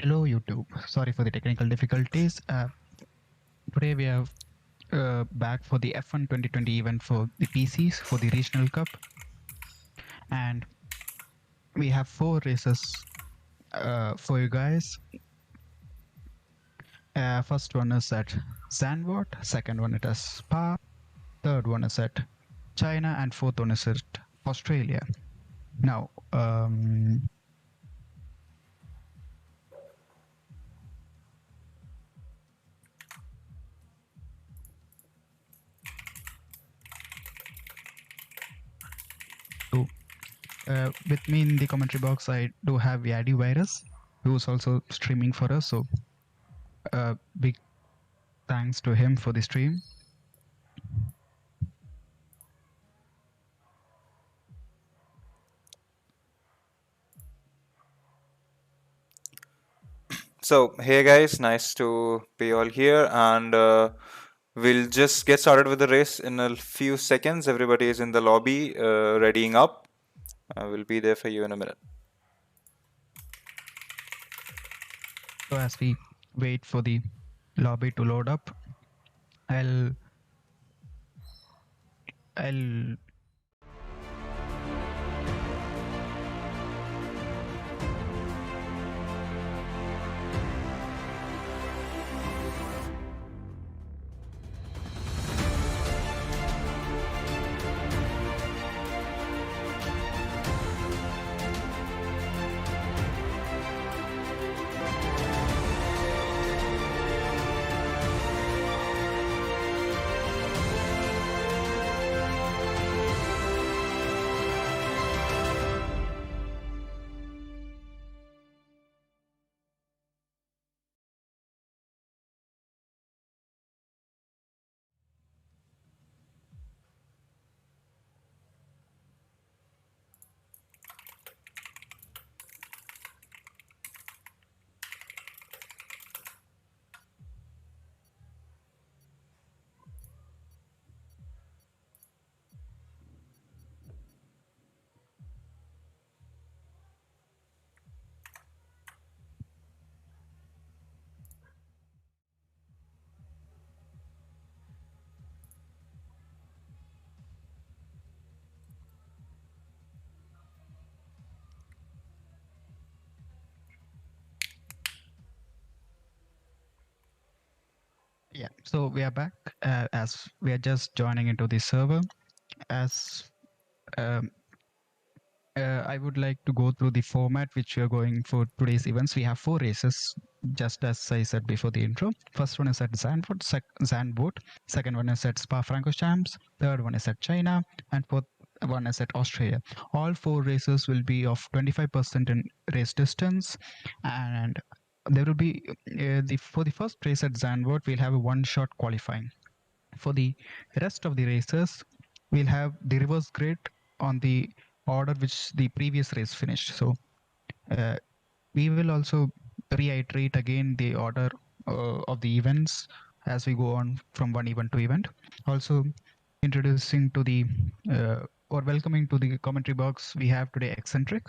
Hello YouTube. Sorry for the technical difficulties. Today we are back for the F1 2020 event for the PCs for the Regional Cup, and we have 4 races for you guys. First one is at Zandvoort, second one is at Spa, third one is at China, and fourth one is at Australia. Now, with me in the commentary box, I do have Yadi Virus, who's also streaming for us. So, big thanks to him for the stream. So, hey guys, nice to be all here, and we'll just get started with the race in a few seconds. Everybody is in the lobby, readying up. We'll be there for you in a minute. So as we wait for the lobby to load up, I'll yeah. So we are back as we are just joining into the server. As um, I would like to go through the format which we are going for today's events. We have 4 races, just as I said before the intro. First one is at Zandvoort. Second one is at Spa-Francorchamps. Third one is at China, and fourth one is at Australia. All 4 races will be of 25% in race distance, and there will be for the first race at Zandvoort, we'll have a one-shot qualifying. For the rest of the races, we'll have the reverse grid on the order which the previous race finished. So we will also reiterate again the order of the events as we go on from one event to event. Also, introducing to the or welcoming to the commentary box, we have today Eccentric.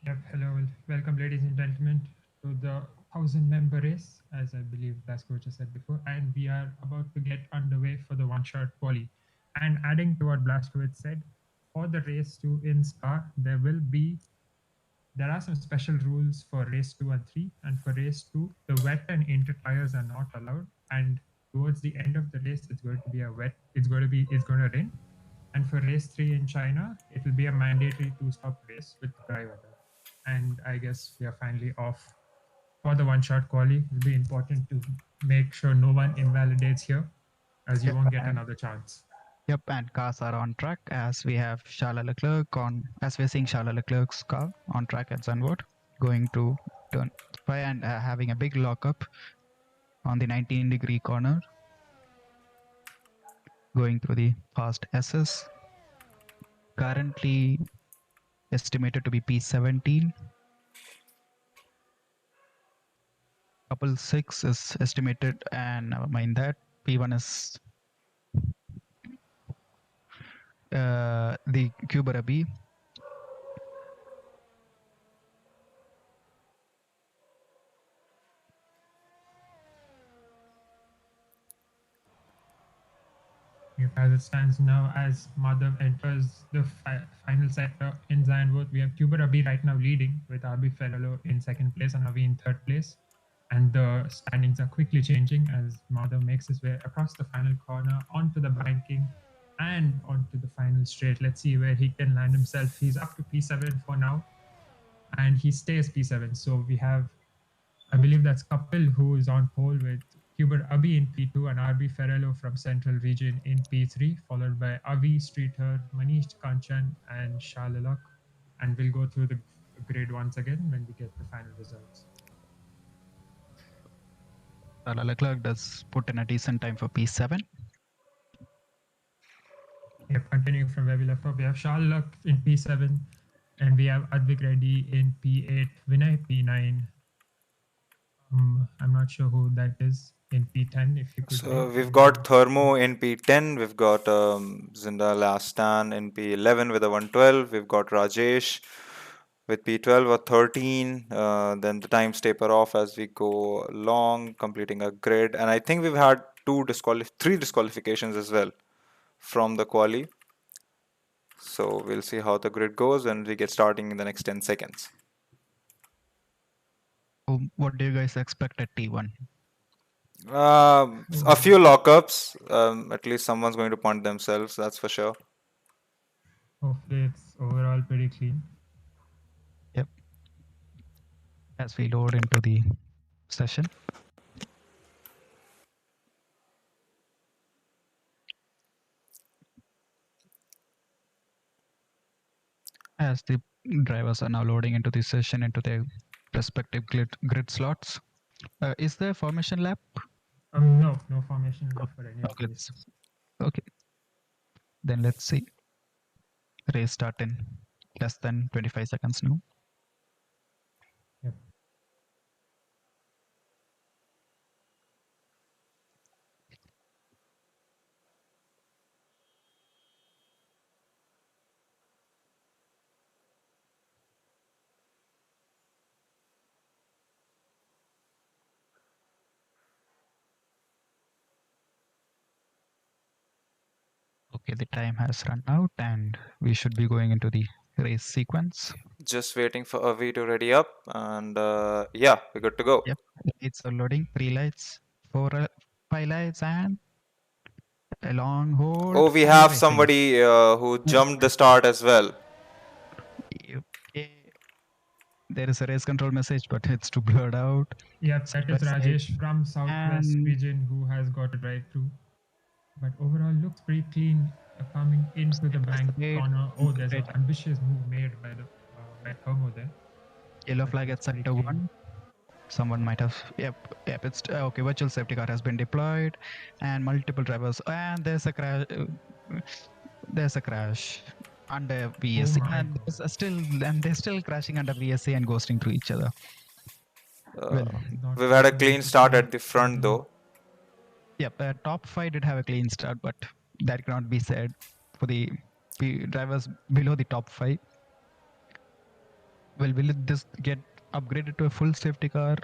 Yep, hello. Welcome, ladies and gentlemen, to the 1,000-member race, as I believe Glasgow just said before. And we are about to get underway for the one-shot quali. And adding to what Blaskowitz said, for the race 2 in Spa, there are some special rules for race 2 and 3. And for race 2, the wet and inter tires are not allowed. And towards the end of the race, it's going to rain. And for race 3 in China, it will be a mandatory 2-stop race with dry weather. And I guess we are finally off for the one-shot quali. It'll be important to make sure no one invalidates here, as you won't get another chance. Yep, and cars are on track as we have Charles Leclerc as we're seeing Charles Leclerc's car on track at Zandvoort, going to turn 5 and having a big lockup on the 19-degree corner, going through the fast SS. Currently estimated to be P17. Couple 6 is estimated, and never mind that. P1 is the Cubera B. As it stands now, as Madhav enters the final sector in Zandvoort, we have Cuba Rabi right now leading with Arbi Fellow in second place and Avi in third place. And the standings are quickly changing as Madhav makes his way across the final corner onto the banking and onto the final straight. Let's see where he can land himself. He's up to P7 for now and he stays P7. So we have, I believe that's Kapil who is on pole with Hubert Abi in P2 and RB Ferrello from Central Region in P3, followed by Avi, Streeter, Manish Kanchan, and Shalalak. And we'll go through the grid once again when we get the final results. Leclerc does put in a decent time for P7. Yep, continuing from where we left off, we have Shalalak in P7, and we have Advik Reddy in P8, Vinay P9. I'm not sure who that is in P10. If you could. So we've got Thermo in P10. We've got Zinda Lastan in P11 with a 112. We've got Rajesh with P12 or 13. Then the times taper off as we go along, completing a grid. And I think we've had three disqualifications as well from the quali. So we'll see how the grid goes when we get starting in the next 10 seconds. What do you guys expect at T1? A few lockups. At least someone's going to punt themselves, that's for sure. Hopefully, it's overall pretty clean. Yep. As we load into the session. As the drivers are now loading into the session into their respective grid slots. Is there formation lap? No formation lap for any of Okay. these. Okay. Then let's see. Race start in less than 25 seconds now. Yep. Okay, the time has run out and we should be going into the race sequence. Just waiting for Avi to ready up and yeah, we're good to go. Yep, lights are loading, 3 lights, 5 lights and a long hold. Oh, we have somebody who jumped the start as well. Okay. There is a race control message, but it's too blurred out. Yep, that is Rajesh from Southwest region who has got a drive-through. But overall, looks pretty clean coming into the bank corner. Oh, there's an ambitious move made by the by Thermo there. Yellow flag at sector 1. Someone might have. Yep. It's okay. Virtual safety car has been deployed, and multiple drivers. And there's a crash. There's a crash under VSC, and they're still crashing under VSC and ghosting to each other. We've had a clean start at the front though. Yep, top 5 did have a clean start, but that cannot be said for the drivers below the top 5. Well, will it just get upgraded to a full safety car?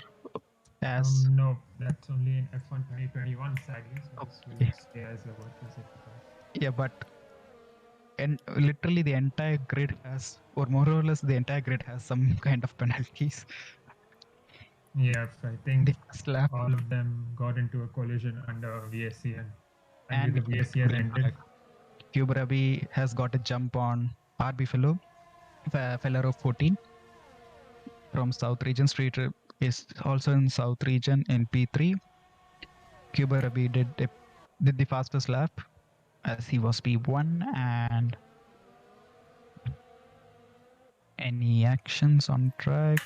As no, that's only in F1 2021, sadly. So this will stay as a virtual safety car. Yeah, but literally the entire grid has, or more or less the entire grid has some kind of penalties. Yeah, I think all of them got into a collision under VSC and the VSC has ended. Cuba Rabi has got a jump on RB Feller of 14 from South Region. Street is also in South Region in P3. Cuba Rabi did the fastest lap as he was P1. And any actions on track?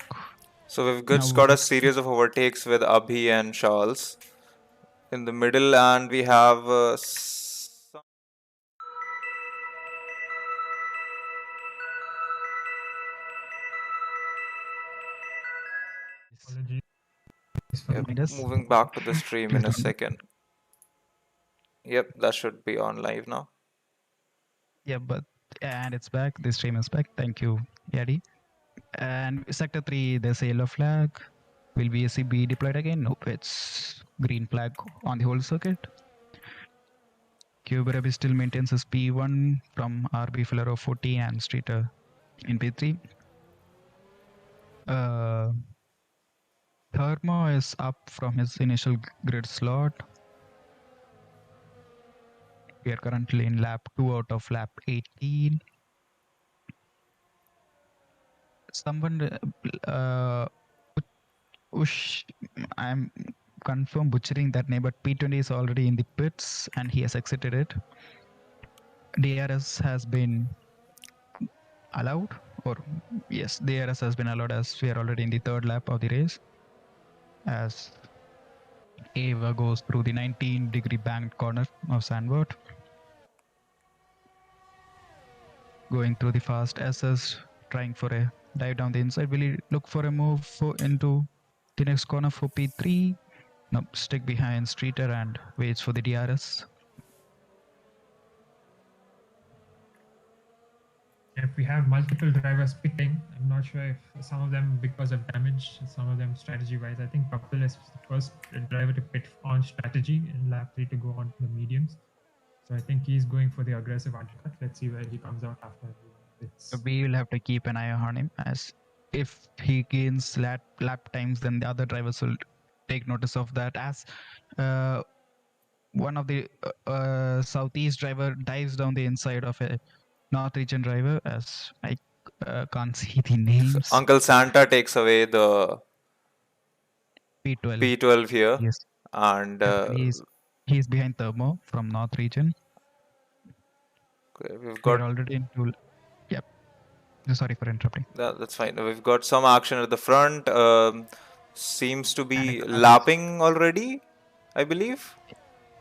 So we've just got a series of overtakes with Abhi and Charles in the middle, and we have moving back to the stream in a second. Yep, that should be on live now. Yeah, and it's back. The stream is back. Thank you, Yadi. And sector 3, there's a yellow flag. Will VSC be deployed again? Nope, it's green flag on the whole circuit. Kuberabi still maintains his P1 from RB Filero 14 and Streeter in P3. Thermo is up from his initial grid slot. We are currently in lap 2 out of lap 18. Someone, I'm confirmed butchering that name, but P20 is already in the pits and he has exited it. DRS has been allowed, or yes, DRS has been allowed as we are already in the third lap of the race. As Ava goes through the 19-degree banked corner of Sandwort, going through the fast SS, trying for a dive down the inside. Will he look for a move into the next corner for P3? No, stick behind Streeter and waits for the DRS. If we have multiple drivers pitting, I'm not sure if some of them because of damage, some of them strategy-wise. I think Kapil is the first driver to pit on strategy in lap 3 to go on to the mediums. So I think he's going for the aggressive undercut. Let's see where he comes out after it's. We will have to keep an eye on him, as if he gains lap times, then the other drivers will take notice of that. As one of the southeast driver dives down the inside of a north region driver, as I can't see the names. Uncle Santa takes away the P12. P12 here, Yes, and he's behind Thermo from north region. okay, we've We're got. already into. Yep. Sorry for interrupting. That's fine. We've got some action at the front. Seems to be And lapping already, I believe.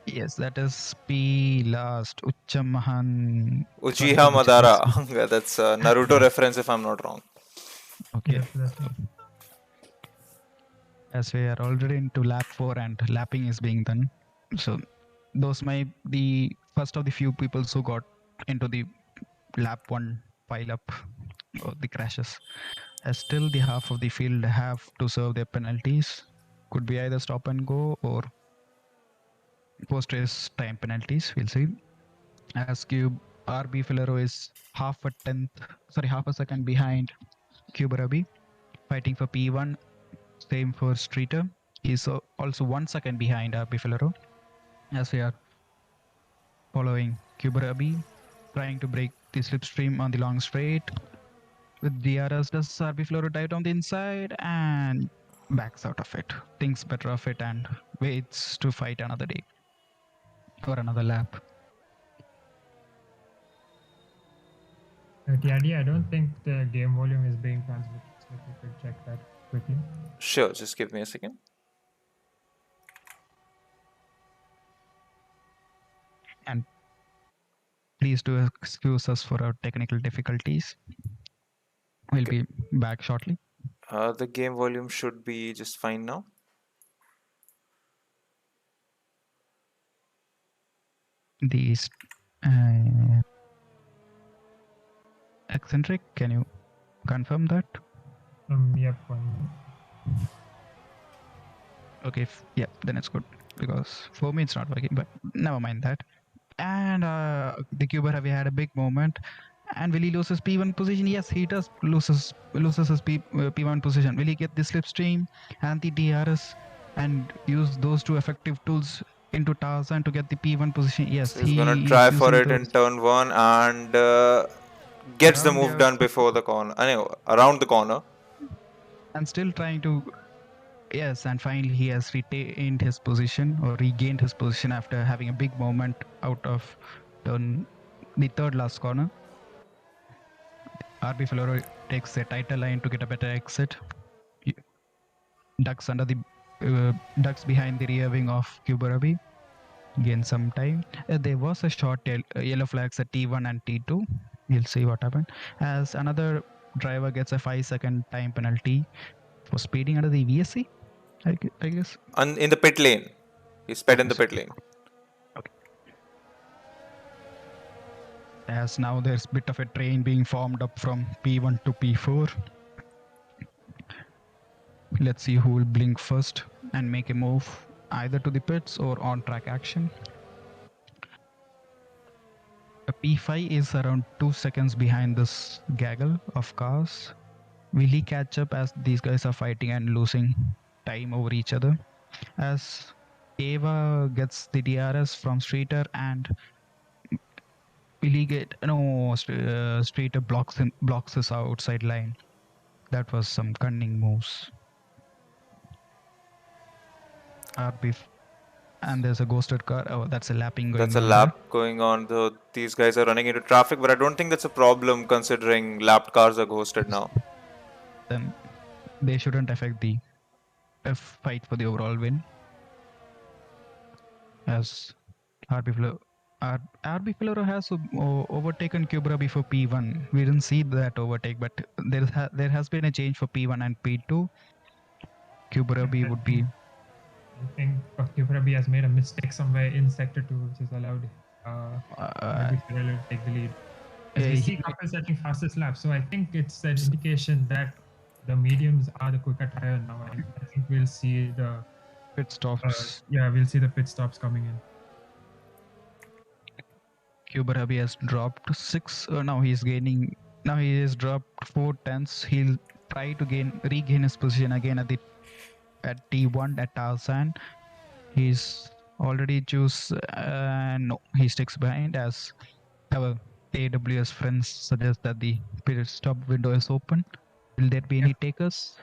yes, that is P last Uchamahan. Uchiha Madara. That's a Naruto reference, if I'm not wrong. Okay. Yes, that's right. As we are already into lap 4 and lapping is being done. So those might be first of the few people who got into the lap 1 pile up of the crashes. As still the half of the field have to serve their penalties. Could be either stop and go or post race time penalties. We'll see. As Cube RB Filero is half a second behind Cube Rabi, fighting for P1. Same for Streeter. He's also 1 second behind RB Filero. As we are following Cube Rabi, trying to break the slipstream on the long straight. With DRS, does RB Filero dive down the inside and backs out of it. Thinks better of it and waits to fight another day or another lap. TRD, I don't think the game volume is being transmitted, so if you could check that quickly. Sure, just give me a second. And please do excuse us for our technical difficulties. We'll be back shortly. The game volume should be just fine now. These eccentric, can you confirm that? Yep. One. Okay, yeah, then it's good, because for me it's not working, but never mind that. And the Cuber Heavy had a big moment. And will he lose his P1 position? Yes, he does loses his P1 position. Will he get the slipstream and the DRS and use those two effective tools into Tarzan to get the P1 position? Yes, So he's gonna try is for using it in those. turn 1 and gets the Around move the done outside. before the corner. Around the corner. And still trying to. Yes, and finally he has retained his position or regained his position after having a big moment out of the third last corner. RB Floro takes a tighter line to get a better exit. Ducks behind the rear wing of Kubarabi. Gain some time. There was a short yellow flags at T1 and T2. We'll see what happened. As another driver gets a 5-second time penalty for speeding under the VSC, I guess. In the pit lane. He sped in the pit lane. Okay. As now there's a bit of a train being formed up from P1 to P4. Let's see who will blink first and make a move either to the pits or on track action. P5 is around 2 seconds behind this gaggle of cars. Will he catch up as these guys are fighting and losing time over each other? As Ava gets the DRS from Streeter, and will he get Streeter blocks his outside line. That was some cunning moves. RB, and there's a ghosted car. Oh, that's a lapping going That's a on lap going on. Though these guys are running into traffic, but I don't think that's a problem considering lapped cars are ghosted now. Then they shouldn't affect the fight for the overall win. As RB Floro has overtaken Cubra before P1. We didn't see that overtake, but there has been a change for P1 and P2. Cubra B would be. I think Kivrabi has made a mistake somewhere in sector 2, which has allowed RB Ferrello to take the lead. As we see couple setting fastest lap, so I think it's an indication that the mediums are the quicker tire now, and I think we'll see the pit stops. we'll see the pit stops coming in. Kubarabi has dropped 6. Now he's gaining. Now he has dropped 4 tenths. He'll try to regain his position again at T1 at Tarzan. He's already choose. No, he sticks behind as our AWS friends suggest that the pit stop window is open. Will there be any takers?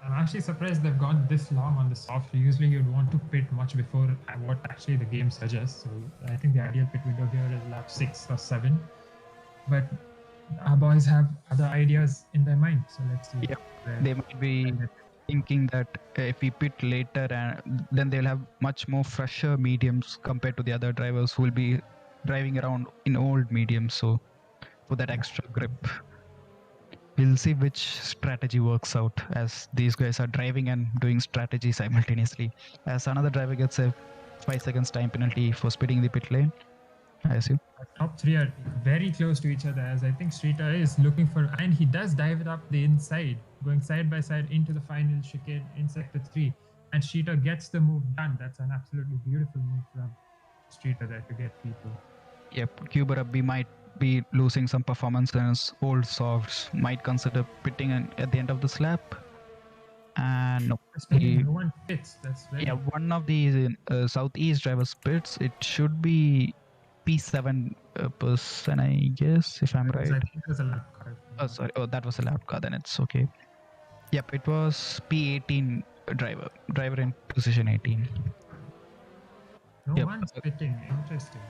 I'm actually surprised they've gone this long on the soft. Usually you'd want to pit much before what actually the game suggests. So I think the ideal pit window here is lap 6 or 7. But our boys have other ideas in their mind. So let's see. Yeah, they might be thinking that if we pit later, then they'll have much more fresher mediums compared to the other drivers who will be driving around in old mediums. So for that extra grip. We'll see which strategy works out as these guys are driving and doing strategy simultaneously. As another driver gets a 5 seconds time penalty for speeding the pit lane, I assume. Top 3 are very close to each other, as I think Streeter is looking for, and he does dive it up the inside, going side by side into the final chicane in sector 3. And Streeter gets the move done. That's an absolutely beautiful move from Streeter there to get P2. Yep, Cuber might be losing some performance in his old softs, might consider pitting at the end of this lap. And no, no one pits. That's very one of the southeast drivers pits. It should be P7 person, I guess, if I'm right. I think it was a lap car. Oh, sorry. Oh, that was a lap car. Then it's okay. Yep, it was P18 driver in position 18. No one's pitting. Interesting.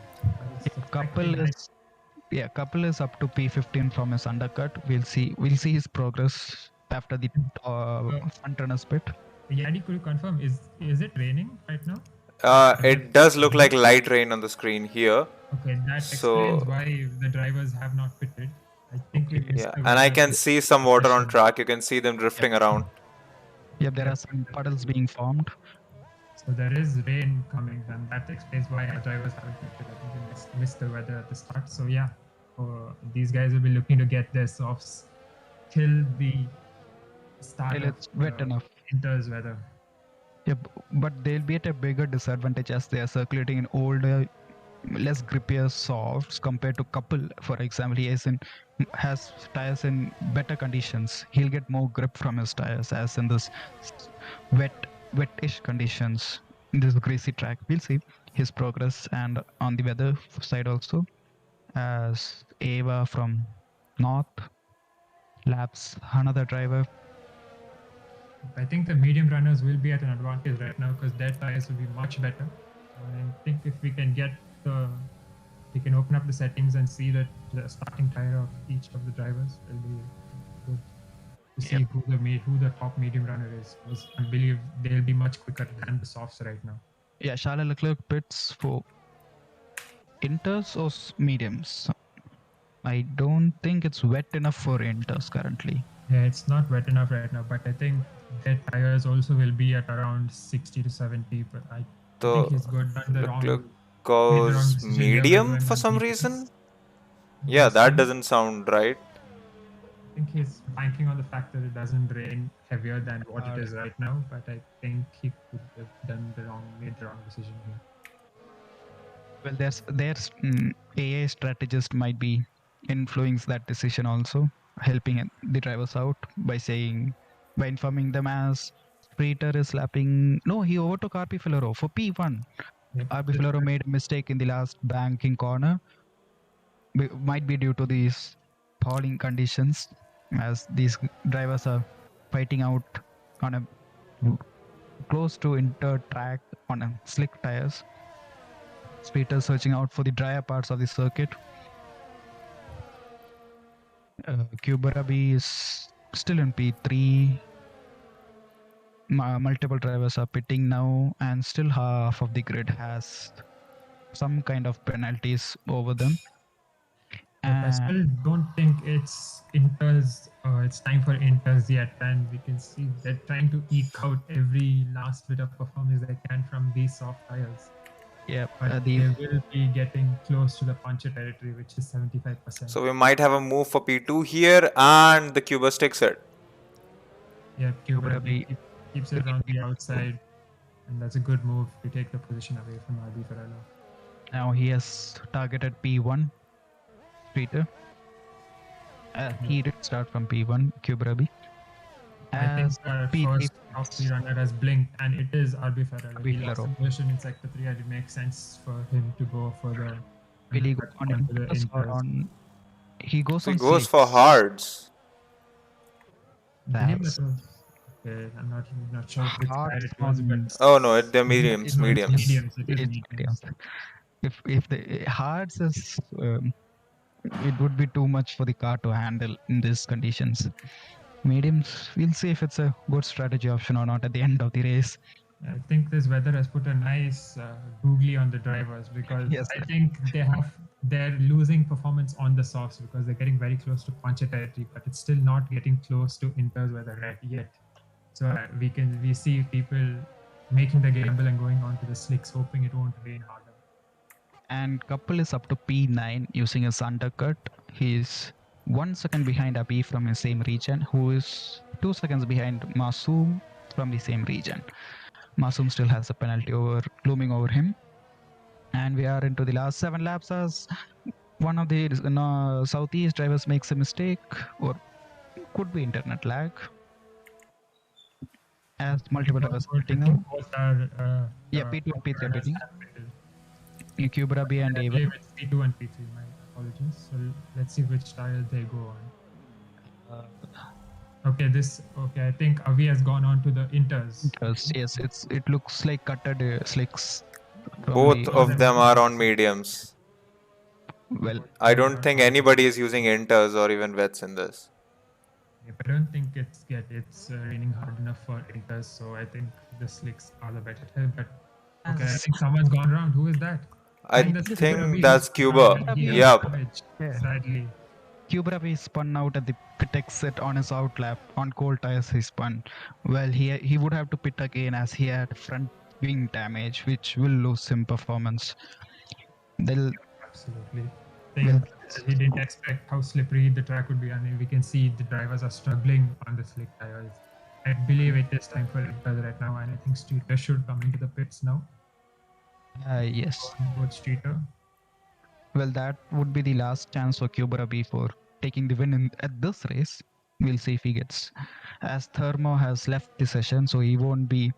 Couple is up to P15 from his undercut. We'll see his progress after the front runner's pit. Yadi, could you confirm, is it raining right now? It does look like light rain on the screen here. Okay, that explains why the drivers have not pitted. I think we missed and I can see some water on track. You can see them drifting around. Yep, there are some puddles being formed. So there is rain coming, and that explains why our drivers haven't pitted. I think they missed the weather at the start. So yeah, these guys will be looking to get their softs till the start till it's wet enough. Winter's weather. Yep, but they'll be at a bigger disadvantage as they are circulating in older, less grippier softs compared to Couple. For example, he has tires in better conditions. He'll get more grip from his tires as in this wet-ish conditions in this greasy track. We'll see his progress, and on the weather side also, as Ava from North laps another driver. I think the medium runners will be at an advantage right now because their tires will be much better. I think if we can we can open up the settings and see the starting tire of each of the drivers, it'll be good to see who the top medium runner is. Because I believe they'll be much quicker than the softs right now. Yeah, Charles Leclerc pits for inters or mediums. I don't think it's wet enough for inters currently. Yeah, it's not wet enough right now, but I think their tires also will be at around 60 to 70. But I think he's done the wrong. Goes medium for some reason. Yeah, that doesn't sound right. I think he's banking on the fact that it doesn't rain heavier than what it is right now, but I think he could have made the wrong decision here. Well, there's AI strategist might be influence that decision also, helping the drivers out by informing them as Streeter is lapping. No, he overtook RP Filero for P1. Yep. RP Filero made a mistake in the last banking corner. Might be due to these falling conditions, as these drivers are fighting out on a close to inter track on a slick tires. Streeter searching out for the drier parts of the circuit. Kuberabi is still in P3. Multiple drivers are pitting now, and still half of the grid has some kind of penalties over them. Yep, I still don't think it's Inter's. It's time for Inter's yet, and we can see they're trying to eke out every last bit of performance they can from these soft tires. Yeah, But they will be getting close to the puncture territory, which is 75%. So we might have a move for P2 here, and the Cubus takes it. Yeah, Kuberabi keeps it on the outside, and that's a good move to take the position away from RB Ferrello. now he has targeted P1 Streeter. He did start from P1 Kuberabi. I think our P3 first top 3 runner has blinked, and it is RB Ferrello. RB He lost Ferrello. the position in sector 3, and it makes sense for him to go further. Will he go on onto the Inters or Inters. on? He goes So on. he goes slicks. for hards. That's Okay, I'm not sure which hard tire it was, on. but Oh no, they're mediums. No, it's Mediums. It is It's mediums. mediums. If the hards is, it would be too much for the car to handle in these conditions. Mediums, we'll see if it's a good strategy option or not at the end of the race. I think this weather has put a nice googly on the drivers, because Yes. I think they're losing performance on the softs because they're getting very close to puncture territory, but it's still not getting close to Inters weather right yet. So we see people making the gamble and going on to the slicks, hoping it won't rain harder. And Couple is up to P9 using his undercut. He's 1 second behind Abi from the same region, who is 2 seconds behind Masoom from the same region. Masoom still has a penalty looming over him. And we are into the last 7 laps as one of the Southeast drivers makes a mistake, or could be internet lag. As multiple drivers are pitting now. Both are P2 and P3 are pitting. I Kuberabi and Ava. believe it's P2 and P3. My apologies. So let's see which tire they go on. Okay, I think Avi has gone on to the Inters. Yes, it looks like cutted slicks. Both of them are on mediums. Well, I don't think anybody is using inters or even wets in this. I don't think it's raining hard enough for Inters, so I think the slicks are the better tire. But okay, I think someone's gone around. Who is that? I think that's Cuba. Yep. Sadly. Kuberabi spun out at the pit exit on his outlap. On cold tires he spun. Well, he would have to pit again as he had front wing damage, which will lose him performance. Absolutely. He didn't expect how slippery the track would be, and we can see the drivers are struggling on the slick tires. I believe it is time for Inters right now, and I think Streeter should come into the pits now. Yes. Both Streeter. Well, that would be the last chance for Kuberabi for taking the win at this race. We'll see if he gets. As Thermo has left the session, so he won't be.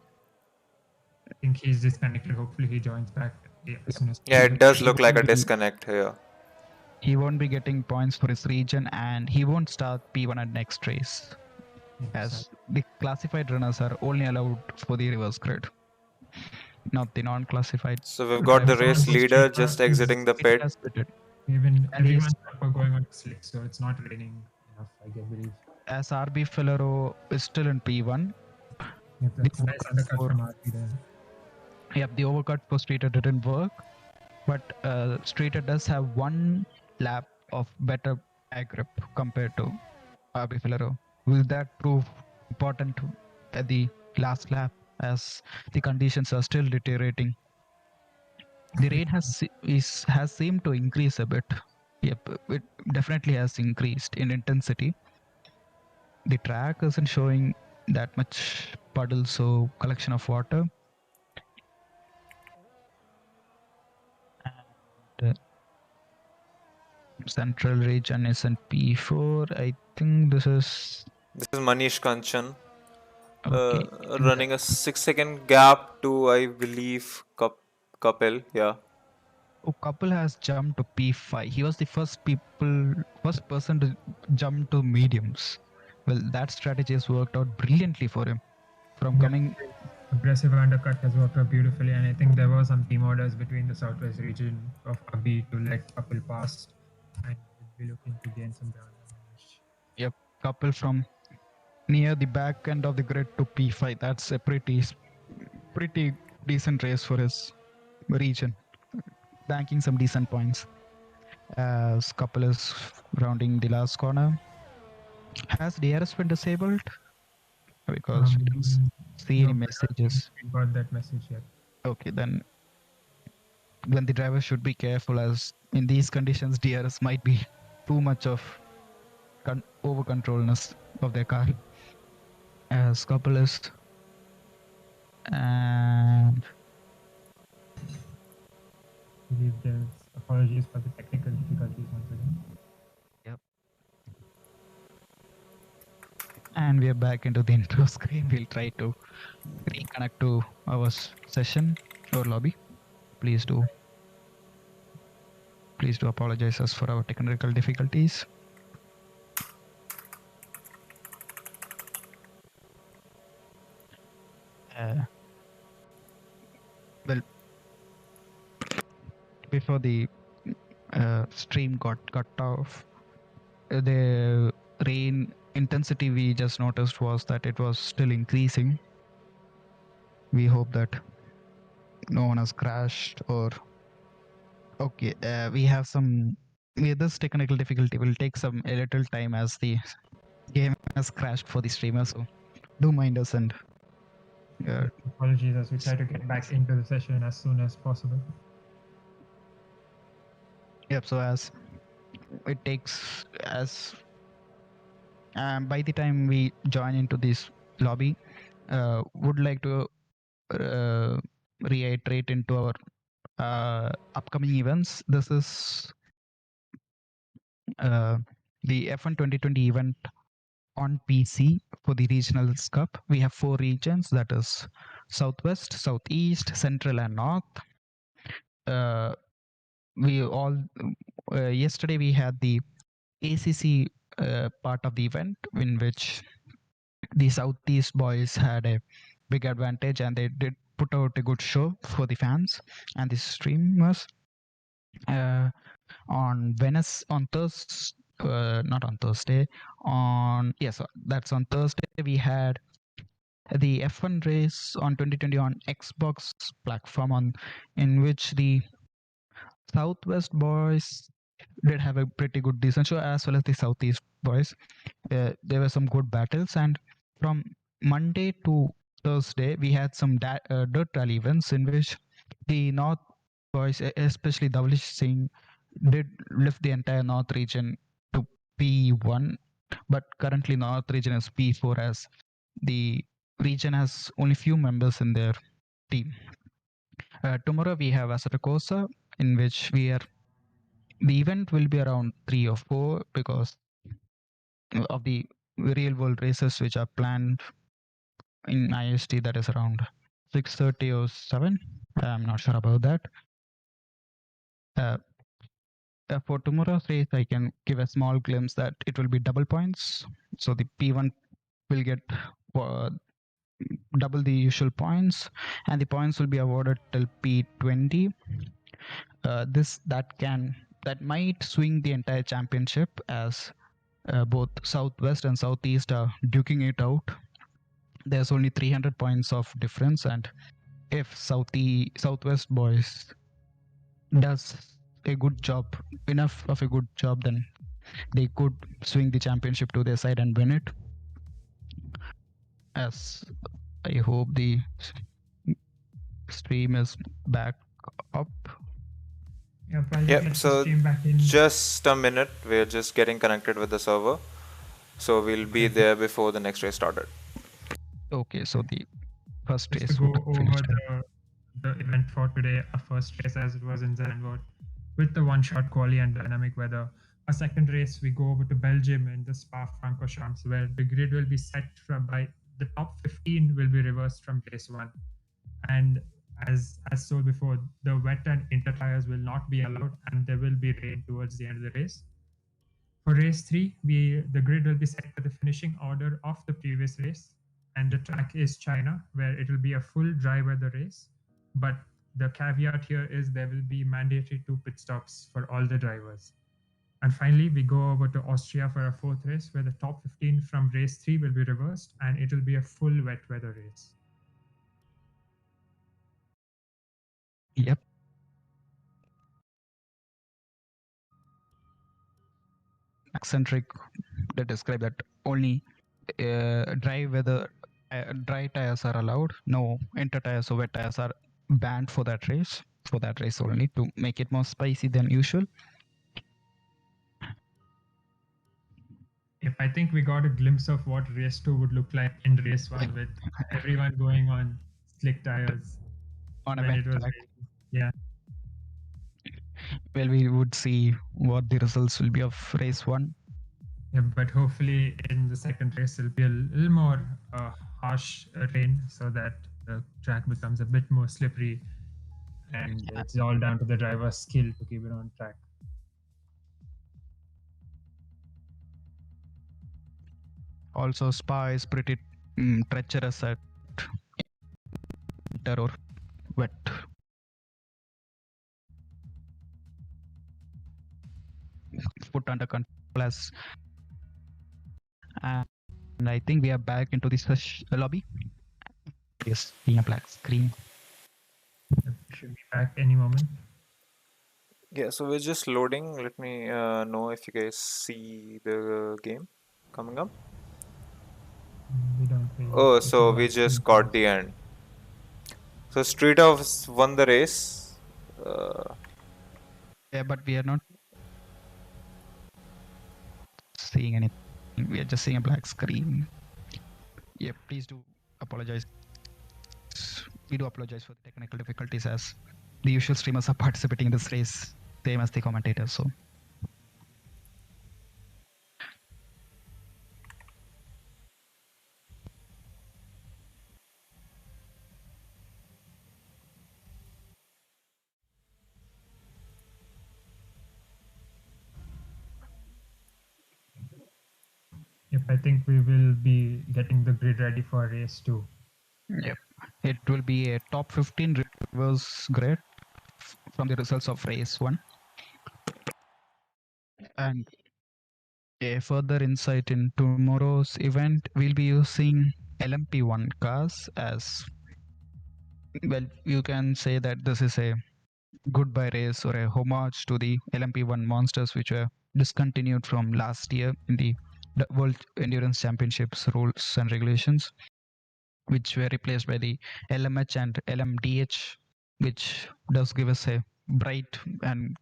I think he's disconnected. Hopefully, he joins back as soon as possible. Yeah, it does look like a disconnect here. He won't be getting points for his region, and he won't start P1 at next race, as the classified runners are only allowed for the reverse grid, not the non-classified. So we've got the race leader just exiting the pit. Everyone's going on slick, so it's not raining enough, I believe. As RB Filero is still in P1. Yep, that's nice undercut from RB there. Yep, the overcut for Streeter didn't work, but Streeter does have 1 lap of better tire grip compared to RB Filero. Will that prove important at the last lap, as the conditions are still deteriorating? The rain has seemed to increase a bit. Yep, it definitely has increased in intensity. The track isn't showing that much puddles, so collection of water. Central region is in P4. I think this is This is Manish Kanchan. okay. Running a 6-second gap to, I believe, Kapil. Yeah. Oh, Couple has jumped to P5. He was the first person to jump to mediums. Well, that strategy has worked out brilliantly for him. From Yeah. coming, Aggressive undercut has worked out beautifully, and I think there were some team orders between the southwest region of Abi to let Kapil pass, and we'll be looking to gain some ground on Manish. yep, Couple from near the back end of the grid to P5. That's a pretty decent race for his region, banking some decent points. As Couple is rounding the last corner. Has DRS been disabled? Because we don't see any No, messages. we got that message yet. Okay, then the driver should be careful, as in these conditions DRS might be too much of over controlness of their car. As Couple is and I believe there's apologies for the technical difficulties once again. and we are back into the intro screen. We'll try to reconnect to our session or lobby. Please do apologize us for our technical difficulties. Well, before the stream got cut off, the rain intensity we just noticed was that it was still increasing. We hope that no one has crashed or okay. We have some. This technical difficulty will take a little time as the game has crashed for the streamer. So do mind us and. Apologies as we try to get back into the session as soon as possible. Yep. So as it takes as by the time we join into this lobby, would like to reiterate into our upcoming events. This is the F1 2020 event on PC for the Regionals Cup. We have 4 regions, that is Southwest, Southeast, Central, and North. We all yesterday we had the ACC part of the event, in which the Southeast boys had a big advantage, and they did put out a good show for the fans and the streamers. On Thursday, not on Thursday, that's on Thursday, we had the F1 race on 2020 on Xbox platform, in which the Southwest boys did have a pretty good decent show, as well as the Southeast boys. There were some good battles, and from Monday to Thursday we had some dirt rally events, in which the North boys, especially Davlish Singh, did lift the entire North region to P1, but currently North region is P4, as the region has only few members in their team. Tomorrow we have Asatakosa, in which the event will be around 3 or 4 because of the real world races which are planned in IST, that is around 6:30 or 7. I'm not sure about that. For tomorrow's race, I can give a small glimpse that it will be double points. So the P1 will get double the usual points, and the points will be awarded till P20. That might swing the entire championship, as both Southwest and Southeast are duking it out. There's only 300 points of difference, and if Southwest boys does a good job, enough of a good job, then they could swing the championship to their side and win it. As I hope the stream is back up. Yep, so just a minute, we're just getting connected with the server, so we'll be there before the next race started. Okay, so the first race to go over the event for today, our first race as it was in Zandvoort, with the one-shot quali and dynamic weather. a second race, we go over to Belgium in the Spa-Francorchamps, where the grid will be set by the top 15 will be reversed from race one. And as told before, the wet and inter tires will not be allowed, and there will be rain towards the end of the race. For race three, the grid will be set by the finishing order of the previous race, and the track is China, where it will be a full dry weather race. But the caveat here is there will be mandatory 2 pit stops for all the drivers. And finally, we go over to Austria for a fourth race, where the top 15 from race three will be reversed, and it will be a full wet weather race. Yep. Eccentric that describe that only dry tires are allowed. No inter tires or wet tires are banned for that race. For that race only, to make it more spicy than usual. If I think we got a glimpse of what race two would look like in race one, with everyone going on slick tires On a when wet it was track. raining. Yeah. Well, we would see what the results will be of race one. Yeah, but hopefully in the second race it'll be a little more harsh rain, so that the track becomes a bit more slippery, and it's all down to the driver's skill to keep it on track. Also, Spa is pretty treacherous at winter or wet. Put under control as. And I think we are back into the lobby. Yes, seeing a black screen. It should be back any moment. Yeah, so we're just loading. Let me know if you guys see the game coming up. We don't really. Oh, so we just got the end. So Streethouse won the race. Yeah, but we are not seeing anything. We are just seeing a black screen. Yeah, please do apologize. We do apologize for the technical difficulties, as the usual streamers are participating in this race, same as the commentators. So Yep, I think we will be getting the grid ready for race two. yep, it will be a top 15 reverse grid from the results of race one. And a further insight in tomorrow's event, we'll be using LMP1 cars as well. You can say that this is a goodbye race or a homage to the LMP1 monsters, which were discontinued from last year in the World Endurance Championships rules and regulations, which were replaced by the LMH and LMDH, which does give us a bright and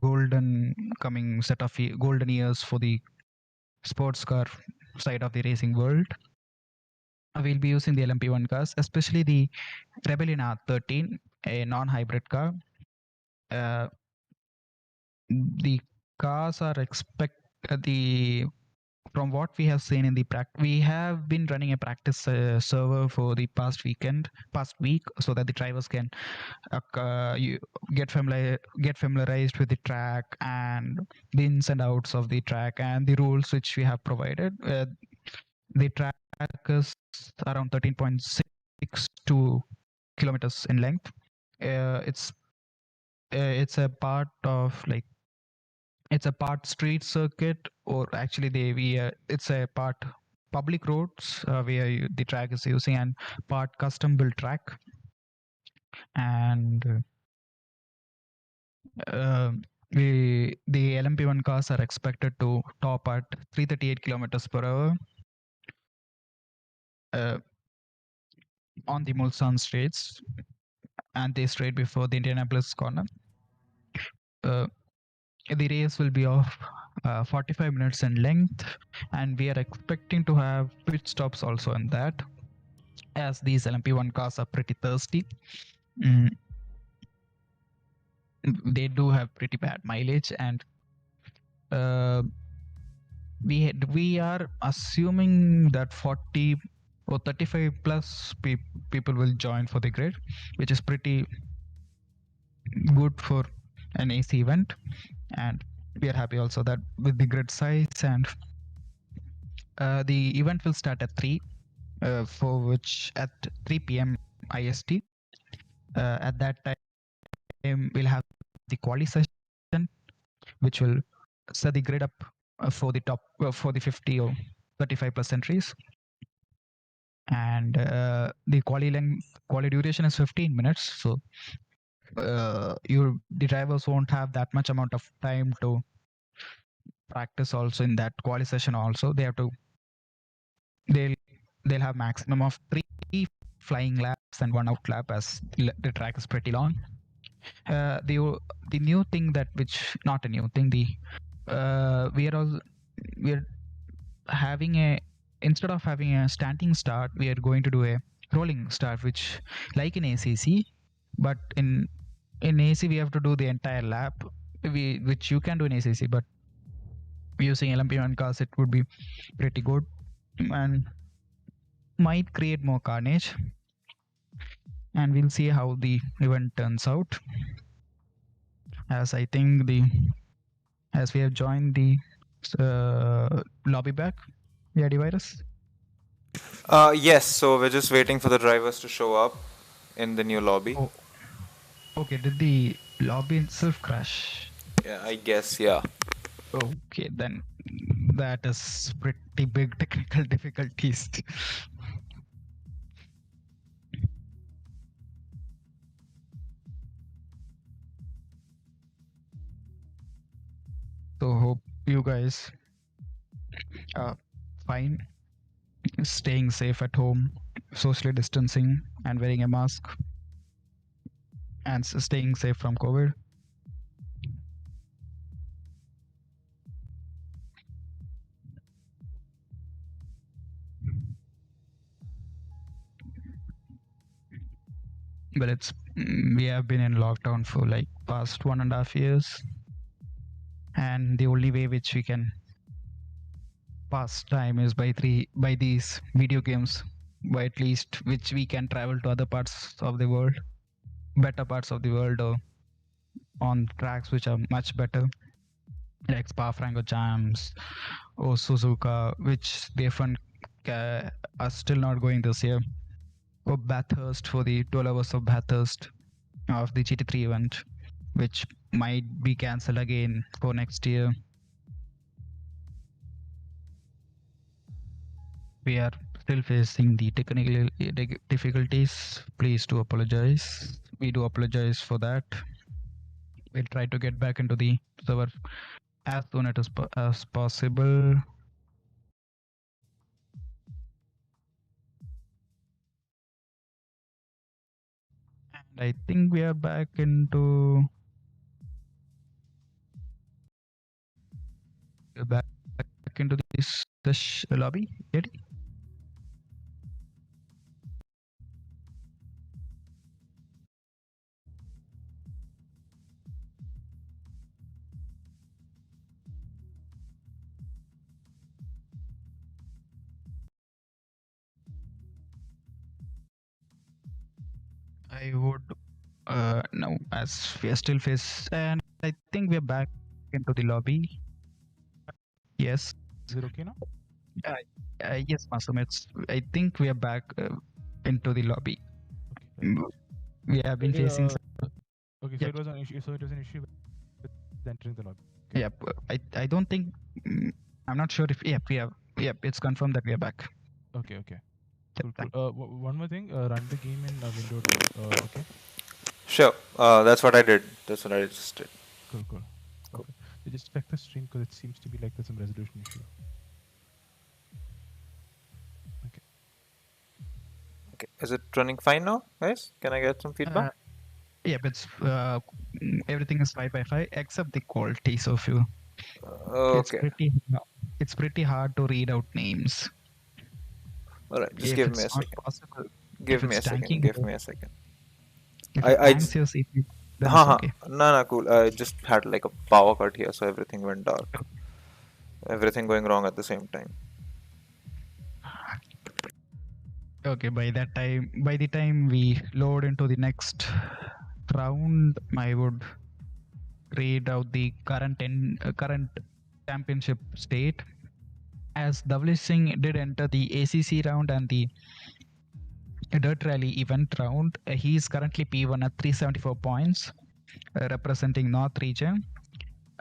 golden coming set of golden years for the sports car side of the racing world. We'll be using the LMP1 cars, especially the Rebellion R13, a non-hybrid car. The cars are from what we have seen in the practice, we have been running a practice server for the past week, so that the drivers can get familiarized with the track and the ins and outs of the track and the rules which we have provided. The track is around 13.62 kilometers in length. It's a part of it's a part street circuit, or actually it's a part public roads where the track is using, and part custom built track. And the LMP1 cars are expected to top at 338 kilometers per hour on the Mulsanne straights, and they straight before the Indianapolis corner. The race will be of 45 minutes in length, and we are expecting to have pit stops also in that, as these LMP1 cars are pretty thirsty. They do have pretty bad mileage, and we are assuming that 40 or 35 plus people will join for the grid, which is pretty good for an AC event. And we are happy also that with the grid size, and the event will start at 3, for which at 3 p.m. IST. At that time, we'll have the quali session, which will set the grid up for the top for the 50 or 35+ entries. And the quali duration is 15 minutes, so the drivers won't have that much amount of time to practice also in that quali session. Also they have to they'll have maximum of 3 flying laps and 1 out lap, as the track is pretty long. The new thing, that which not a new thing, we're having a, instead of having a standing start, we are going to do a rolling start, which like in ACC, but in AC we have to do the entire lap, which you can do in ACC, but using LMP1 cars it would be pretty good and might create more carnage. And we'll see how the event turns out, as I think as we have joined the lobby back. Yeah, virus. Yes, so we're just waiting for the drivers to show up in the new lobby. Oh, okay, did the lobby itself crash? Yeah, I guess, yeah. Okay, then that is pretty big technical difficulties. So hope you guys are fine, staying safe at home, socially distancing and wearing a mask, and staying safe from COVID. Well, we have been in lockdown for like past 1.5 years, and the only way which we can pass time is by these video games, by at least which we can travel to other parts of the world, better parts of the world, or on tracks which are much better, like Spa-Francorchamps or Suzuka, which the F1 are still not going this year, or Bathurst for the 12 hours of Bathurst of the GT3 event, which might be cancelled again for next year. We are still facing the technical difficulties. Please do apologize. We do apologize for that. We'll try to get back into the server as soon as possible. And I think we are back into this lobby. Ready? I would no, as we are still and I think we're back into the lobby. Yes. Is it okay now? Yes, Masum. I think we are back into the lobby. Okay. We have been facing. Okay, so it was an issue. So it was an issue with entering the lobby. Okay. Yep. I don't think. I'm not sure if. Yep. We have. Yep. It's confirmed that we are back. Okay. Cool. One more thing. Run the game in window 2. Okay. Sure. That's what I did. That's what I just did. Cool. Okay. So just check the stream because it seems to be like there's some resolution issue. Okay. Is it running fine now, guys? Can I get some feedback? Yep. It's everything is 5x5 except the qualities of you. Okay. It's pretty hard to read out names. All right. Just give me a second. Give me a second. I just your CPU, okay. No, cool. I just had like a power cut here, so everything went dark. everything going wrong at the same time. Okay, by the time we load into the next round, I would read out the current championship state. As Davlish Singh did enter the ACC round and the Dirt Rally event round, he is currently P1 at 374 points, representing North region.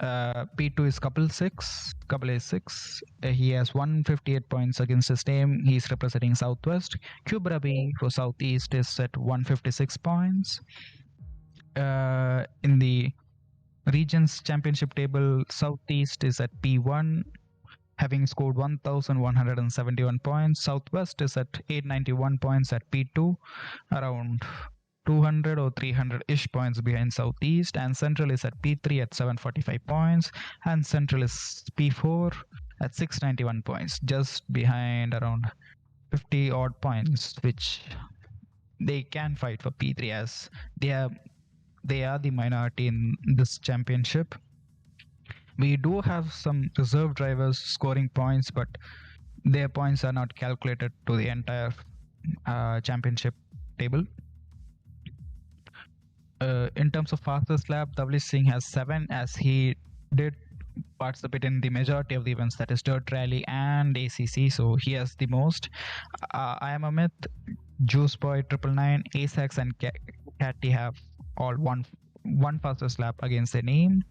P2 is Couple A6. He has 158 points against his name. He's representing Southwest. Cube Rabi for Southeast is at 156 points. In the regions championship table, Southeast is at P1, having scored 1,171 points. Southwest is at 891 points at P2, around 200 or 300-ish points behind Southeast, and Central is at P3 at 745 points, and Central is P4 at 691 points, just behind around 50 odd points, which they can fight for P3 as they are the minority in this championship. We do have some reserve drivers scoring points, but their points are not calculated to the entire championship table. In terms of fastest lap, Davlish Singh has 7, as he did participate in the majority of the events, that is Dirt Rally and ACC, so he has the most. I am Amit, Juice Boy, 999, ASAX, and Catty have all one fastest lap against their name.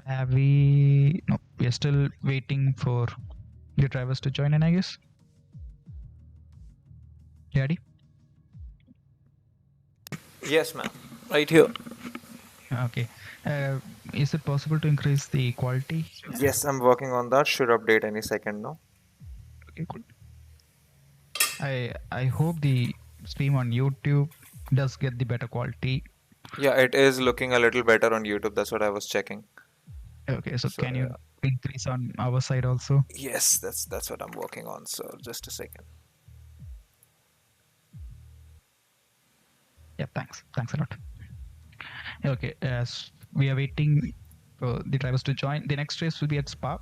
And we are still waiting for the drivers to join in, I guess. Ready? Yes, ma'am. Right here. Okay. Is it possible to increase the quality? Yes, I'm working on that. Should update any second now. Okay, cool. I hope the stream on YouTube does get the better quality. Yeah, it is looking a little better on YouTube. That's what I was checking. Okay, so can you increase on our side also? Yes, that's what I'm working on. So just a second. Yeah, thanks a lot. Okay, as we are waiting for the drivers to join, the next race will be at Spa.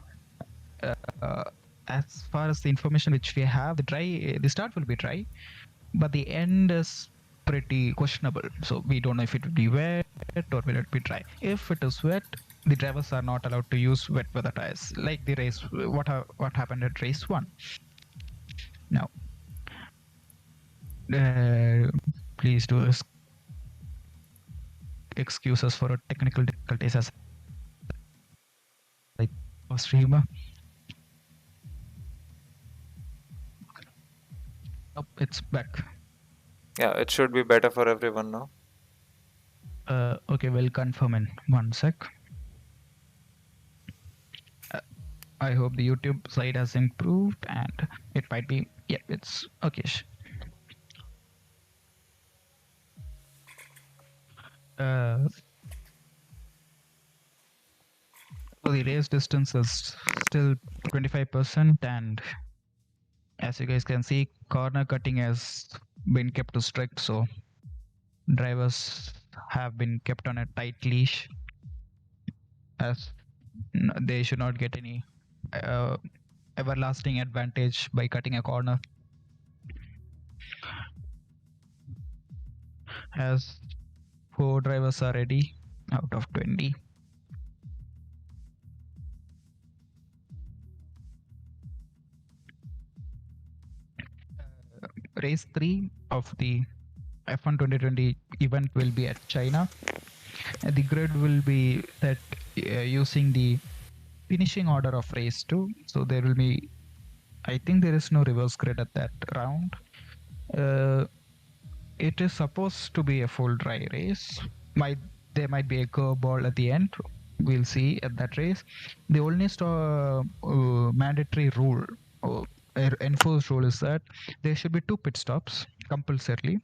As far as the information which we have, the start will be dry, but the end is pretty questionable. So we don't know if it will be wet or will it be dry. If it is wet, the drivers are not allowed to use wet weather tires, like the race what happened at race 1. Now, please do excuse us for technical difficulties as like streamer. Oh, it's back. Yeah, it should be better for everyone now. Okay, we'll confirm in 1 sec. I hope the YouTube side has improved, and it might be, yeah, it's okay. So the race distance is still 25%, and as you guys can see, corner cutting has been kept to strict, so drivers have been kept on a tight leash, as they should not get any everlasting advantage by cutting a corner. As 4 drivers are ready out of 20. Race 3 of the F1 2020 event will be at China. The grid will be set using the finishing order of race 2. So there will be, I think there is no reverse grid at that round. It is supposed to be a full dry race. There might be a curveball at the end. We'll see at that race. The only mandatory rule or enforced rule is that there should be 2 pit stops compulsorily,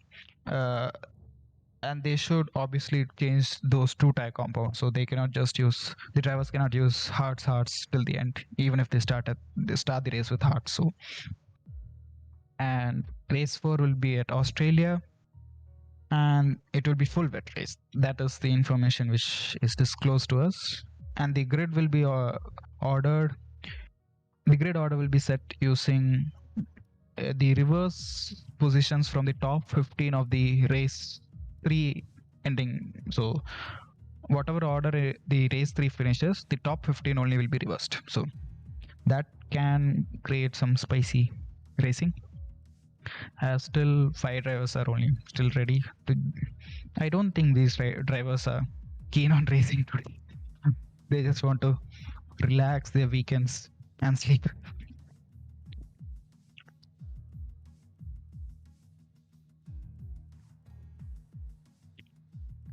and they should obviously change those 2 tire compounds. So they cannot just use, the drivers cannot use hards till the end, even if they start the race with hards. So, and race 4 will be at Australia. and it will be full wet race. That is the information which is disclosed to us, and the grid will be ordered. The grid order will be set using the reverse positions from the top 15 of the race 3 ending. So whatever order the race 3 finishes, the top 15 only will be reversed. So that can create some spicy racing. Still 5 drivers are only still ready to, I don't think these drivers are keen on racing today. They just want to relax their weekends and sleep.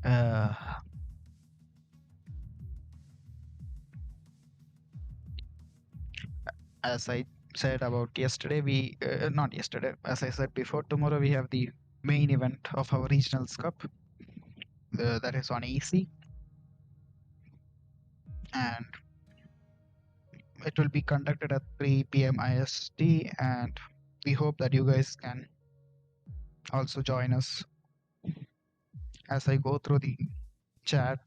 Uh, as I said about yesterday, we not yesterday, as I said before, tomorrow we have the main event of our regionals cup. That is on EC, and it will be conducted at 3 p.m. IST, and we hope that you guys can also join us. As I go through the chat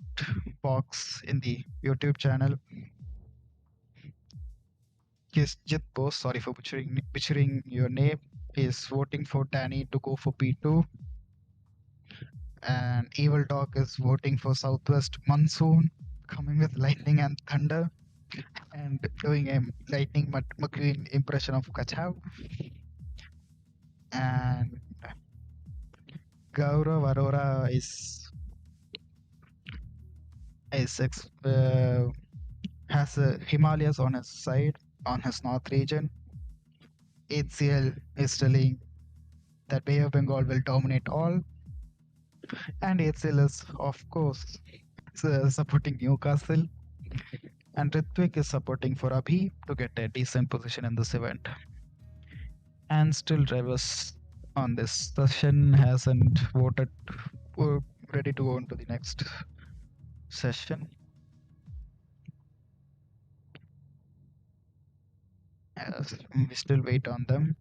box in the YouTube channel, yes, Jit Bose, sorry for butchering your name, is voting for Danny to go for P2, and Evil Dog is voting for Southwest Monsoon, coming with lightning and thunder, and doing a Lightning McQueen impression of Kachav. And Gaurav Arora has Himalayas on his side, on his north region. HCL is telling that Bay of Bengal will dominate all, and HCL is, of course, supporting Newcastle, and Ritwik is supporting for Abhi to get a decent position in this event. And still drivers on this session hasn't voted, ready to go into the next session. As we still wait on them.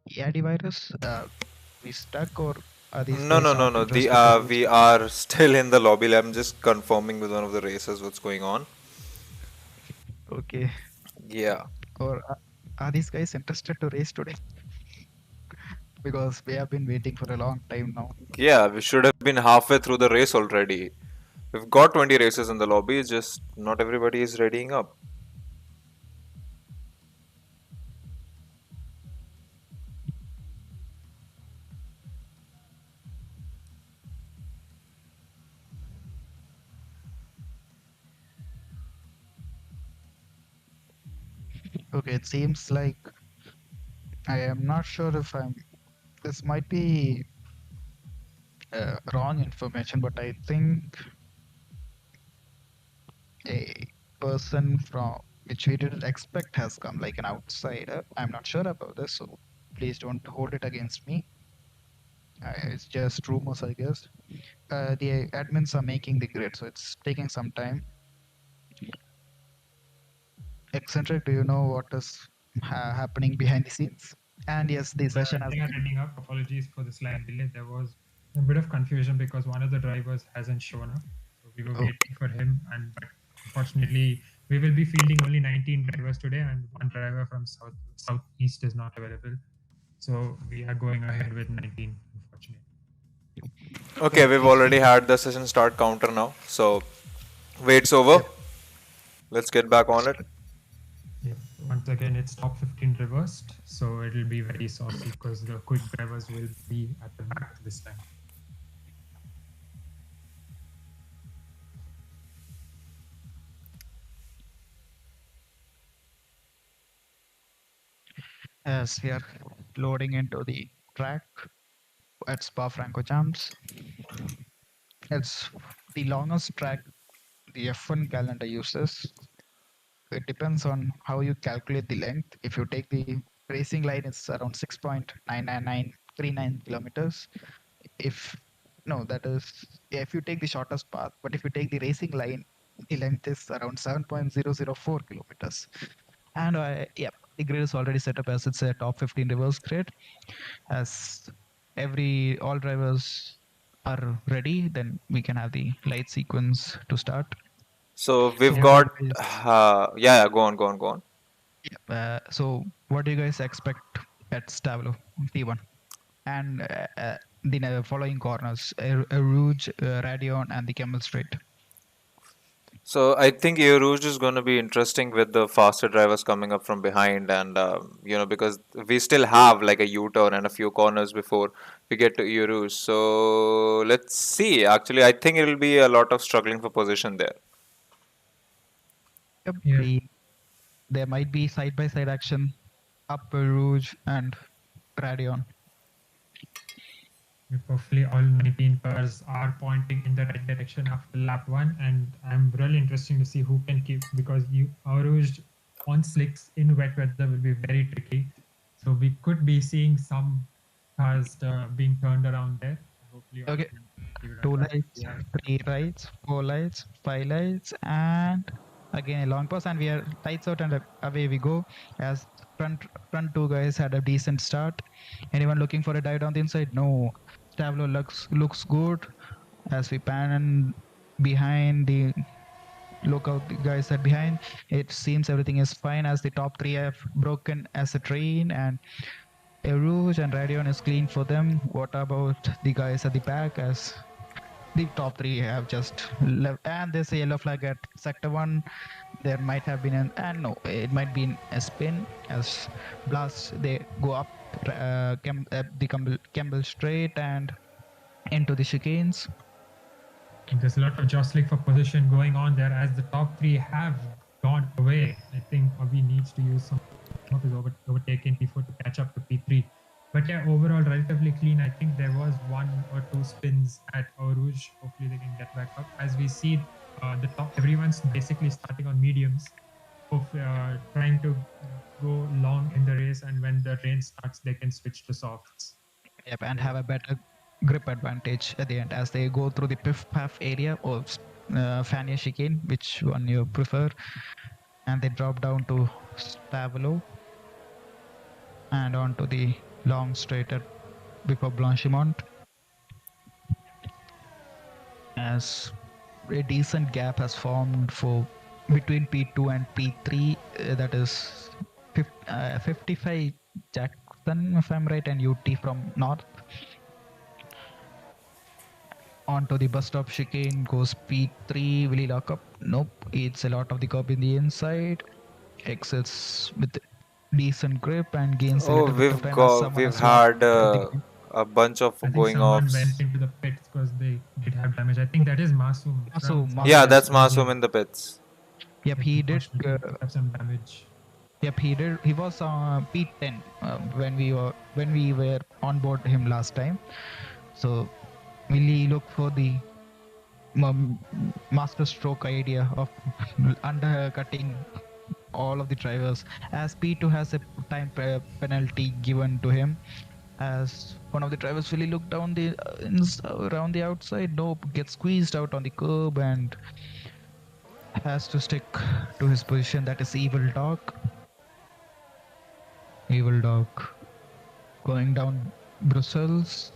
Yadi virus, we stuck, or are these No, guys no, no, not no. interested to We are still in the lobby. I'm just confirming with one of the racers what's going on. Okay. Yeah. Or are these guys interested to race today? Because we have been waiting for a long time now. Yeah, we should have been halfway through the race already. We've got 20 races in the lobby, just not everybody is readying up. Okay, it seems like I am not sure if this might be wrong information, but I think a person from which we didn't expect has come, like an outsider. I'm not sure about this, so please don't hold it against me. It's just rumors, I guess. The admins are making the grid, so it's taking some time. Eccentric, do you know what is happening behind the scenes? And yes, the session has They are been. ending up. Apologies for the slight delay. There was a bit of confusion because one of the drivers hasn't shown up. So we were waiting for him, and but unfortunately, we will be fielding only 19 drivers today, and one driver from southeast is not available. So we are going ahead with 19, unfortunately. Okay, we've already had the session start counter now, so wait's over. Yep. Let's get back on it. Yeah. Once again, it's top 15 reversed, so it'll be very saucy because the quick drivers will be at the back this time. As we are loading into the track at Spa-Francorchamps, it's the longest track the F1 calendar uses. It depends on how you calculate the length. If you take the racing line, it's around 6.999 39 kilometers. That is, yeah, if you take the shortest path, but if you take the racing line, the length is around 7.004 kilometers. And the grid is already set up as it's a top 15 reverse grid. As all drivers are ready, then we can have the light sequence to start. So So we've what got, do you guys, go on. so what do you guys expect at Stavlo T1 and the following corners, Rouge, Radion, and the Camel Straight? So I think Eau Rouge is going to be interesting with the faster drivers coming up from behind, and because we still have like a U-turn and a few corners before we get to Eau Rouge. So let's see. Actually, I think it'll be a lot of struggling for position there. Yep, Yeah. there might be side-by-side action up Rouge and Radion. Hopefully, all 19 cars are pointing in the right direction after lap 1, and I'm really interested to see who can keep, because Aurus on slicks in wet weather will be very tricky. So we could be seeing some cars being turned around there. Hopefully, all Okay. of them keep it on 2 track. lights, Yeah. 3 lights, 4 lights, 5 lights, and again a long pause, and we are lights out and away we go. As front 2 guys had a decent start. Anyone looking for a dive down the inside? No. Stavlo looks good. As we pan behind the lookout, the guys are behind. It seems everything is fine as the top 3 have broken as a train, and Rouge and Radion is clean for them. What about the guys at the back? As the top 3 have just left, and there's a yellow flag at sector 1. There might have been it might be a spin as Blast they go up the Campbell Straight and into the chicanes. There's a lot of jostling for position going on there as the top 3 have gone away. I think Avi needs to use some of his overtake in P4 to catch up to P3. But yeah, overall, relatively clean. I think there was 1 or 2 spins at Eau Rouge. Hopefully, they can get back up. As we see, the top, everyone's basically starting on mediums, trying to go long in the race. And when the rain starts, they can switch to softs. Yep, and have a better grip advantage at the end as they go through the piff paff area or Fania chicane, which one you prefer, and they drop down to Stavelo and onto the long straight before Blanchimont. As a decent gap has formed between P2 and P3, that is 55 Jackson, if I'm right, and UT from north. Onto the bus stop chicane goes P3. Will he lock up? Nope. It's a lot of the curb in the inside. Exits with decent grip and gains a Oh, little bit of time as someone we've has locked had a bunch of I think going someone offs. went into the pits because they did have damage. I think that is Masoom. Masoom, Yeah, yes. that's Masoom in the pits. Yep, he did. Unfortunately, have some damage. Yep, he did. He was P10 when we were on board him last time. So will he look for the master stroke idea of undercutting all of the drivers, as P2 has a time penalty given to him? As one of the drivers really look down around the outside, nope, gets squeezed out on the curb and has to stick to his position. That is Evil Dog going down Brussels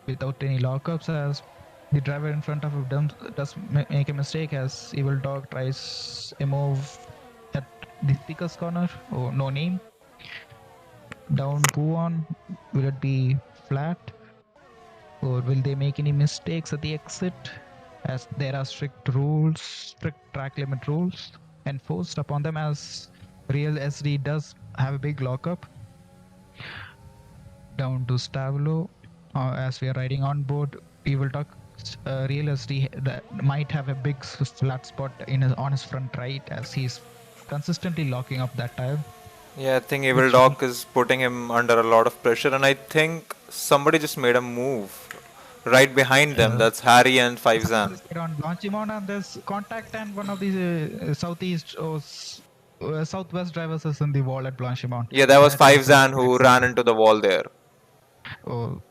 without any lockups, as the driver in front of him does make a mistake as Evil Dog tries a move at the speaker's corner. Oh, no name. Down Guan. Will it be flat? Or will they make any mistakes at the exit? As there are strict track limit rules enforced upon them, as Real SD does have a big lockup. Down to Stavlo, as we are riding on board, we will talk. Real SD that might have a big flat spot on his front right, as he's consistently locking up that tire. Yeah, I think Evil Dog is putting him under a lot of pressure, and I think somebody just made a move right behind them. That's Harry and Fivezan. On Blanchimont, and there's contact, and one of the southeast or southwest drivers is in the wall at Blanchimont. Yeah, that was Fivezan who ran into the wall there. Oh,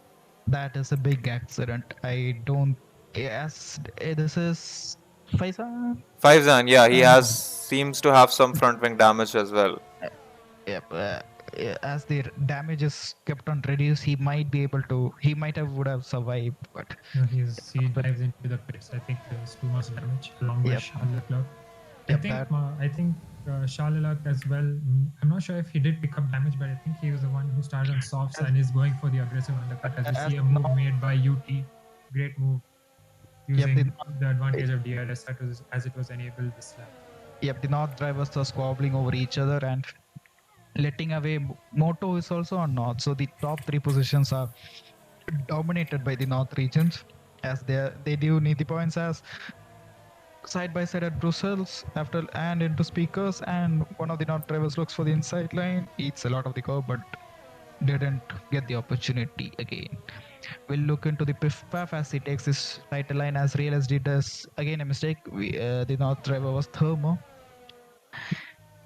That is a big accident. I don't. Yes, this is Faizan. Faizan, yeah, he And has seems to have some front wing damage as well. yep, as the damage is kept on reduce, he might be able to. He might have would have survived, but No, he dives into the pits. I think there's too much damage along with Yep. Charles Leclerc. Yep, I think Charles Leclerc as well. I'm not sure if he did pick up damage, but I think he was the one who started on softs and is going for the aggressive undercut. As we see a move made by UT, great move using the advantage of DRS as it was enabled this lap. Yep, the North drivers are squabbling over each other and letting away. Moto is also on North, so the top three positions are dominated by the North regions, as they do need the points as side by side at Brussels and into speakers, and one of the North drivers looks for the inside line, eats a lot of the curve, but didn't get the opportunity again. We'll look into the Piff Paff as he takes his title line, as Real SD does again a mistake. The North driver was Thermo,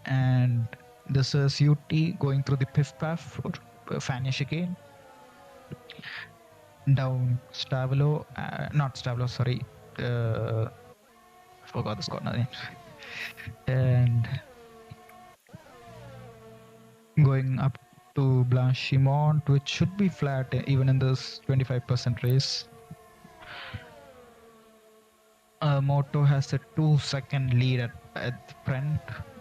and this is UT going through the Piff Paff for Fanish again. Down Stavilo, not Stavilo, sorry. Forgot the corner name. And going up to Blanchimont, which should be flat even in this 25% race. Moto has a 2-second lead at the front,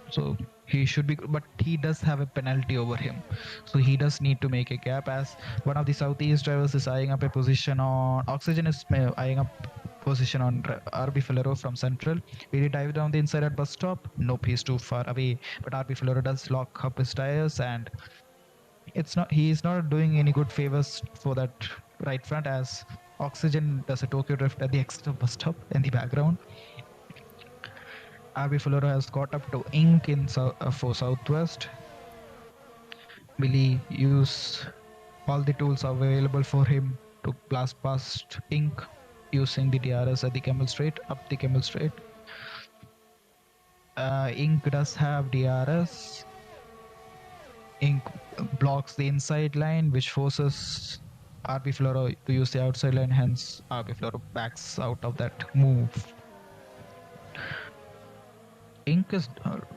so he should be, but he does have a penalty over him, so he does need to make a gap, as one of the Southeast drivers is eyeing up a position on Oxygen is eyeing up position on RB Filero from Central. Will he dive down the inside at bus stop? Nope, he's too far away, but RB Filero does lock up his tires, and he's not doing any good favors for that right front, as Oxygen does a Tokyo drift at the exit of bus stop in the background. RB Filero has caught up to Ink for Southwest. Will he use all the tools available for him to blast past Ink using the DRS at the Camel Straight, up the Camel Straight? Ink does have DRS. Ink blocks the inside line, which forces RB Filero to use the outside line, hence RB Filero backs out of that move. Ink is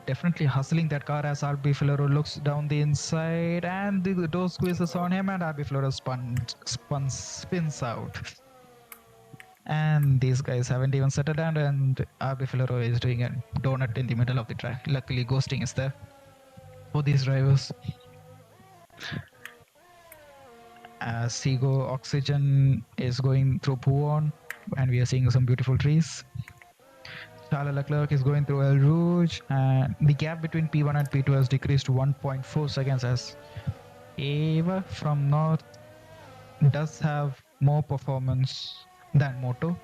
definitely hustling that car as RB Filero looks down the inside, and the door squeezes on him, and RB Filero spins out. And these guys haven't even settled down, and RB Filero is doing a donut in the middle of the track. Luckily, ghosting is there for these drivers. As Seago Oxygen is going through Pouon, and we are seeing some beautiful trees. Charles Leclerc is going through El Rouge, and the gap between P1 and P2 has decreased to 1.4 seconds, as Ava from North does have more performance than Moto.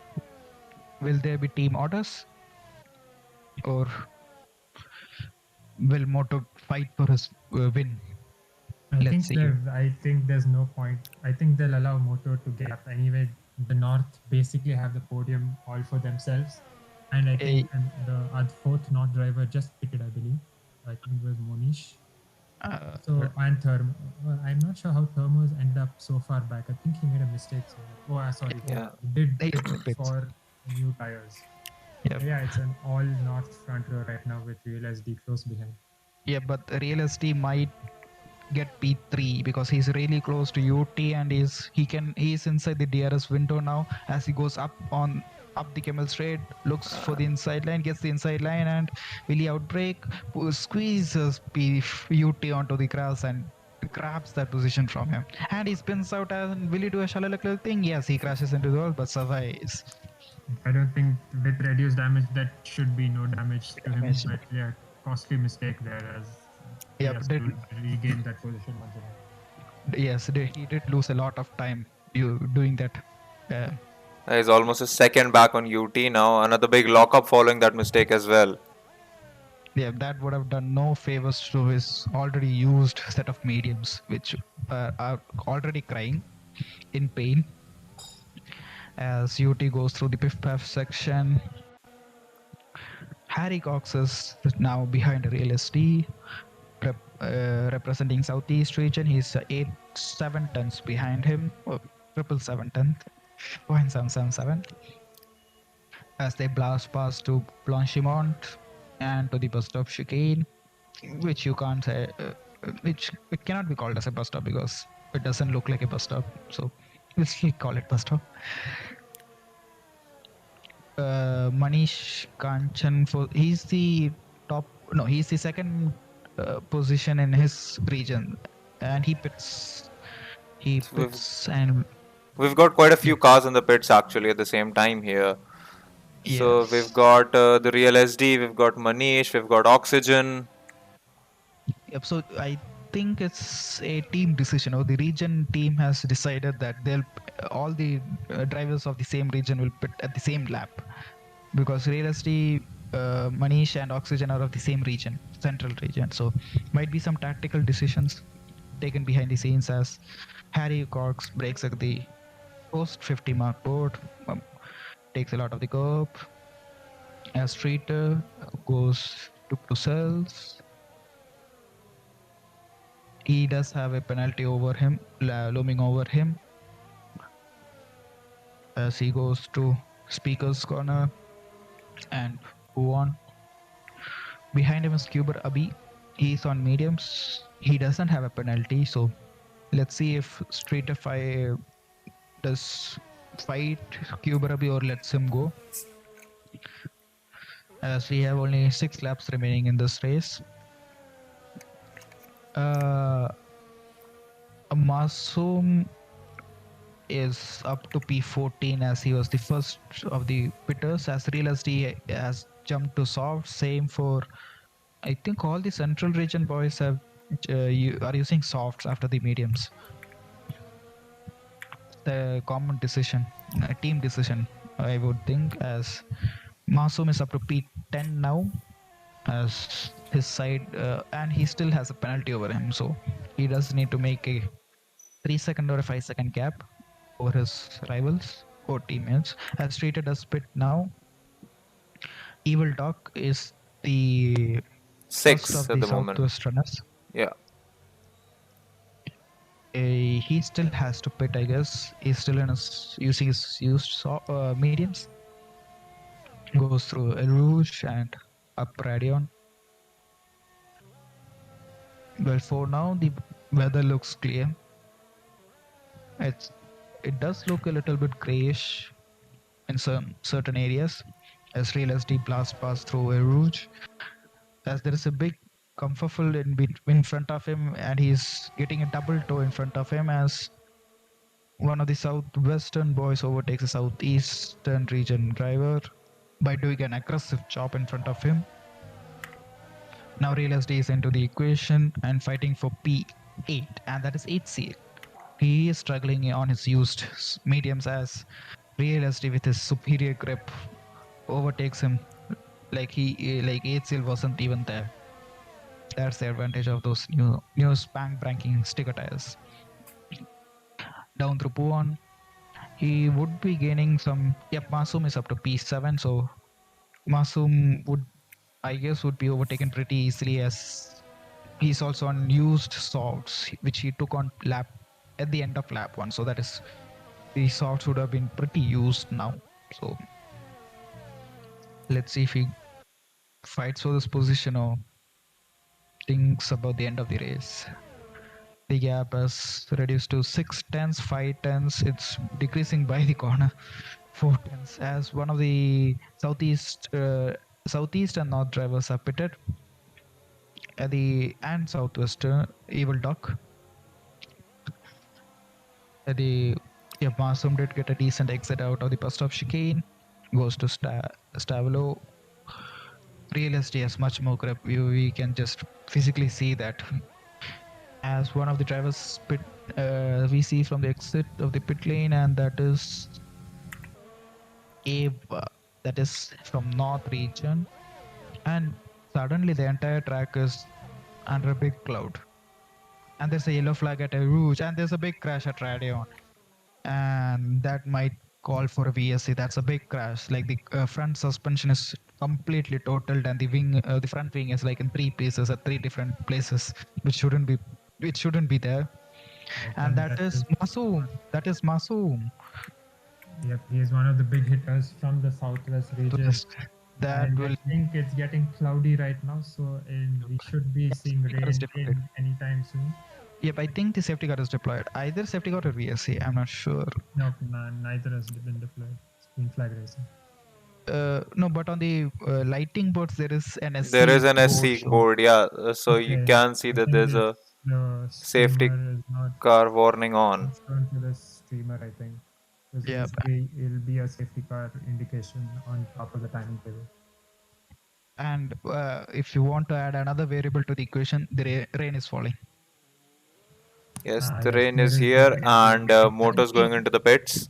Will there be team orders, or will Moto fight for his win? I think there's no point. I think they'll allow Moto to gap. Anyway, the North basically have the podium all for themselves. And I think the fourth North driver just pitted, I believe. I think it was Monish. And Thermo. I'm not sure how Thermo's ended up so far back. I think he made a mistake. Sorry. Yeah. He did pit for new tires. Yep. Yeah, it's an all North front row right now with Real SD close behind. Yeah, but Real SD might get P3 because he's really close to UT, and he's inside the DRS window now, as he goes up the Camel Straight, looks for the inside line, gets the inside line, and will he outbrake, squeezes UT onto the grass and grabs that position from him, and he spins out. And will he do a Charles Leclerc thing? Yes, he crashes into the wall but survives. I don't think with reduced damage that should be no damage to him, but yeah, costly mistake there, as he has to regain that position once again. Yes, he did lose a lot of time doing that. He's almost a second back on UT now. Another big lockup following that mistake as well. Yeah, that would have done no favors to his already used set of mediums, which are already crying in pain. As UT goes through the Piff-Paff section, Harry Cox is now behind Real SD, representing Southeast region. He's 7 tenths behind him. .777 as they blast past to Blanchimont and to the bus stop chicane, which you can't say, which it cannot be called as a bus stop because it doesn't look like a bus stop. So we'll still call it bus stop. Manish Kanchan, he's the he's the second position in his region, and he pits and We've got quite a few cars in the pits actually at the same time here. So yes. we've got the real SD, we've got Manish, we've got Oxygen. Yep. So I think it's a team decision, or the region team has decided that all the drivers of the same region will pit at the same lap, because Real SD, Manish and Oxygen are of the same region, central region. So might be some tactical decisions taken behind the scenes as Harry Cox breaks at the post 50 mark board, takes a lot of the curb. As Streeter goes to Brussels, he does have a penalty over him, looming over him, as he goes to Speaker's corner and move on. Behind him is Kuber Abi. He's on mediums. He doesn't have a penalty, so let's see if Streeter does fight Kuber Abi or lets him go, as we have only 6 laps remaining in this race. Masoom is up to P14 as he was the first of the pitters, as Real SD has jumped to soft. Same for, I think all the central region boys are using softs after the mediums. The common decision, team decision, I would think, as Masoom is up to P10 now, as his side, and he still has a penalty over him, so he does need to make a 3-second or a 5-second gap over his rivals or teammates. As Streeter does pit now. Evil Doc is the 6 first of at the the moment. Southwest runners. Yeah. He still has to pit, I guess. He's still using his used mediums. Goes through El Rouge and up Radion. Well, for now the weather looks clear. It does look a little bit grayish in some certain areas, as Real SD blast past through El Rouge, as there is a big kerfuffle in front of him, and he's getting a double toe in front of him, as one of the southwestern boys overtakes a southeastern region driver by doing an aggressive chop in front of him. Now Real SD is into the equation and fighting for P8, and that is 8C. He is struggling on his used mediums, as Real SD with his superior grip overtakes him like 8CL wasn't even there. That's the advantage of those new spank branking sticker tires. Down through Puon, he would be gaining some. Yep, Masoom is up to P7, so Masoom would be overtaken pretty easily, as he's also on used softs, which he took on at the end of lap 1. So that is, the softs would have been pretty used now. So let's see if he fights for this position or thinks about the end of the race. The gap has reduced to 6 tenths, 5 tenths. It's decreasing by the corner, 4 tenths, as one of the southeast and north drivers are pitted. And southwestern Evil Doc. Masoom did get a decent exit out of the bus stop chicane. Goes to Stavelo. Real SD has much more grip. We can just physically see that, as one of the drivers we see from the exit of the pit lane, and that is Ava, that is from north region, and suddenly the entire track is under a big cloud, and there's a yellow flag at a Rouge, and there's a big crash at Radion, and that might call for a VSC. That's a big crash. Like the front suspension is completely totaled, and the front wing is like in 3 pieces at 3 different places, which shouldn't be there. And that is Masoom. That is Masoom. Yep, he is one of the big hitters from the southwest region. That And will. I think it's getting cloudy right now, so we should be seeing Safety car is rain deployed. anytime soon. Yep, I think the safety car is deployed. Either safety car or VSC. I'm not sure. Nope, neither has been deployed. It's green flag racing. No, but on the lighting boards there is an SC There is an board. SC So board, yeah. So you Okay, can see I that think there's a the safety streamer is not car warning on. shown to the streamer, I think. Because Yep. it'll be a safety car indication on top of the timing table. And if you want to add another variable to the equation, the rain is falling. Yes, Ah, the yes, rain there is is here rain. and Moto's going into the pits.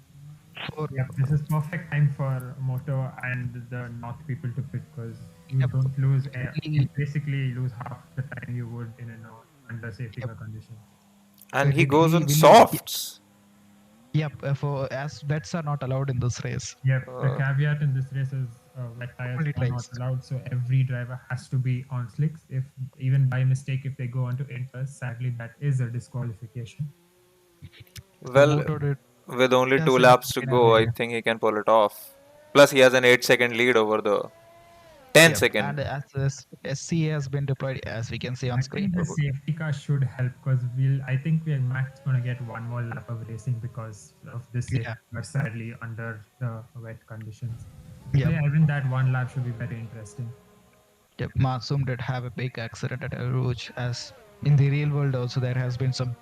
Yep, this is perfect time for Moto and the North people to pit because you Yep. don't lose Really- you basically lose half the time you would in a North under safety car conditions. And he Did goes he on will he- softs. Yep, for as bets are not allowed in this race. Yep, the caveat in this race is wet tires Only are not tries. allowed, so every driver has to be on slicks. If even by mistake, if they go onto inters, sadly that is a disqualification. Well, Moto did with only Yes, 2 it laps is to in go, I area. think he can pull it off. Plus, he has an 8-second lead over the 10 Yep, second. and as this SC has been deployed, as we can see on I screen. think the safety car should help because I think we're max going to get one more lap of racing because of this safety Yeah. car, sadly, under the wet conditions. Yep. So yeah, even that one lap should be very interesting. Yep, Masoom did have a big accident at El Rouge, as in the real world also there has been some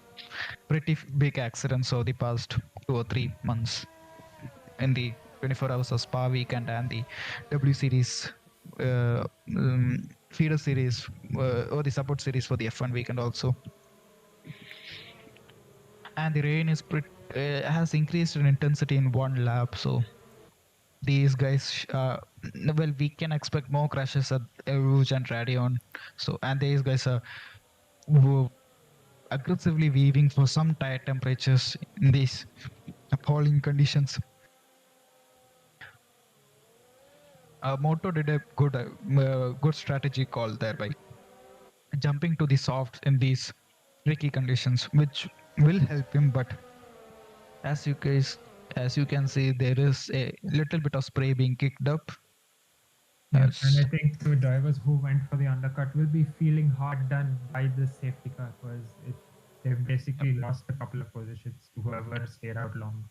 pretty big accidents over the past 2 or 3 months in the 24 hours of Spa weekend and the W Series feeder series or the support series for the F1 weekend also. And the rain is has increased in intensity in one lap, so these guys well, we can expect more crashes at El Rouge and Radion. So, and these guys are aggressively weaving for some tight temperatures in these appalling conditions. Moto did a good strategy call there by jumping to the soft in these tricky conditions, which will help him. But as you can see, there is a little bit of spray being kicked up. Yeah, Yes. and I think the drivers who went for the undercut will be feeling hard done by this safety car because they've basically lost a couple of positions to whoever stayed out long.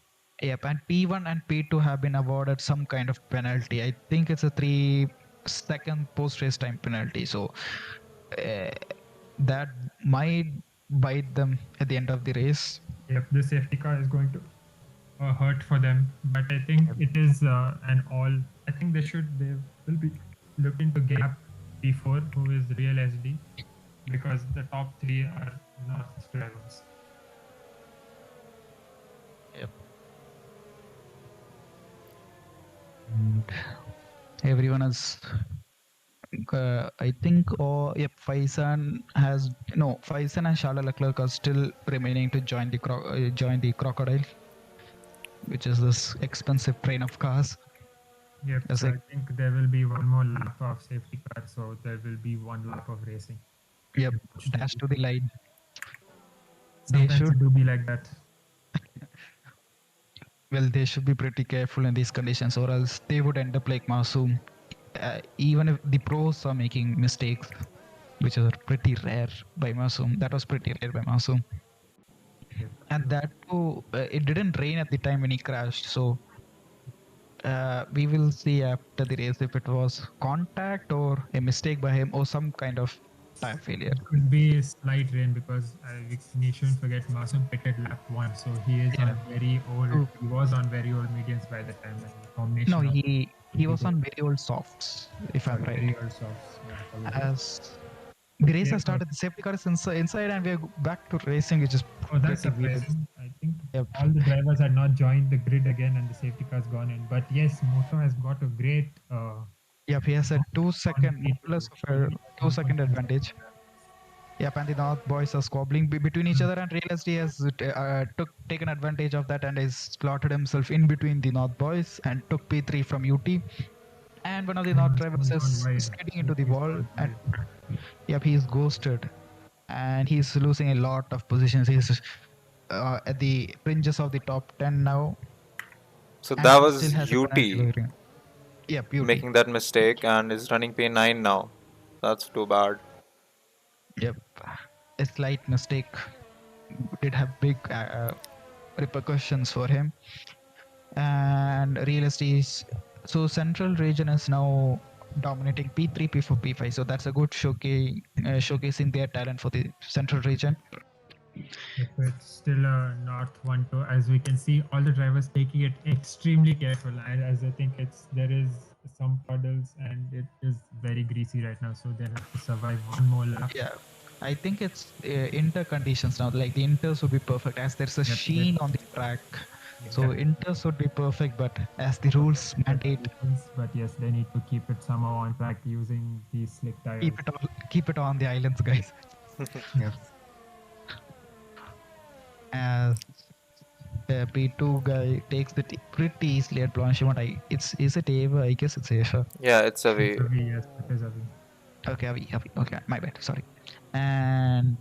Yep, and P1 and P2 have been awarded some kind of penalty. I think it's a 3-second post-race time penalty. So that might bite them at the end of the race. Yep, the safety car is going to hurt for them, but I think it is an all. I think they will be looking to gap P4, who is real SD, because the top three are not drivers. Yep. And everyone is. I think, Faizan and Charles Leclerc are still remaining to join the crocodile, which is this expensive train of cars. Yep, Yes, so I think there will be one more lap of safety car, so there will be one lap of racing. Yep, dash to the line. Sometimes should- it do be like that. Well, they should be pretty careful in these conditions, or else they would end up like Masoom. Even if the pros are making mistakes, which are pretty rare by Masoom. That was pretty rare by Masoom. Yep. And that too, it didn't rain at the time when he crashed. So we will see after the race if it was contact or a mistake by him or some kind of tire failure. It could be slight rain because we shouldn't forget Masoom pitted lap 1, so he is on very old. True. He was on very old mediums by the time. And the combination No, of he was on very old softs, if I'm right. very old softs. Yeah, probably. As the race Yeah, has started, the safety car is inside, and we're back to racing, which is Oh, that's pretty weird. surprising. I think Yep. all the drivers had not joined the grid again, and the safety car's gone in. But yes, Moto has got a great. Yep, he has a 2-second, P2. plus of a 2-second advantage. Yep, and the North boys are squabbling between each other, and Real SD has taken advantage of that and has slotted himself in between the North boys and took P3 from UT. And one of the North drivers is skidding into the wall, and yep, he's ghosted, and he's losing a lot of positions. He's at the fringes of the top 10 now. So And that he still was has a penalty UT going. Yeah, beauty. making that mistake and is running P9 now. That's too bad. Yep. A slight mistake did have big repercussions for him. And real estate is so central region is now dominating P3, P4, P5. So that's a good showcasing their talent for the central region. If it's still a north 1-2, as we can see, all the drivers taking it extremely careful. And as I think there is some puddles and it is very greasy right now, so they'll have to survive one more lap. Yeah, I think it's inter conditions now. Like the inters would be perfect as there's a Yep, sheen on the track. So inters would be perfect, but as the rules mandate, But yes, they need to keep it somehow on track using these slick tires. keep it on the islands, guys. Yep. As the P2 guy takes the pretty easily at Blanchimont. Is it Ava? I guess it's Ava. Yeah, it's a way. Avi, yes, it is Avi. Okay, Avi. Okay, my bad. Sorry. And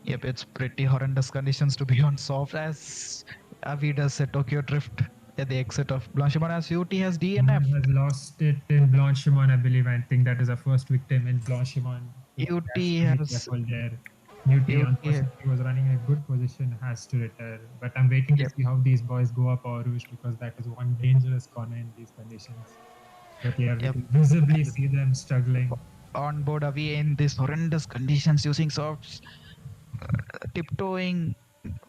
yep, it's pretty horrendous conditions to be on soft as Avi does a Tokyo Drift at the exit of Blanchimont as UT has DNF. Someone has lost it in Blanchimont, I believe. I think that is the first victim in Blanchimont. UT has Careful there. UT unfortunately was running a good position, has to retire. But I'm waiting to see how these boys go up Eau Rouge because that is one dangerous corner in these conditions. But yeah, we can visibly see them struggling. On board Avi in these horrendous conditions using softs, tiptoeing.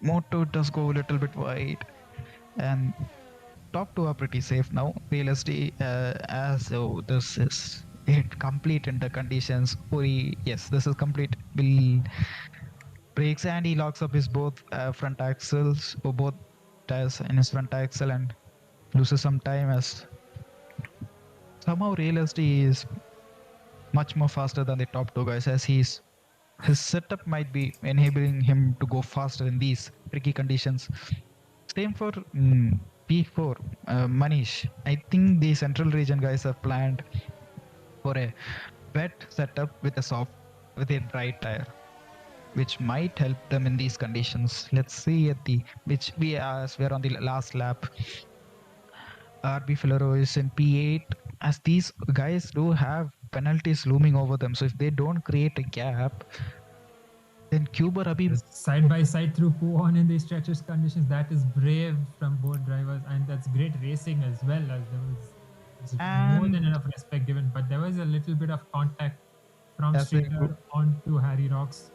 Moto does go a little bit wide, and top two are pretty safe now. Realistically, as this is it complete in the conditions. Puri, yes, this is complete. Will brakes and he locks up his both front axles or both tires in his front axle and loses some time as somehow Realistically is much more faster than the top two guys as his setup might be enabling him to go faster in these tricky conditions. Same for P4, Manish. I think the central region guys have planned for a wet setup with a dry tire, which might help them in these conditions. Let's see which we're on the last lap. RB Filero is in P8 as these guys do have penalties looming over them. So if they don't create a gap, then Cuba Rabi side by side through Puon in these treacherous conditions, that is brave from both drivers, and that's great racing as well. As there was more than enough respect given, but there was a little bit of contact from Streeter onto Harry Rocks.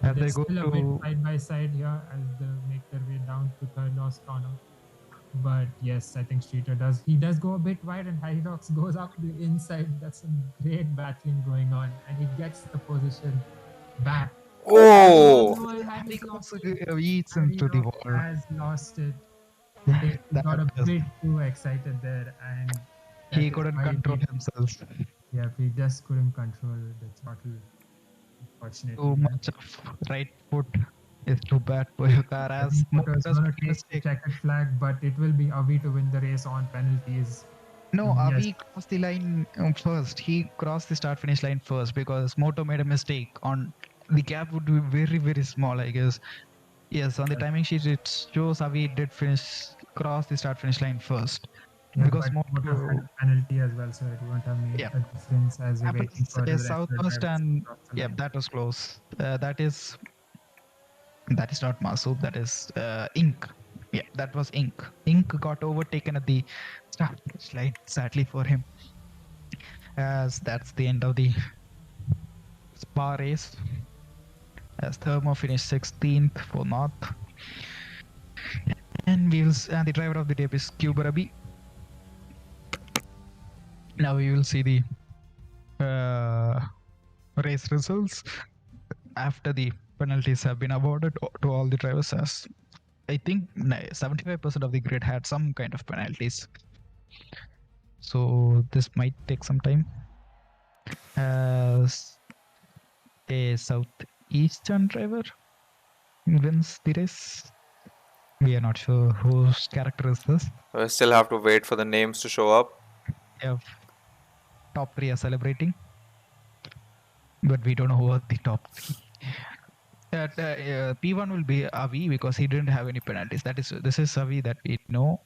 They're still a bit side by side here as they make their way down to third lost corner. But yes, I think Streeter does go a bit wide and Harry Rocks goes up the inside. That's some great battling going on, and he gets the position back. Oh! Harry Rocks eats into the wall. Has lost it. He got a bit too excited there, and he couldn't control himself. Yeah, he just couldn't control the throttle. Unfortunately, too much of right foot is too bad for your car. As checkered flag, but it will be Avi to win the race on penalties. No, Avi crossed the line first. He crossed the start finish line first because Moto made a mistake. On the gap would be very, very small, I guess. Yes, on the timing sheet it shows Avi did cross the start finish line first. Yeah, because Moto had a penalty as well, so it won't have made a difference as we're waiting for the Southwest and that was close. That is not Masood, that is Ink. Yeah, that was Ink. Ink got overtaken at the start finish line, sadly for him. As that's the end of the Spa race. As Thermo finished 16th for North. And the driver of the day is Cuba Rabi. Now we will see the race results after the penalties have been awarded to all the drivers. As I think 75% of the grid had some kind of penalties. So this might take some time. As a southeastern driver wins the race. We are not sure whose character is this. We still have to wait for the names to show up. Yeah, top 3 are celebrating, but we don't know who are the top 3. that P1 will be Avi because he didn't have any penalties. This is Avi that we know.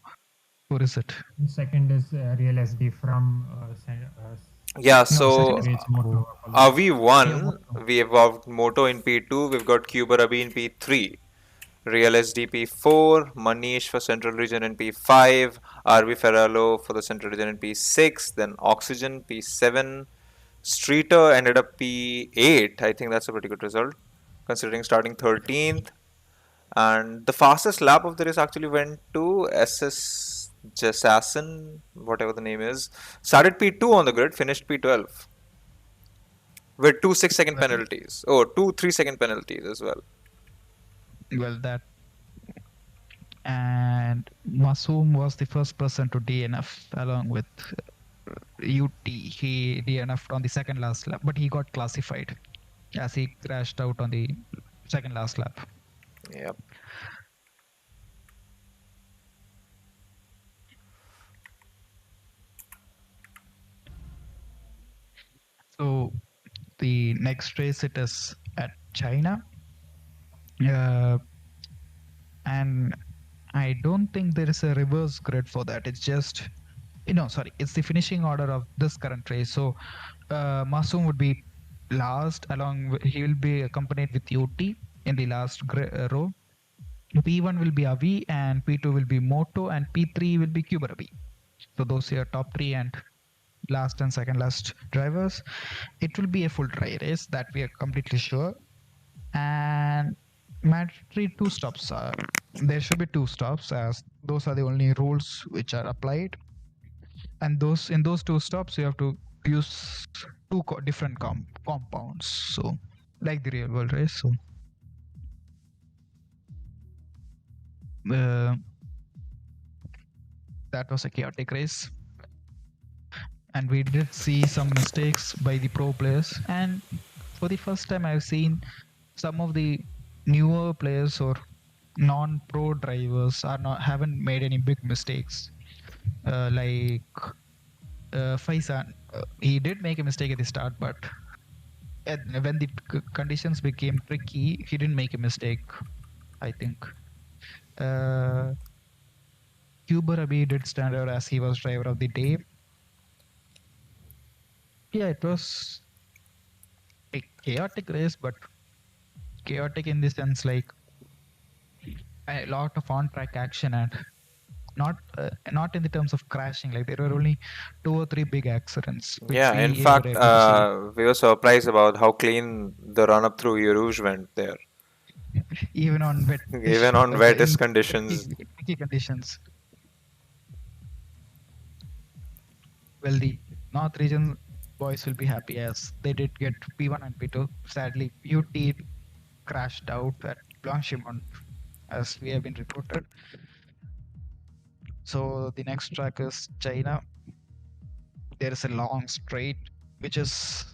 Who is it? Second is Real SD from Yeah, No, so second is Rage Moto. Avi Yeah, won. Moto. We evolved Moto in P2. We've got Cuberabi in P3. Real SDP 4, Manish for Central Region in P5, RV Ferralo for the Central Region in P6, then Oxygen P7, Streeter ended up P8. I think that's a pretty good result considering starting 13th. And the fastest lap of the race actually went to SS Jessassin, whatever the name is. Started P2 on the grid, finished P12 with two 6-second Well, penalties. Oh, two 3-second penalties as well. well, that and Masoom was the first person to DNF along with UT. He DNF'd on the second last lap, but he got classified as he crashed out on the second last lap. Yep. So the next race it is at China, and I don't think there is a reverse grid for that. It's just sorry, it's the finishing order of this current race. So Masoom would be last he will be accompanied with UT in the last row. P1 will be Avi and P2 will be Moto and P3 will be Cuberabi. So those are your top three and last and second last drivers. It will be a full dry race, that we are completely sure. And mandatory 2 stops. There should be 2 stops as those are the only rules which are applied. And in those 2 stops you have to use 2 different compounds. So like the real world race. So that was a chaotic race. And we did see some mistakes by the pro players. And for the first time, I've seen some of the newer players or non-pro drivers haven't made any big mistakes. Like Faizan, he did make a mistake at the start, but when the conditions became tricky, he didn't make a mistake, I think. Cuberabi did stand out as he was driver of the day. Yeah, it was a chaotic race, but chaotic in the sense like a lot of on-track action and not in the terms of crashing. Like there were only 2 or 3 big accidents, which Yeah, in we were fact, able to see. we were surprised about how clean the run up through Uruge went there. Even on Even on wettest in conditions. tricky conditions. Well, the North region boys will be happy as they did get P1 and P2. Sadly, UT crashed out at Blanchimont, as we have been reported. So the next track is China. There is a long straight which is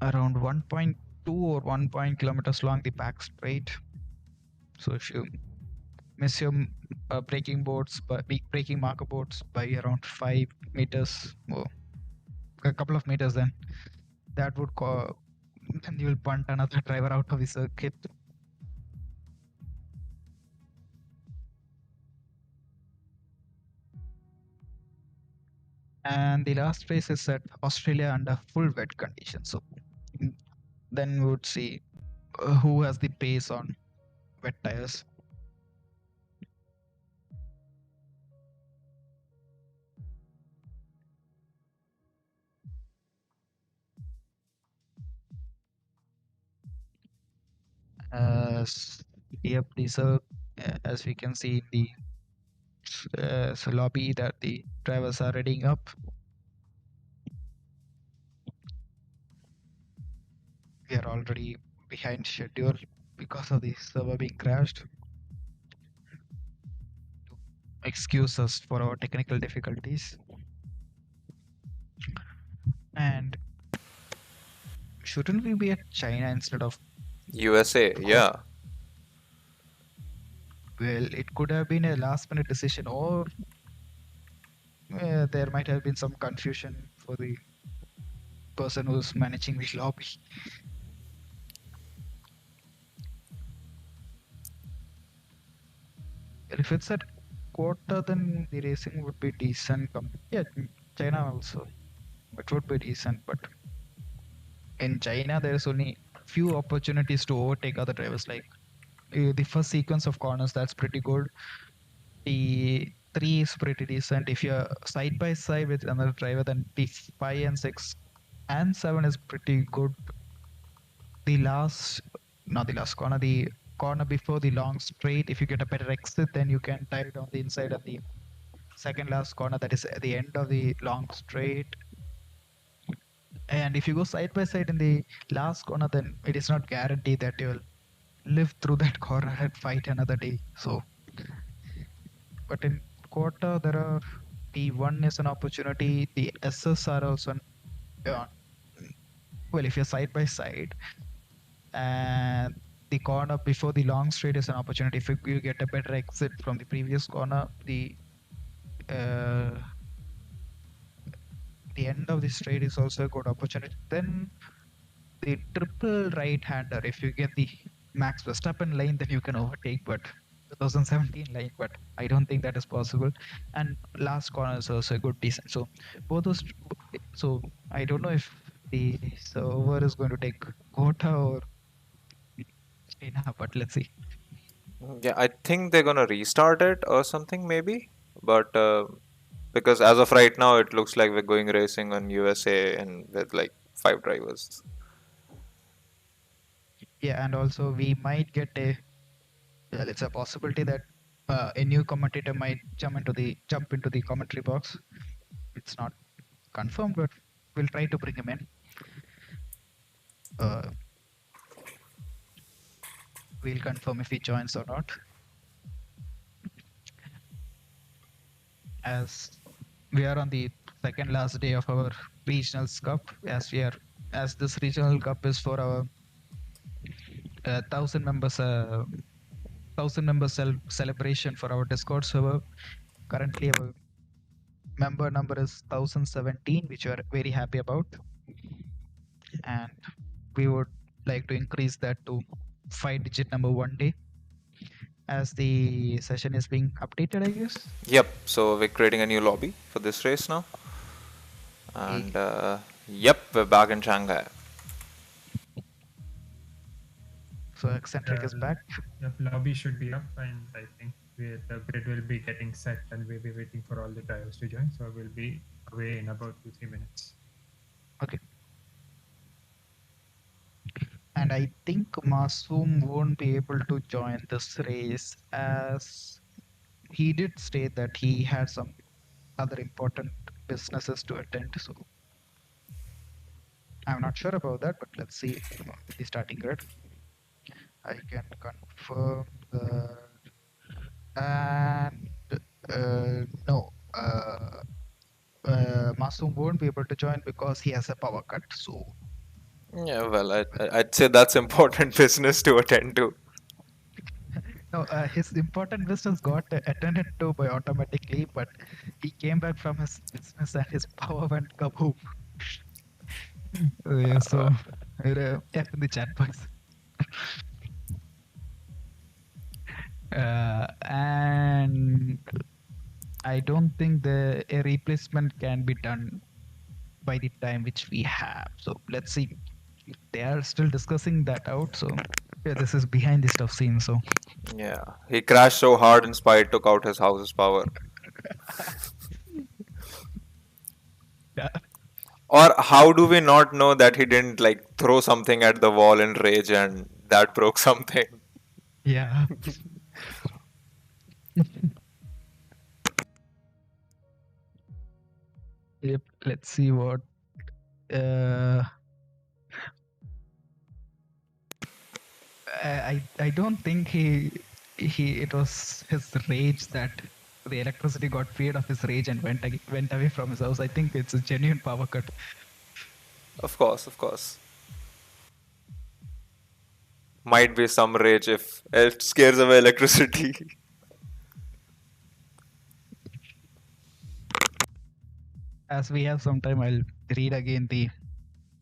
around 1.2 or 1 kilometers long, the back straight. So if you miss your braking marker boards by around 5 meters or a couple of meters, then that would then you will punt another driver out of the circuit. And the last race is at Australia under full wet conditions. So then we would see who has the pace on wet tires. Yep, these are as we can see in the lobby that the drivers are readying up. We are already behind schedule because of the server being crashed. Excuse us for our technical difficulties. And shouldn't we be at China instead of USA, yeah. Well, it could have been a last minute decision, or there might have been some confusion for the person who's managing the lobby. If it's at quarter, then the racing would be decent. Yeah, China also. It would be decent, but in China, there's only few opportunities to overtake other drivers. Like the first sequence of corners, that's pretty good. The 3 is pretty decent. If you're side by side with another driver, then P5 and 6 and 7 is pretty good. The last, not the last corner, the corner before the long straight, if you get a better exit, then you can dive down the inside of the second last corner, that is at the end of the long straight. And if you go side by side in the last corner, then it is not guaranteed that you will live through that corner and fight another day. So, but in quarter, there are P1 is an opportunity. The SS are also, uh, well, if you're side by side, and the corner before the long straight is an opportunity. If you get a better exit from the previous corner, uh, the end of the straight is also a good opportunity. Then the triple right-hander, if you get the Max Verstappen line, then you can overtake, but 2017 line, but I don't think that is possible. And last corner is also a good decent. So both those, so I don't know if the server is going to take quota or China, but let's see. Yeah, I think they're gonna restart it or something maybe, but because as of right now, it looks like we're going racing on USA and with like 5 drivers. Yeah, and also we might get a, well, it's a possibility that a new commentator might jump into the commentary box. It's not confirmed, but we'll try to bring him in. Uh, we'll confirm if he joins or not. As we are on the second last day of our regionals cup, as this regional cup is for our 1,000 members celebration for our Discord server. Currently, our member number is 1,017, which we are very happy about, and we would like to increase that to 5-digit number one day as the session is being updated, I guess. Yep. So we're creating a new lobby for this race now, and yep, we're back in Shanghai. So Eccentric is back. The lobby should be up, and I think the grid will be getting set, and we'll be waiting for all the drivers to join. So we'll be away in about 2-3 minutes. Okay. And I think Masoom won't be able to join this race as he did state that he had some other important businesses to attend. So I'm not sure about that, but let's see the starting grid. I can confirm that. And no, Masoom won't be able to join because he has a power cut. So Yeah, well, I'd say that's important business to attend to. no, his important business got attended to by automatically, but he came back from his business and his power went kaboom. Yeah, so F in the chat box. And I don't think a replacement can be done by the time which we have. So let's see. They are still discussing that out. So yeah, this is behind the stuff scene. So Yeah, he crashed so hard in spite took out his house's power. yeah, Or how do we not know that he didn't like throw something at the wall in rage and that broke something? yeah. Yep. Let's see what. I don't think he it was his rage that the electricity got feared of his rage and went away from his house. I think it's a genuine power cut. Of course, of course. Might be some rage if it scares away electricity. As we have some time, I'll read again the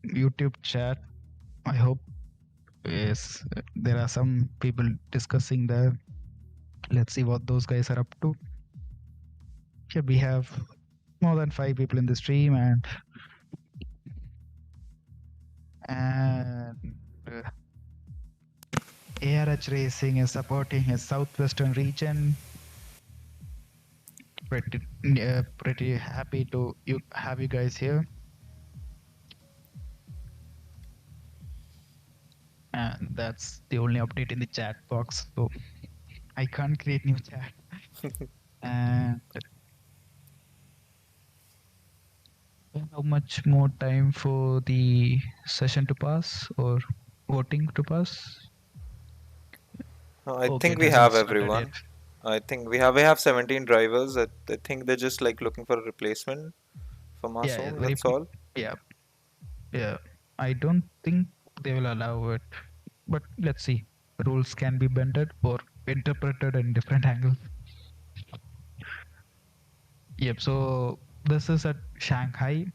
YouTube chat. I hope yes, there are some people discussing there. Let's see what those guys are up to. Here we have more than 5 people in the stream, and uh, ARH Racing is supporting his southwestern region. Pretty happy to have you guys here. And that's the only update in the chat box, so I can't create new chat. And how much more time for the session to pass or voting to pass? I Okay, think it we hasn't have started everyone. yet. I think we have 17 drivers. I think they're just like looking for a replacement for Yeah, Masoom. That's all. yeah, yeah. I don't think they will allow it, but let's see. Rules can be bended or interpreted in different angles. Yep. So this is at Shanghai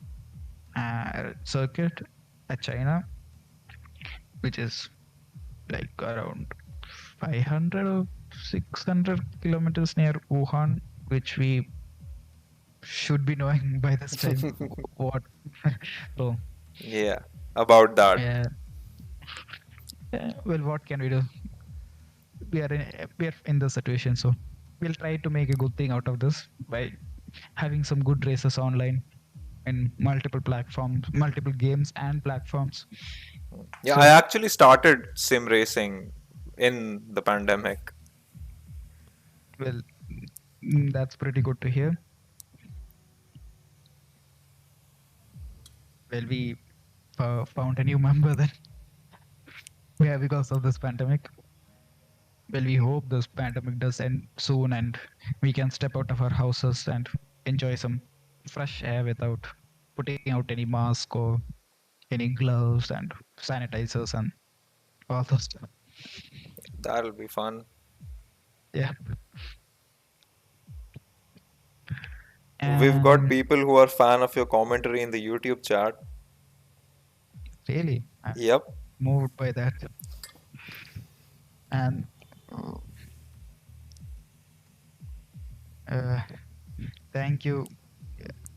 Circuit at China, which is like around 500 or 600 kilometers near Wuhan, which we should be knowing by this time what. So Yeah, about that. yeah, well, what can we do? We are in the situation, so we'll try to make a good thing out of this by having some good races online in multiple platforms, multiple games and platforms. Yeah, So I actually started sim racing in the pandemic. well, that's pretty good to hear. Well, we found a new member then. Yeah, because of this pandemic. Well, we hope this pandemic does end soon and we can step out of our houses and enjoy some fresh air without putting out any mask or any gloves and sanitizers and all those stuff. That'll be fun. Yeah. We've got And people who are fan of your commentary in the YouTube chat. really, I'm Yep. moved by that. And uh, thank you.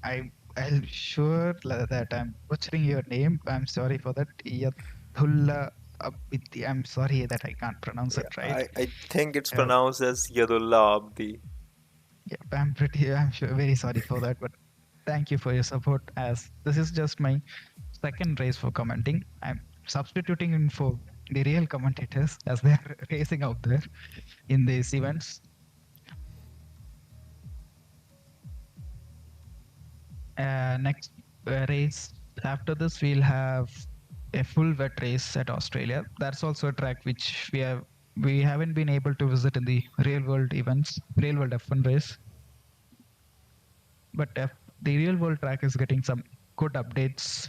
I'm sure that I'm butchering your name. I'm sorry for that. Yadullah Abidi. I'm sorry that I can't pronounce Yeah, it right. I think it's Uh, pronounced as Yadullah Abdi. yeah, I'm sure very sorry for that, but thank you for your support. As this is just my second race for commenting, I'm substituting in for the real commentators as they are racing out there in these events. Next race after this, we'll have a full wet race at Australia. That's also a track which we haven't been able to visit in the real world events, real world F1 race. But the real world track is getting some good upgrades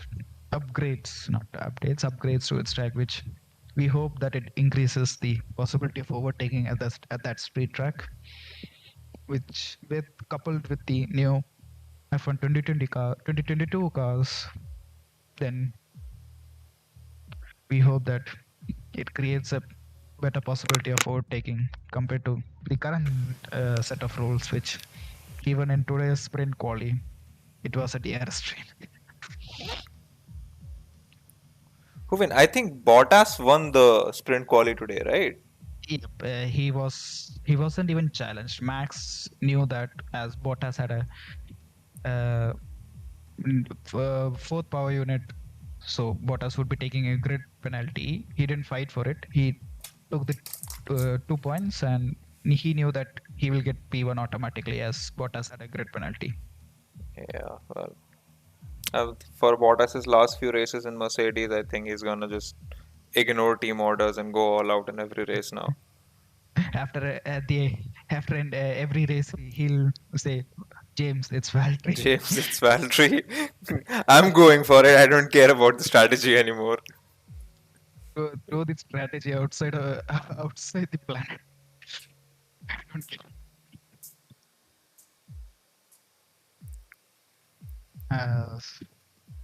to its track, which we hope that it increases the possibility of overtaking at that street track, which with coupled with the new F1 2022 cars, then we hope that it creates a better possibility of overtaking compared to the current set of rules, which even in today's sprint quali, it was a DRS train. Who win? I think Bottas won the sprint quali today, right? Yep, he wasn't even challenged. Max knew that as Bottas had a fourth power unit, so Bottas would be taking a grid penalty. He didn't fight for it. He took the 2 points, and he knew that he will get P1 automatically as Bottas had a grid penalty. Yeah, well, for Bottas's last few races in Mercedes, I think he's gonna just ignore team orders and go all out in every race now. After every race, he'll say, "James, it's Valtteri." James, it's Valtteri. I'm going for it. I don't care about the strategy anymore. Throw the strategy outside outside the planet. I don't care.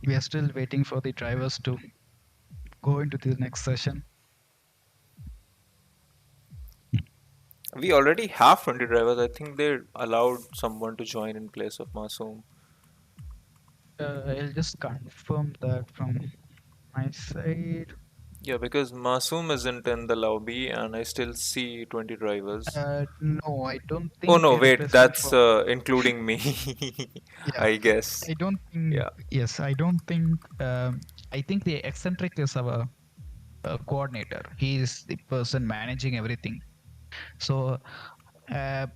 We are still waiting for the drivers to go into the next session. We already have 20 drivers. I think they allowed someone to join in place of Masoom. I'll just confirm that from my side. Yeah, because Masoom isn't in the lobby and I still see 20 drivers. No, I don't Oh think no, a wait, replacement that's for. including me, Yeah, I guess. I don't think. Yeah. Yes, I don't think. I think the eccentric is our coordinator. He is the person managing everything. So uh,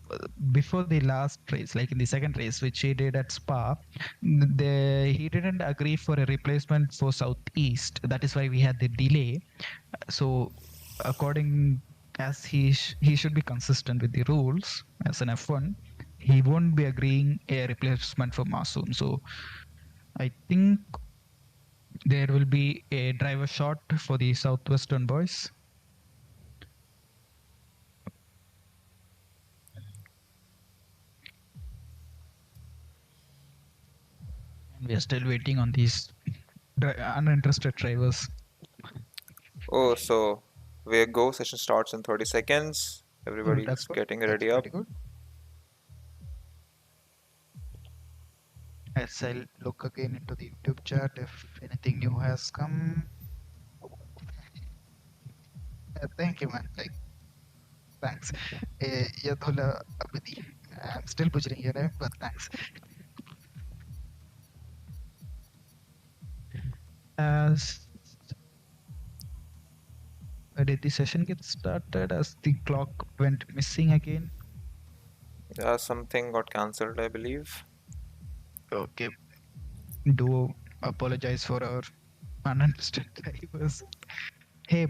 before the last race, like in the second race, which he did at Spa, he didn't agree for a replacement for Southeast. That is why we had the delay. So, according as he should be consistent with the rules as an F1, he won't be agreeing a replacement for Masoom. So, I think there will be a driver shot for the Southwestern boys. And we are still waiting on these uninterested drivers. Oh, so where go? Session starts in 30 seconds. Oh, that's Everybody's good. getting That's ready up. pretty good. As I'll look again into the YouTube chat if anything new has come. Thank you, man. Like, thanks. ये थोड़ा अपनी I'm still butchering your name, but thanks. As did the session get started as the clock went missing again? Something got cancelled, I believe. Okay. Do apologize for our uninterested drivers. Hey,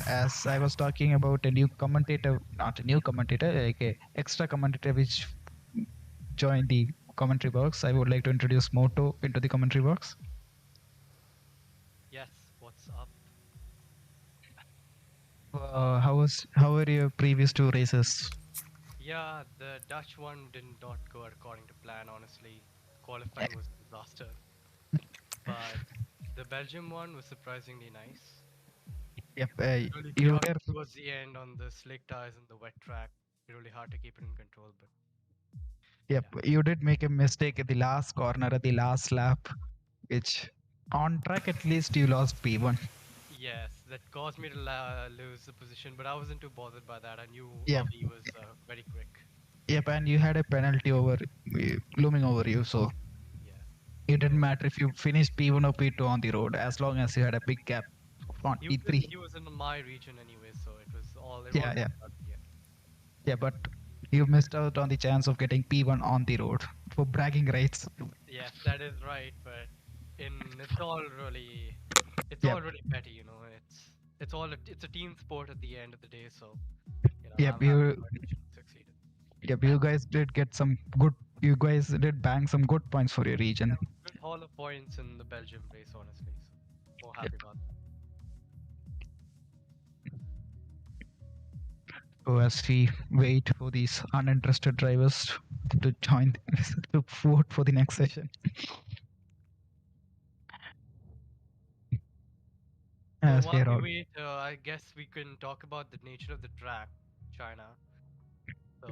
as I was talking about a new commentator, not a new commentator, like a extra commentator which joined the commentary box, I would like to introduce Moto into the commentary box. Yes, what's up? How were your previous two races? Yeah, the Dutch one did not go according to plan, honestly. Qualifying was a disaster. But the Belgium one was surprisingly nice. Yep, Really you chaotic were. towards the end on the slick tires and the wet track. Really hard to keep it in control, but Yep, yeah. you did make a mistake at the last corner at the last lap, which on track at least you lost P1. Yes, that caused me to lose the position, but I wasn't too bothered by that. I knew Yep, Avi was very quick. yep, and you had a penalty over looming over you, so Yeah. it didn't So matter if you finished P1 or P2 on the road as long as you had a big gap on P3. he was in my region anyway, so it all Yeah, yeah, worked out at the end. yeah, but you missed out on the chance of getting P1 on the road for bragging rights. Yes, that is right, but in it's all Yep, really petty, you know. It's a team sport at the end of the day, so yep, I'm happy my region succeeded. yep, you guys did get some good. You guys did bang some good points for your region. Good haul of points in the Belgium race, honestly. So more Yep. happy about that. So as we wait for these uninterested drivers to join, to vote for the next session. So As we while are we all. wait, I guess we can talk about the nature of the track, China.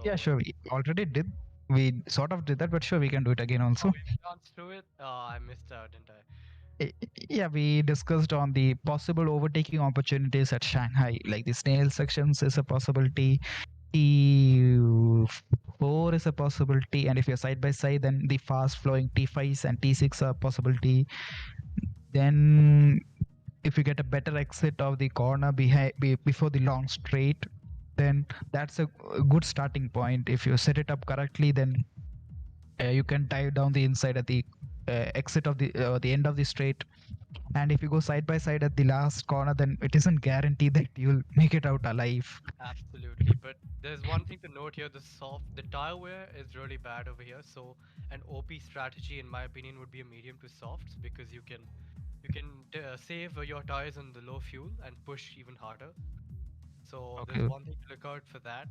Yeah, So sure. We already did. We sort of did that, but sure, we can do it again oh, also. we glanced through it. I missed out, didn't I? Yeah, we discussed on the possible overtaking opportunities at Shanghai, like the snail sections is a possibility. T4 is a possibility, and if you're side by side, then the fast flowing T5s and T6 are a possibility. Then if you get a better exit of the corner before the long straight, then that's a good starting point. If you set it up correctly, then you can dive down the inside at the exit of the end of the straight. And if you go side by side at the last corner, then it isn't guaranteed that you'll make it out alive. Absolutely, but there's one thing to note here: the tire wear is really bad over here. So an OP strategy, in my opinion, would be a medium to softs because you can save your tires on the low fuel and push even harder. So there's Okay. one thing to look out for that,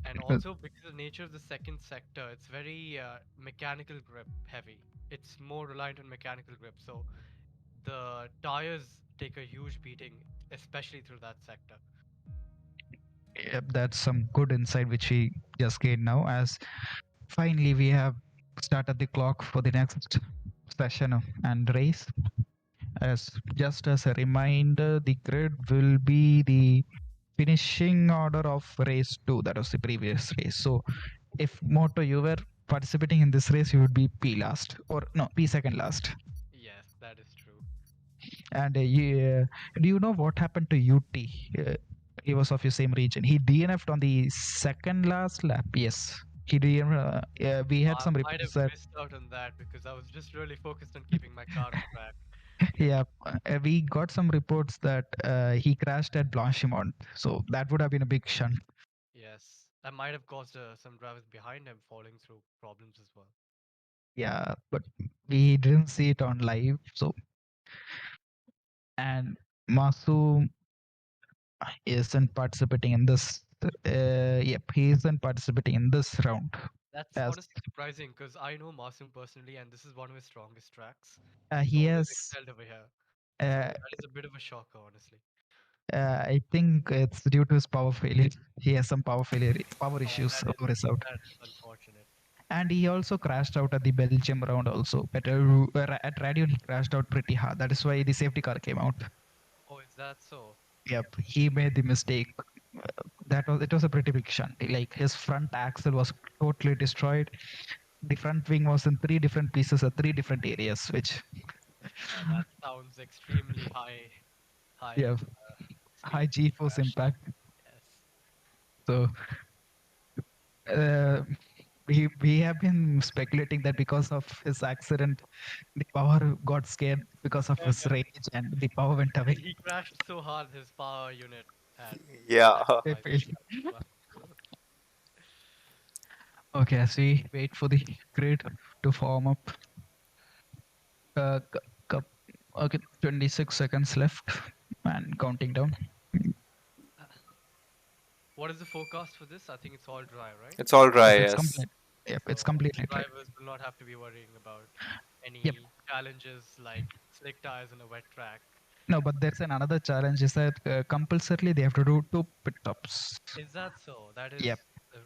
and Uh, also because of the nature of the second sector, it's very mechanical grip heavy. It's more reliant on mechanical grip, so the tires take a huge beating, especially through that sector. Yep, that's some good insight which we just gained now. As finally we have started the clock for the next session and race. As just as a reminder, the grid will be the finishing order of race 2. That was the previous race. So if Moto you were participating in this race, you would be P last, or no, P second last. Yes, that is true. And do you know what happened to UT? He was of your same region. He DNF'd on the second last lap. Yes, he DNF. We had I some might have reports that missed out on that because I was just really focused on keeping my car on track. yeah, we got some reports that he crashed at Blanchimont. So that would have been a big shunt. Yes, that might have caused some drivers behind him falling through problems as well. Yeah, but we didn't see it on live. So and Masu isn't participating in this. Yep, he isn't participating in this round. That's As honestly surprising because I know Masum personally, and this is one of his strongest tracks. He's he always has excelled over here. So uh, that is a bit of a shocker, honestly. I think it's due to his power failure. He has some power issues That is over his out. that is unfortunate. And he also crashed out at the Belgium round also. At Radio, he crashed out pretty hard. That is why the safety car came out. Oh, is that so? Yep, he made the mistake. It was a pretty big shunt. Like his front axle was totally destroyed. The front wing was in three different pieces at three different areas, which That sounds extremely high yeah, speed high G-force crash. impact. Yes. So uh, we have been speculating that because of his accident, the power got scared because of his rage and the power went away. And he crashed so hard his power unit had Yeah. They sacrificed. failed. Okay, as we wait for the grid to form up. C- okay, 26 seconds left and counting down. What is the forecast for this? I think it's all dry, right? It's all dry, It's yes. complete. Yep, it's So completely dry. drivers will not have to be worrying about any Yep. challenges like slick tires on a wet track. No, but there's another challenge is that compulsorily they have to do 2 pit stops. Is that so? That is Yep.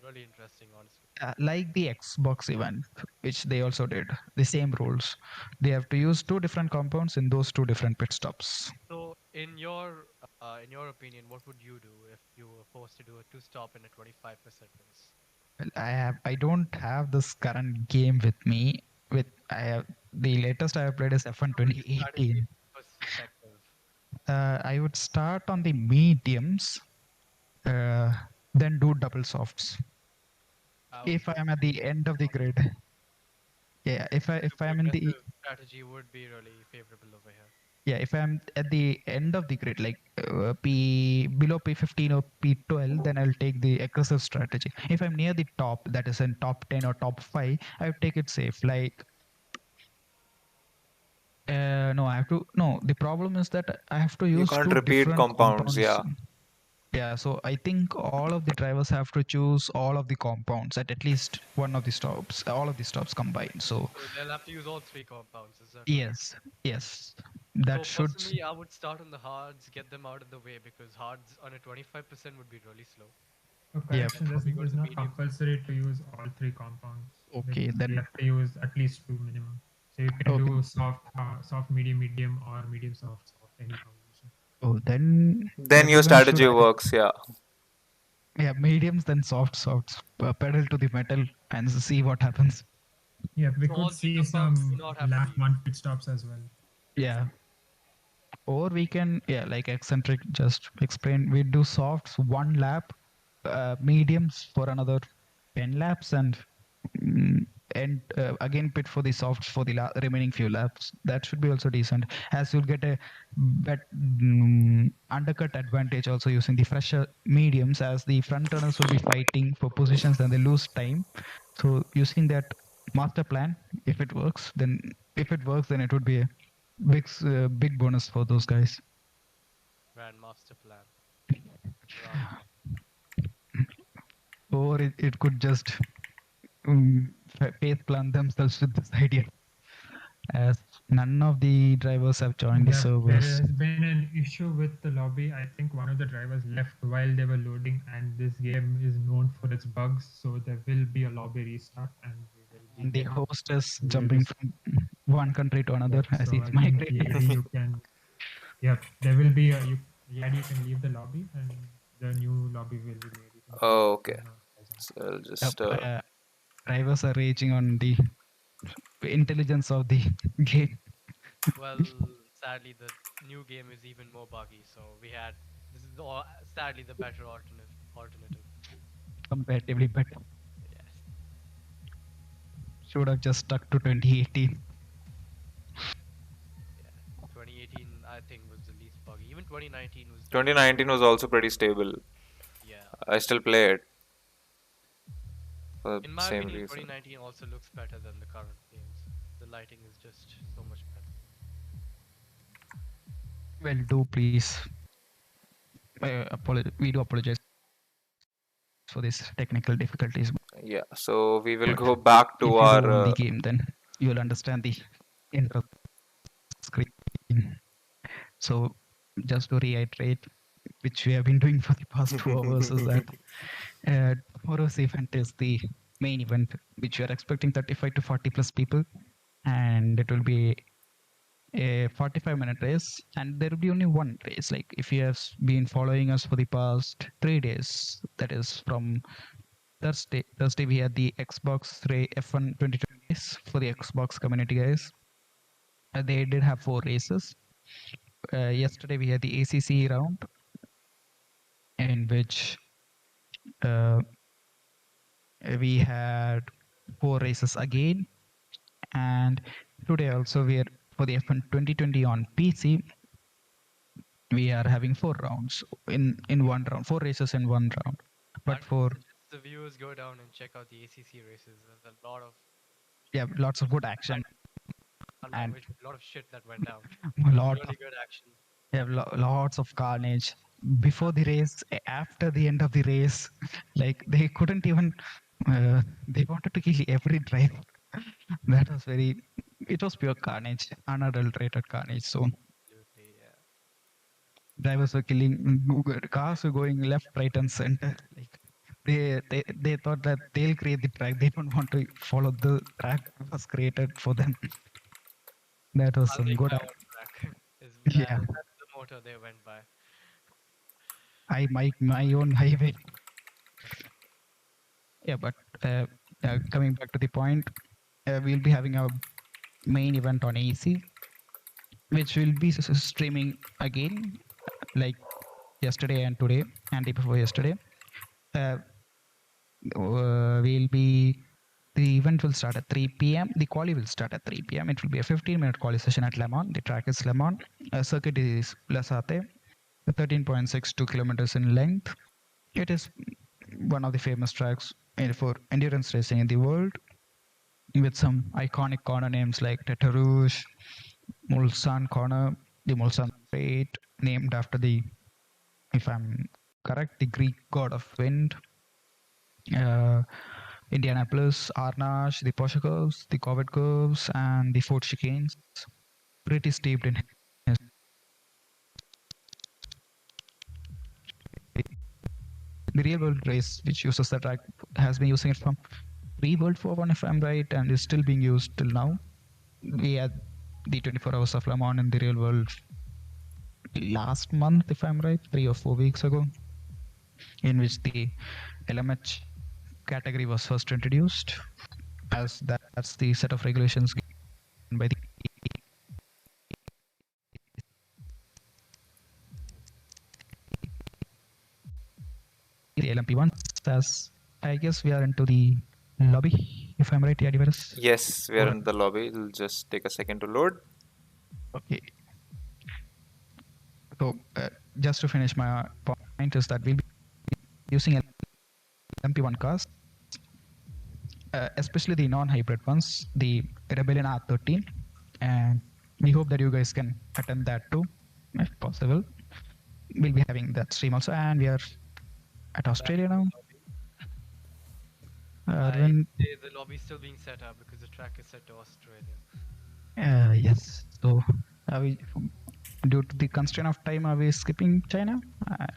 really interesting, honestly. Like the Xbox event, which they also did, the same rules. They have to use 2 different compounds in those 2 different pit stops. So, in your opinion, what would you do if you were forced to do a two-stop in a 25% race? Well, I don't have this current game with me. With I have the latest I have played is F1 How would your strategy 2018. was effective? I would start on the mediums, then do double softs. If I am at the end of the grid, yeah. If I am in the Aggressive strategy would be really favorable over here. yeah, if I'm at the end of the grid, like P below P15 or P12, then I'll take the aggressive strategy. If I'm near the top, that is in top 10 or top 5, I would take it safe. Like no, I have to no. The problem is that I have to You use can't two repeat different compounds, yeah. Yeah, so I think all of the drivers have to choose all of the compounds at least one of the stops, all of the stops combined. So So they'll have to use all three compounds, is that right? yes, that So should. personally, I would start on the hards, get them out of the way because hards on a 25% would be really slow. So Yeah. correction, Probably go to it's the not medium. compulsory to use all three compounds. Okay, You then have to use at least 2 minimum. So you can Okay. do soft, medium, medium, or medium, soft, any combination. oh then Then your everyone strategy should, works, yeah. yeah, mediums then softs, pedal to the metal and see what happens. Yeah, we So all could three see compounds do some not have to lap be one pit stops as well. Yeah. Or we can, yeah, like eccentric just explain. We do softs 1 lap, mediums for another 10 laps, and again pit for the softs for the remaining few laps. That should be also decent, as you'll get a undercut advantage also using the fresher mediums, as the front runners will be fighting for positions and they lose time. So using that master plan, if it works, then it would be a big bonus for those guys. Grandmaster plan. Right. Or it could just face plan themselves with this idea. as none of the drivers have joined the There servers. has been an issue with the lobby. I think one of the drivers left while they were loading, and this game is known for its bugs. So there will be a lobby restart, and we will be And the getting. host is We will jumping be. from one country to another Yeah. as So he's I think migrating. Yadi, you can. Yep. There will be a you. Yadi, you can leave the lobby, and the new lobby will be made. You can create Oh, your okay. own horizon. So I'll Yep, just drivers are raging on the intelligence of the game Well, sadly, the new game is even more buggy. So we had this is sadly the better alternative. comparatively better. Yes. Should have just stuck to 2018. Yeah. 2018, I think, was the least buggy. Even 2019 was. 2019 was also pretty stable. Yeah. I still play it for In the my same opinion, reason. 2019 also looks better than the current games. The lighting is just so much better. Well, do please. We do apologize for these technical difficulties. Yeah. So we will But go back to if you do our own the game, then you will understand the intro screen. So, just to reiterate, which we have been doing for the past 2 hours, is that tomorrow's event is the main event, which we are expecting 35 to 40 plus people, and it will be a 45-minute race, and there will be only one race. Like if you have been following us for the past 3 days, that is from Thursday we had the Xbox F1 2020 race for the Xbox community guys. They did have 4 races. Yesterday we had the ACC round, in which uh, we had 4 races again, and today also we are for the F1 2020 on PC. We are having 4 rounds in one round, 4 races in one round. But I'd for suggest the viewers go down and check out the ACC races. There's a lot of yeah, lots of good action and unlanguage, a lot of shit that went down. a lot of Really good action. lots of carnage before the race, after the end of the race. Like they couldn't even. They wanted to kill every driver. That was very. It was pure carnage, unadulterated carnage. So Absolutely, yeah. drivers were killing, cars were going left, right, and center. Like they thought that they'll create the track. They don't want to follow the track that was created for them. That was I'll some make good. my own track. Yeah, That's the motto they went by. I make my own highway. Yeah, but coming back to the point, we'll be having a main event on AC, which will be streaming again, like yesterday and today, and day before yesterday. Uh, we'll be the event will start at 3 p.m. The quali will start at 3 p.m. It will be a 15-minute quali session at Le Mans. The track is Le Mans. Circuit is Lasate, 13.62 kilometers in length. It is one of the famous tracks for endurance racing in the world, with some iconic corner names like Tete Rouge, Mulsanne Corner, the Mulsanne Straight, named after the, if I'm correct, the Greek god of wind. Indianapolis, Arnage, the Porsche curves, the Corvette curves, and the Ford chicanes. Pretty steeped in the real world race, which uses the track, has been using it from pre-World War I, if I'm right, and is still being used till now. We had the 24 hours of Le Mans in the real world last month, if I'm right, 3 or 4 weeks ago, in which the LMH category was first introduced, as that's the set of regulations given by the LMP1. As I guess we are into the lobby, if I'm right, Yadivarus. Yes, we are in the lobby. It'll just take a second to load. Okay. So just to finish my point is that we'll be using LMP1 cars, especially the non-hybrid ones, the Rebellion R13, and we hope that you guys can attend that too, if possible. We'll be having that stream also, and we are at Australia now. I say the lobby is still being set up because the track is set to Australia. Yes. So, are we, due to the constraint of time, are we skipping China?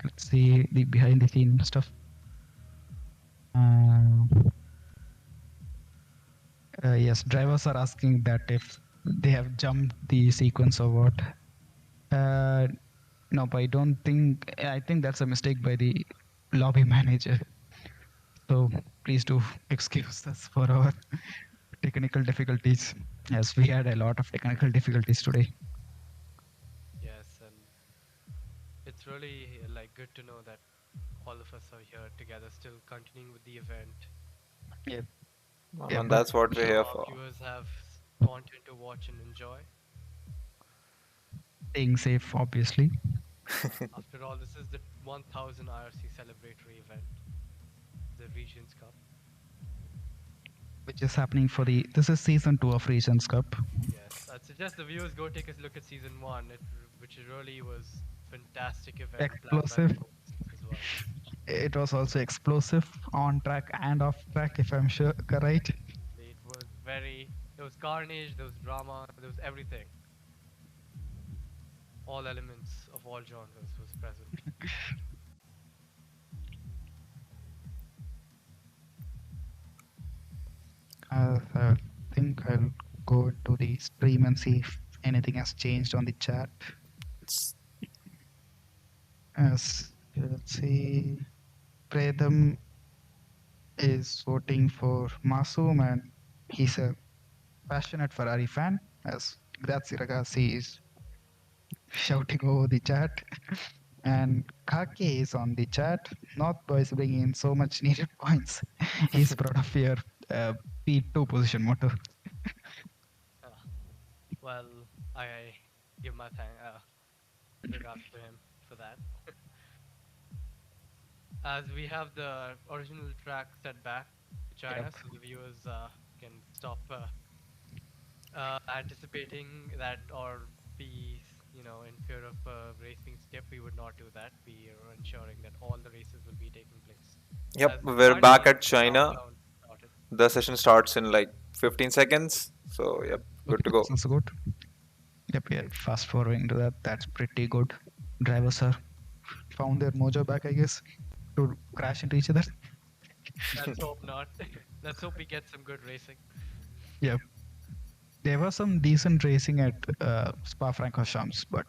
Let's see the behind the scene stuff. Yes, drivers are asking that if they have jumped the sequence or what. No, but I don't think. I think that's a mistake by the lobby manager. So please do excuse us for our technical difficulties, as we had a lot of technical difficulties today. Yes, and it's really like good to know that all of us are here together, still continuing with the event. Yeah, yeah, And but that's what we're here Our for. viewers have content to watch and enjoy. staying safe, obviously, After all, this is the 1000 IRC celebratory event, the Regions Cup. which is happening for the. This is season 2 of Regions Cup. Yes, I'd suggest the viewers go take a look at season 1, which really was fantastic event planned by the Explosive. hosts as well. It was also explosive on track and off track, if I'm sure, right? It was there was carnage, there was drama, there was everything. All elements of all genres was present. I think I'll go into the stream and see if anything has changed on the chat. As let's see, Predam is voting for Masoom, and he's a passionate Ferrari fan. As Grazie Ragazzi is shouting over the chat, and Kake is on the chat. North Boys bringing in so much needed points. He's proud of your P2 position motor. Well, I give my regards to him for that. As we have the original track set back to China, Yep. so the viewers can stop anticipating that or be, in fear of race being skipped. We would not do that. We are ensuring that all the races will be taking place. Yep, As we're finally back at the China. countdown started. The session starts in like 15 seconds. So, yep, good to Okay, go. that's also good. Yep, yeah. Fast forwarding to that. That's pretty good. Drivers are found their mojo back, I guess, to crash into each other. Let's hope not. Let's hope we get some good racing. Yeah, there was some decent racing at Spa-Francorchamps, but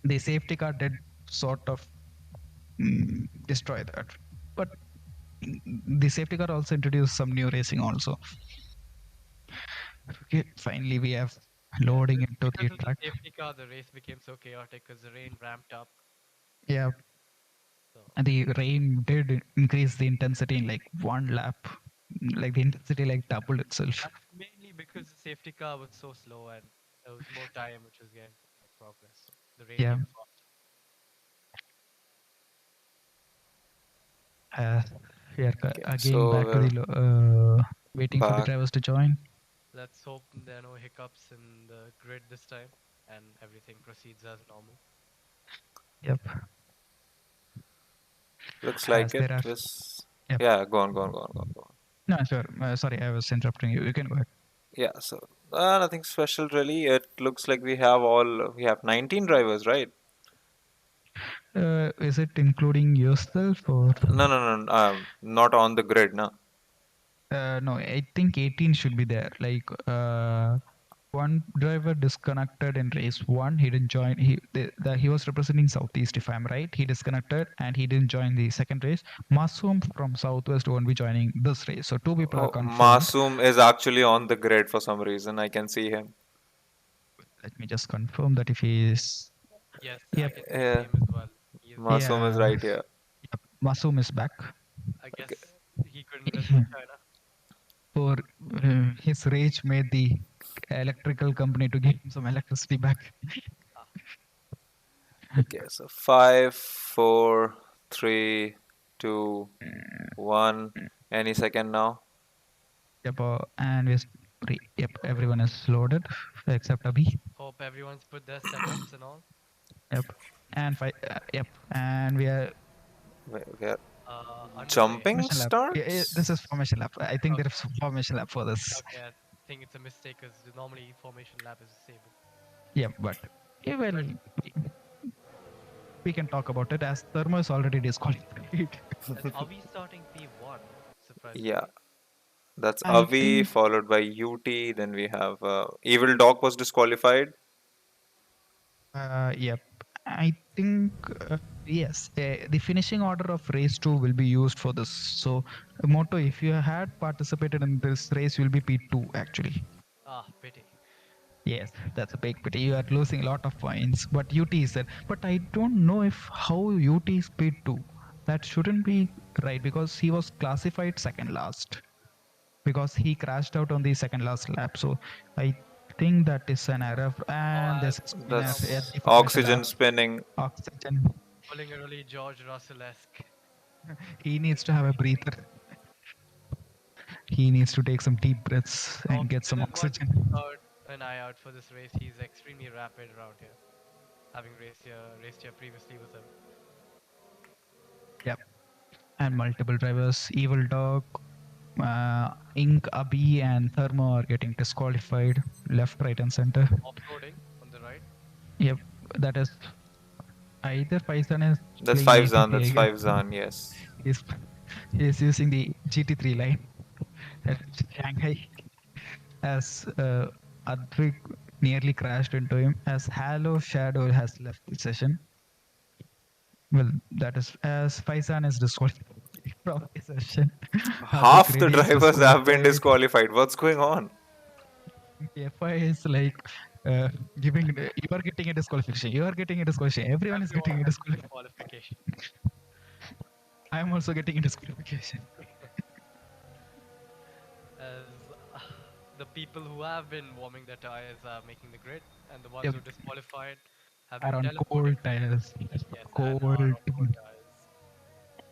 the safety car did sort of destroy that. But the safety car also introduced some new racing also. Okay, finally we have loading into the Because of the track. safety car, the race became so chaotic because the rain ramped up. Yeah, So and the rain did increase the intensity in like one lap. Like the intensity like doubled itself. that's mainly because the safety car was so slow and there was more time which was getting progress. So the rain Yeah. came fast. We are Okay, again so back to we're the waiting for the back. drivers to join. Let's hope there are no hiccups in the grid this time and everything proceeds as normal. Yep. Looks like As it there are. was. Yep. Yeah, go on. No, sure. Sorry, I was interrupting you. You can go ahead. Yeah, so nothing special really. It looks like we have 19 drivers, right? Is it including yourself or? No. Not on the grid, no. No, I think 18 should be there. Like one driver disconnected in race 1. He didn't join. He was representing Southeast, if I'm right. He disconnected and he didn't join the second race. Masum from Southwest won't be joining this race. So 2 people are Oh, confirmed. Masoom is actually on the grid for some reason. I can see him. Let me just confirm that if he is. Yes, Yep. I can see his name as well. He is Masoom is right here. Yep. Masum is back I guess he couldn't visit China. for his rage made the electrical company to give him some electricity back. Okay, so 5, 4, 3, 2, 1. Any second now. Yep, yep, everyone is loaded except Abhi. Hope everyone's put their setups and all. Yep, and yep, and we are We are Underway. jumping formation lap. start. This is formation lap. I think there is formation lap for this. Okay, think it's a mistake because normally formation lap is disabled. Yeah, but well, we can talk about it as Thermo is already disqualified. Are we starting P1? Surprisingly. Yeah, that's I Avi, think followed by UT. Then we have Evil Dog was disqualified. Yep. I think yes, the finishing order of race 2 will be used for this. So, Moto, if you had participated in this race, you'll be P2 actually. Ah, pity. Yes, that's a big pity. You are losing a lot of points, but UT is there. But I don't know if how UT is P2. That shouldn't be right because he was classified second last because he crashed out on the second last lap. So I think that is an error. And I've this is at That's the formation lap. oxygen spinning. Oxygen. pulling a really George Russell-esque. He needs to have a breather. He needs to take some deep breaths and get some Oxygen is oxygen. one an eye out for this race. He's extremely rapid around here, having raced here previously with him. Yep. And multiple drivers. Evil Dog, Ink, Abi, and Thermo are getting disqualified left, right, and center. Off-roading on the right. Yep. That is either Faizan is That's playing 5 Zan. ATP, I That's guess. 5 Zan. Yes. He's using the GT3 line at Shanghai as Adrik nearly crashed into him as Halo Shadow has left the session. Well, that is as Faizan is disqualified from the session. Half Adrik the Reddy is drivers have been disqualified. disqualified. What's going on? FI is like giving you are getting a disqualification. You are getting a disqualification. Everyone is getting a disqualification. Qualification. I am also getting a disqualification. As the people who have been warming their tires are making the grid, and the ones Yep. who are disqualified have Are been on cold teleporting. tires. Yes, Cold. and are on cold tires.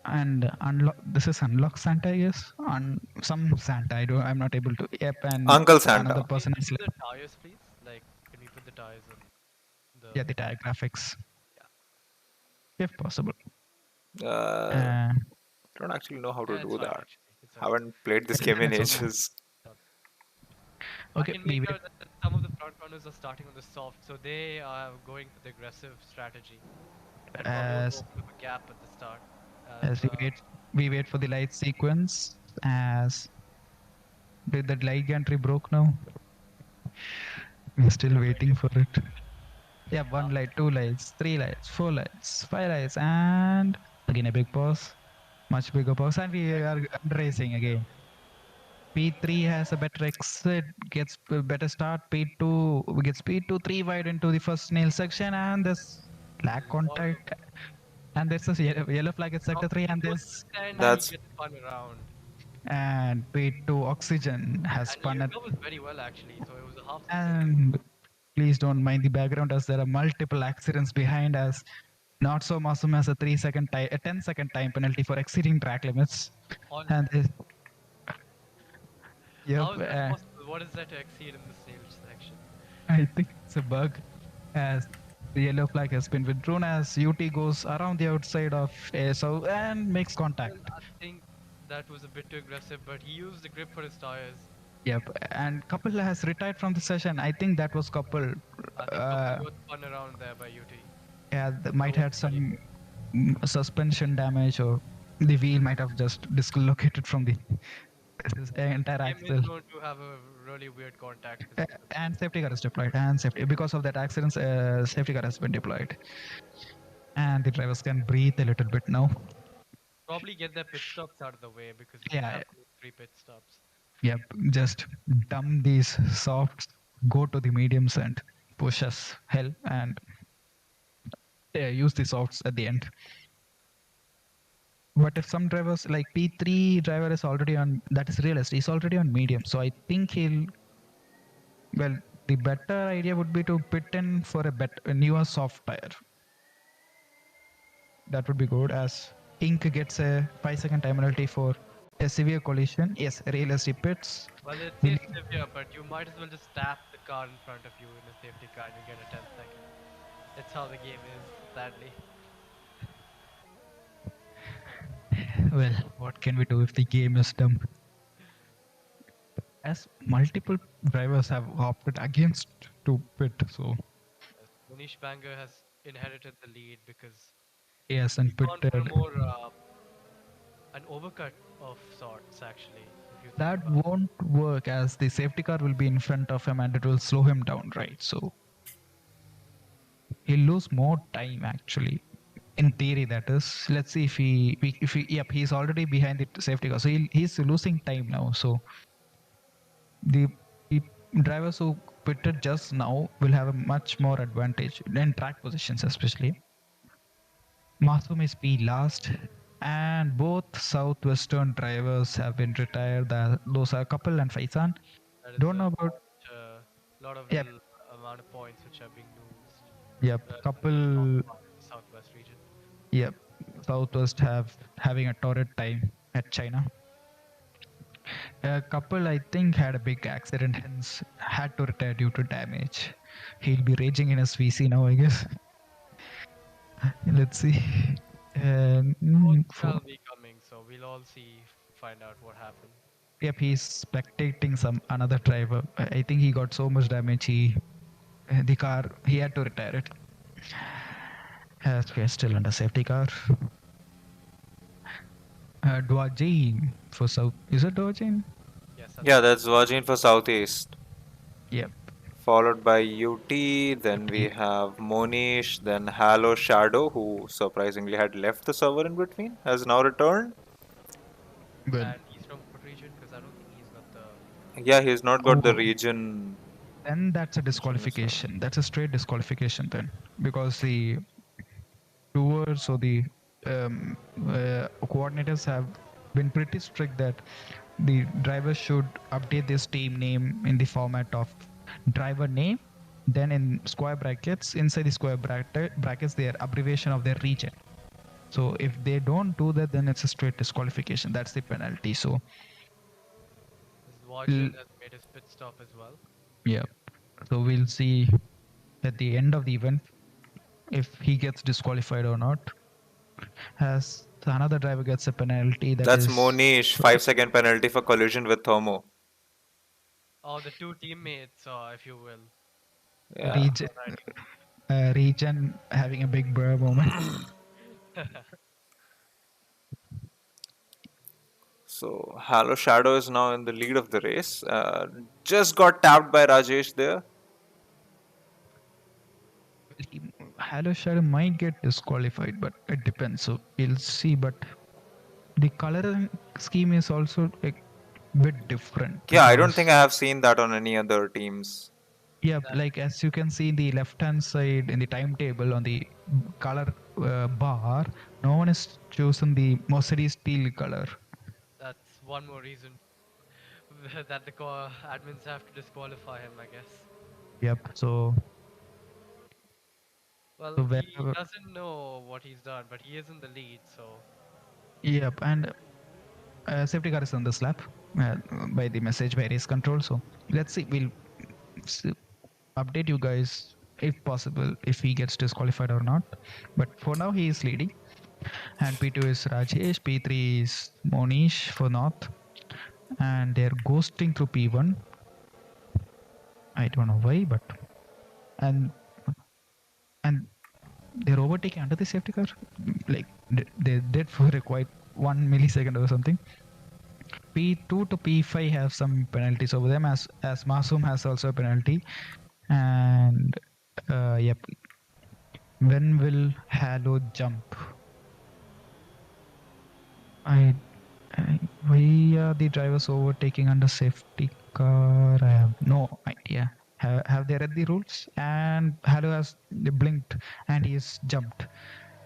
And unlock. This is unlock Santa, I guess. On some Santa. I'm not able to. Yep. And Uncle Santa. another Can person we is see left. the tires, please? Like, can we put the tires on the? Yeah, the tire graphics. Yeah. If possible. I don't actually know how to Yeah, it's do fine, that. actually. It's okay. Haven't played this game in It's okay. ages. Okay, I can we make wait. out that some of the front runners are starting on the soft, so they are going for the aggressive strategy. And probably want to As open up a gap at the start. as we wait for the light sequence. As did the light gantry broke now? We're still waiting for it. Yeah, one light, two lights, three lights, four lights, five lights, and again a big pause, much bigger pause, and we are racing again. P3 has a better exit, gets a better start. P2 gets P2 3 wide into the first nail section, and there's lag contact. And there's a yellow flag at sector 3, and there's That's- he gets spun around. and P2 oxygen has And spun he at, recovers very well actually, so it was a half success. and please don't mind the background as there are multiple accidents behind us. Not so awesome as a 3-second time, a 10-second time penalty for exceeding track limits. On And yep, how is that possible? What is that to exceed in the stage section? I think it's a bug as the yellow flag has been withdrawn as UT goes around the outside of ASO and makes contact. Well, I think that was a bit too aggressive, but he used the grip for his tires. Yep, and Couple has retired from the session. I think that was Couple. I think Couple got spun around there by UT. Yeah, might had some suspension damage, or the wheel might have just dislocated from the entire Game axle. is known to have a really weird contact. And safety car is deployed. And safety because of that accident, safety car has been deployed. And the drivers can breathe a little bit now. Probably get their pit stops out of the way because Yeah. they have 3 pit stops. Yep, just dump these softs, go to the mediums and push as hell, and use the softs at the end. But if some drivers like P3 driver is already on, that is realist, he's already on medium, so I think well, the better idea would be to pit in for a newer soft tire. That would be good, as Ink gets a 5-second time penalty for a severe collision. Yes, realistic pits. Well, it's severe, but you might as well just tap the car in front of you in a safety car and you get a 10-second. That's how the game is, sadly. Well, what can we do if the game is dumb? as multiple drivers have opted against to pit. So Manish Banger has inherited the lead because yes, he's and gone for a pitted. more an overcut of sorts. Actually, if you think That about it. won't work as the safety car will be in front of him and it will slow him down, right? So he'll lose more time actually. In theory, that is. Let's see if he yep, he's already behind the safety car, so he's losing time now. So the drivers who pitted just now will have a much more advantage in track positions, especially. Masum is P last, and both southwestern drivers have been retired. Those are Couple and Faisan. That is Don't know about lot of yep, little amount of points which are being losed yep. in the top Couple part of the southwest region. yep. Southwest having a torrid time at China. A couple, I think, had a big accident, hence had to retire due to damage. He'll be raging in his VC now, I guess. Let's see. Both For, shall be coming, so we'll all see, find out what happened. yep, he's spectating some another driver. I think he got so much damage. The car he had to retire it. As we're still under safety car. Dwajin for South. Is it Dwajin? Yes, Yeah, that's Virgin for Southeast. Yep. Followed by UT, then we have Monish, then Halo Shadow, who surprisingly had left the server in between, has now returned. Good. and he's from what region? Because I don't think he's got the. Yeah, he's not got the Oh. region. Then that's a disqualification. That's a straight disqualification then, because the tours or the coordinators have been pretty strict that the driver should update this team name in the format of driver name, then in square brackets, inside the square brackets, their abbreviation of their region. So if they don't do that, then it's a straight disqualification. That's the penalty. So Wajin has made his pit stop as well. yeah, so we'll see at the end of the event if he gets disqualified or not. As another driver gets a penalty, That's Monish, 5-second penalty for collision with Thermo. Oh, the two teammates, if you will. Yeah. Region having a big brr moment. So Halo Shadow is now in the lead of the race. Just got tapped by Rajesh there. Halo Shadow might get disqualified, but it depends. So we'll see. But the coloring scheme is also a bit different. Yeah, I don't think I have seen that on any other teams. Yeah, like as you can see in the left-hand side in the timetable on the color bar, no one has chosen the Mercedes steel color. That's one more reason that the admins have to disqualify him, I guess. Yep. So Well, So he wherever- doesn't know what he's done, but he is in the lead, so. yep, and safety car is on this lap by the message by race control. So let's see. We'll update you guys if possible if he gets disqualified or not. But for now he is leading, and P2 is Rajesh, P3 is Monish for North, and they're ghosting through P1. I don't know why, but and they're overtaking under the safety car. Like they did for quite 1 millisecond or something. P2 to P5 have some penalties over them, as Masum has also a penalty. And yep. When will Halo jump? Why are the drivers overtaking under safety car? I have no idea. Have they read the rules? And Halo has blinked and he's jumped.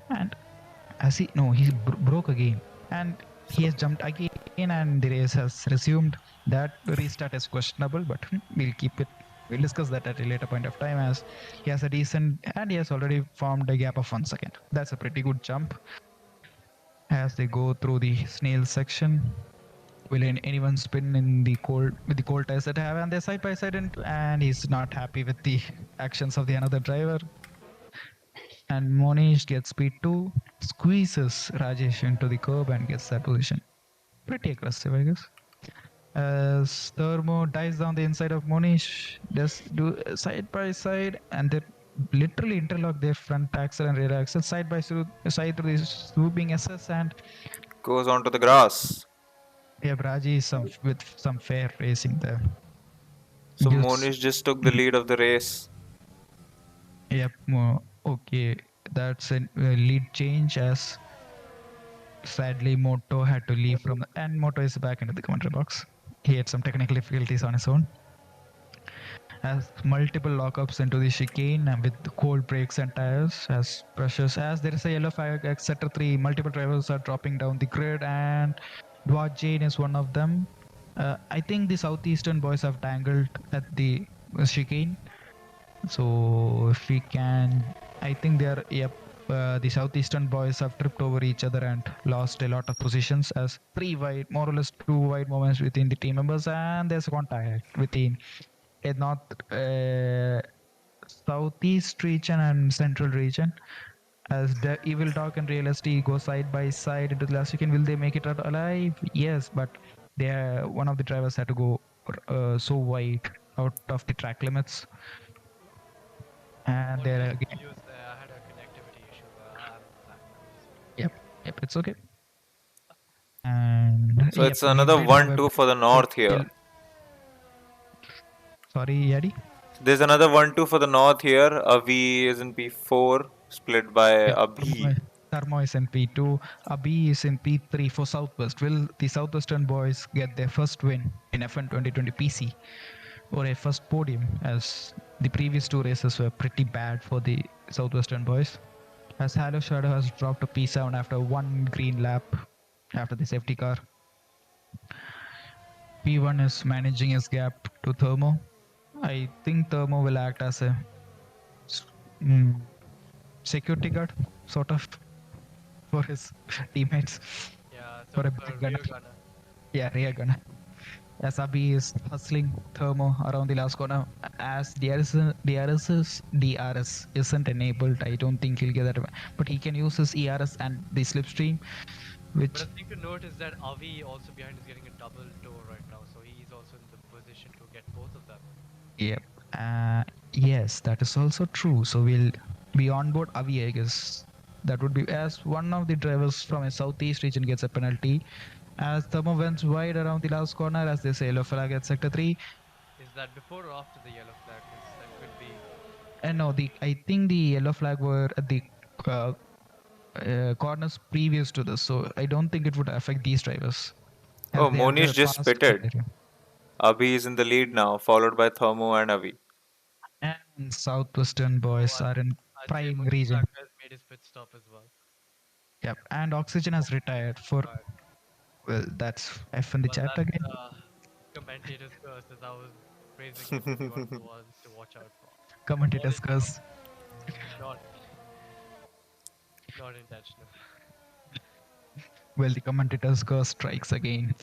And he broke again. And he has jumped again and the race has resumed. That restart is questionable, but we'll keep it. We'll discuss that at a later point of time, as he has a decent and he has already formed a gap of 1 second. That's a pretty good jump. As they go through the snail section, will anyone spin in the cold with the cold tires that I have on their side by side, and he's not happy with the actions of the another driver. And Monish gets speed 2, squeezes Rajesh into the curb and gets that position. Pretty aggressive, I guess. As Thermo dives down the inside of Monish, just do side by side, and they literally interlock their front axle and rear axle side by side through this swooping SS, and Goes onto the grass. yeah, Raji is with some fair racing there. So Gives- Monish just took the lead of the race. Yep. Okay, that's a lead change as sadly Moto had to leave from and Moto is back into the commentary box. He had some technical difficulties on his own. Has multiple lockups into the chicane and with cold brakes and tires as pressures as there is a yellow flag at sector 3. Multiple drivers are dropping down the grid and Dwart Jane is one of them. I think the southeastern boys have tangled at the chicane. So if we can, I think they are, yep, the southeastern boys have tripped over each other and lost a lot of positions as 3 wide, more or less 2 wide moments within the team members, and there's a contact within a north, southeast region and central region. As the Evil Dog and Real ST go side by side into the last weekend, will they make it out alive? Yes, but one of the drivers had to go so wide out of the track limits. And they're again. I had a connectivity issue. I'm back now. Yep, it's okay. And So it's another 1-2 for the North here. Sorry, Yadi? There's another 1-2 for the North here. Avi is in P4, split by Abhi. Thermo is in P2. Abhi is in P3 for Southwest. Will the Southwestern boys get their first win in F1 2020 PC or a first podium, as the previous 2 races were pretty bad for the Southwestern boys? As Halo Shadow has dropped to P7 after 1 green lap after the safety car. P1 is managing his gap to Thermo. I think Thermo will act as a security guard, sort of, for his teammates. Yeah, for a rear gunner. Yeah, rear gunner. As Abhi is hustling Thermo around the last corner, as DRS isn't enabled, I don't think he'll get that. But he can use his ERS and the slipstream, which. But the thing to note is that Avi also behind is getting a double toe right now, so he's also in the position to get both of them. Yep. Yes, that is also true. So we'll be on board Avi, I guess. That would be as one of the drivers from a southeast region gets a penalty. As Thermo went wide around the last corner as there's a yellow flag at sector 3. Is that before or after the yellow flag? That could be. No, I think the yellow flag were at the corners previous to this, so I don't think it would affect these drivers. Oh, Monish just pitted. Abhi is in the lead now, followed by Thermo and Avi. And Southwestern boys are in prime region. Has made his pit stop as well. Yep, and Oxygen has retired for. Well, that's F in the chat again. Commentators curse, as I was praising him, one of the ones to watch out for. Commentators curse. Not intentional. Well, the commentators curse strikes again.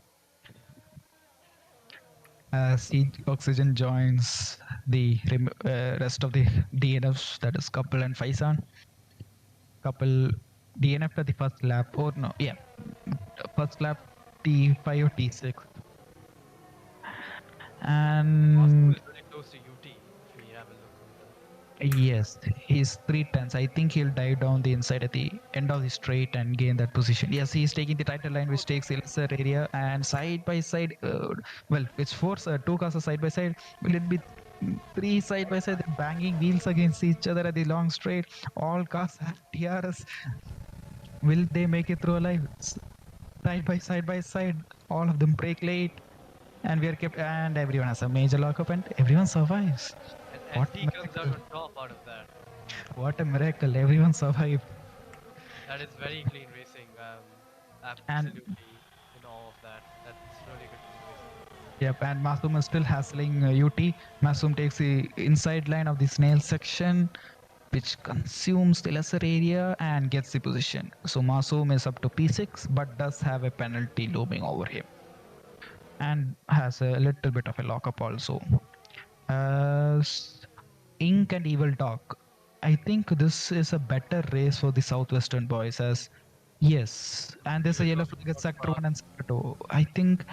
As Oxygen joins the rest of the DNFs, that is Couple and Faisan. Couple DNF at the first lap, or no, yeah, first lap T5 or T6. And is really close to UT if we have a look. Yes, he's 3 tenths. I think he'll dive down the inside at the end of the straight and gain that position. Yes, he's taking the title line, which takes the lesser area, and side by side. Well, it's 2 cars are side by side. Will it be 3 side by side, banging wheels against each other at the long straight? All cars have TRS. Will they make it through alive? Side by side, all of them break late, and we are kept. And everyone has a major lockup, and everyone survives. And he comes out on top out of that. What a miracle! Everyone survived. That is very clean racing. Absolutely, in all of that. That's really good racing. Yep, and Masum is still hassling UT. Masum takes the inside line of the snail section, which consumes the lesser area and gets the position. So Masum is up to P6, but does have a penalty looming over him, and has a little bit of a lockup also. Ink and Evil Dog. I think this is a better race for the Southwestern boys, as yes, and there's a yellow flag at sector 1 and sector 2. I think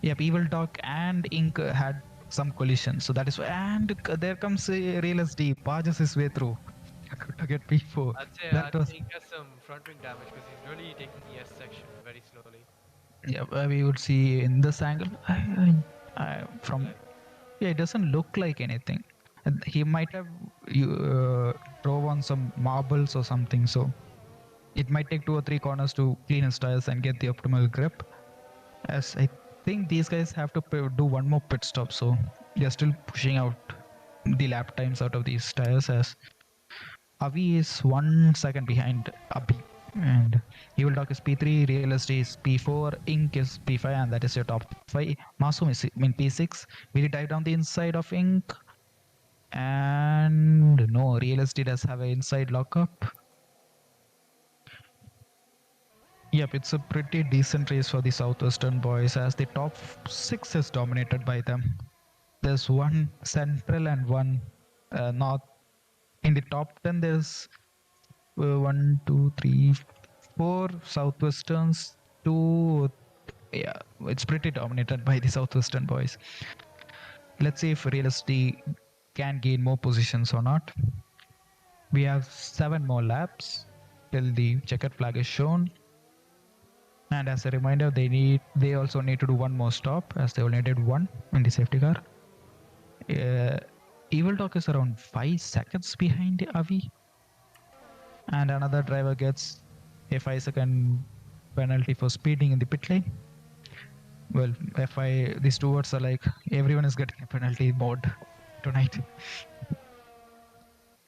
Yep, Evil Dog and Ink had some collision. So that is why. And there comes Real SD, barges his way through to get P4. I'd say That was, he has some front wing damage because he's really taking ES section very slowly. yeah, we would see in this angle. From yeah, it doesn't look like anything. And he might have drove on some marbles or something. So it might take 2 or 3 corners to clean his tires and get the optimal grip. As I think these guys have to do one more pit stop, so they're still pushing out the lap times out of these tires. As Avi is 1 second behind Abhi, and Evil Dog is P3, Real SD is P4, Ink is P5, and that is your top 5. Masum is in P6. Will he dive down the inside of Ink? And no, Real SD does have an inside lockup. Yep, it's a pretty decent race for the Southwestern boys, as the top 6 is dominated by them. There's one Central and one North. In the top 10, there's 1, 2, 3, 4 Southwesterns, 2. Yeah, it's pretty dominated by the Southwestern boys. Let's see if Real SD can gain more positions or not. We have 7 more laps till the checkered flag is shown. And as a reminder, they also need to do one more stop, as they only did one in the safety car. Evil Dog is around 5 seconds behind Avi, and another driver gets a 5-second penalty for speeding in the pit lane. Well, the stewards are like, everyone is getting a penalty mode tonight.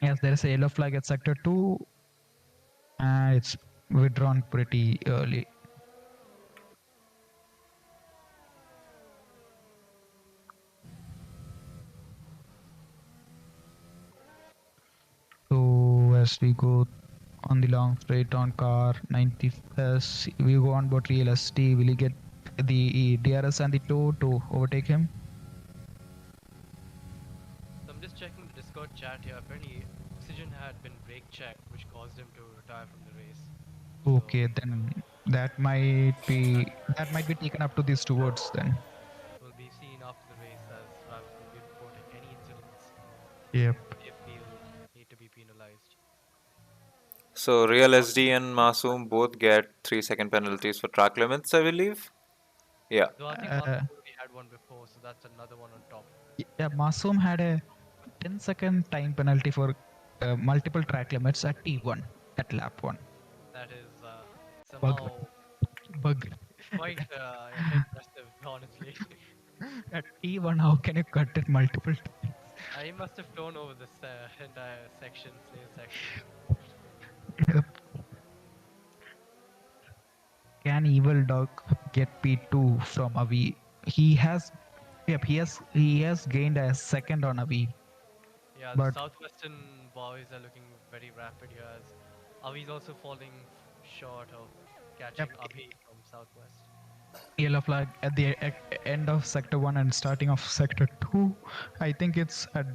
Yes, there is a yellow flag at sector 2, and it's withdrawn pretty early. So as we go on the long straight on car 90, as we go on board Real SD, will he get the DRS and the tow to overtake him? So I'm just checking the Discord chat here. Apparently, Oxygen had been brake checked, which caused him to retire from the race. Okay, then that might be taken up to the stewards then. Will be seen after the race, as drivers will be reporting any incidents Yep. they feel need to be penalized. So Real SD and Masoom both get 3-second penalties for track limits, I believe. Yeah. So I think Masoom already had one before, so that's another one on top. Yeah, Masoom had a 10-second time penalty for multiple track limits at T1 at lap 1. That is somehow Bug. quite impressive, honestly. At T1, how can you cut it multiple times? I must have flown over this entire section, slave section. Yep. Can Evil Dog get P2 from Avi? He has gained a second on Avi. Yeah, but the Southwestern boys are looking very rapid here, as Avi's also falling short of catching Avi from Southwest. Yellow flag at the end of sector 1 and starting of sector 2. I think it's a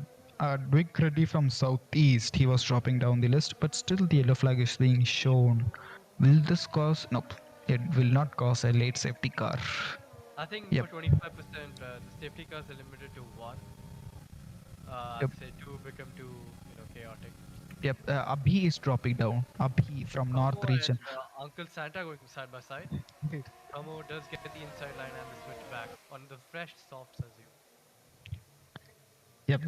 Dwig Reddy from southeast. He was dropping down the list, but still the yellow flag is being shown. Will this cause? Nope, it will not cause a late safety car. I think Yep. for 25%, the safety cars are limited to 1. I'd say 2 become too, chaotic. Yep, Abhi is dropping down. Abhi from north region. And, Uncle Santa going side by side. Indeed. Tomo does get the inside line and the switch back on the fresh softs, as you. Yep,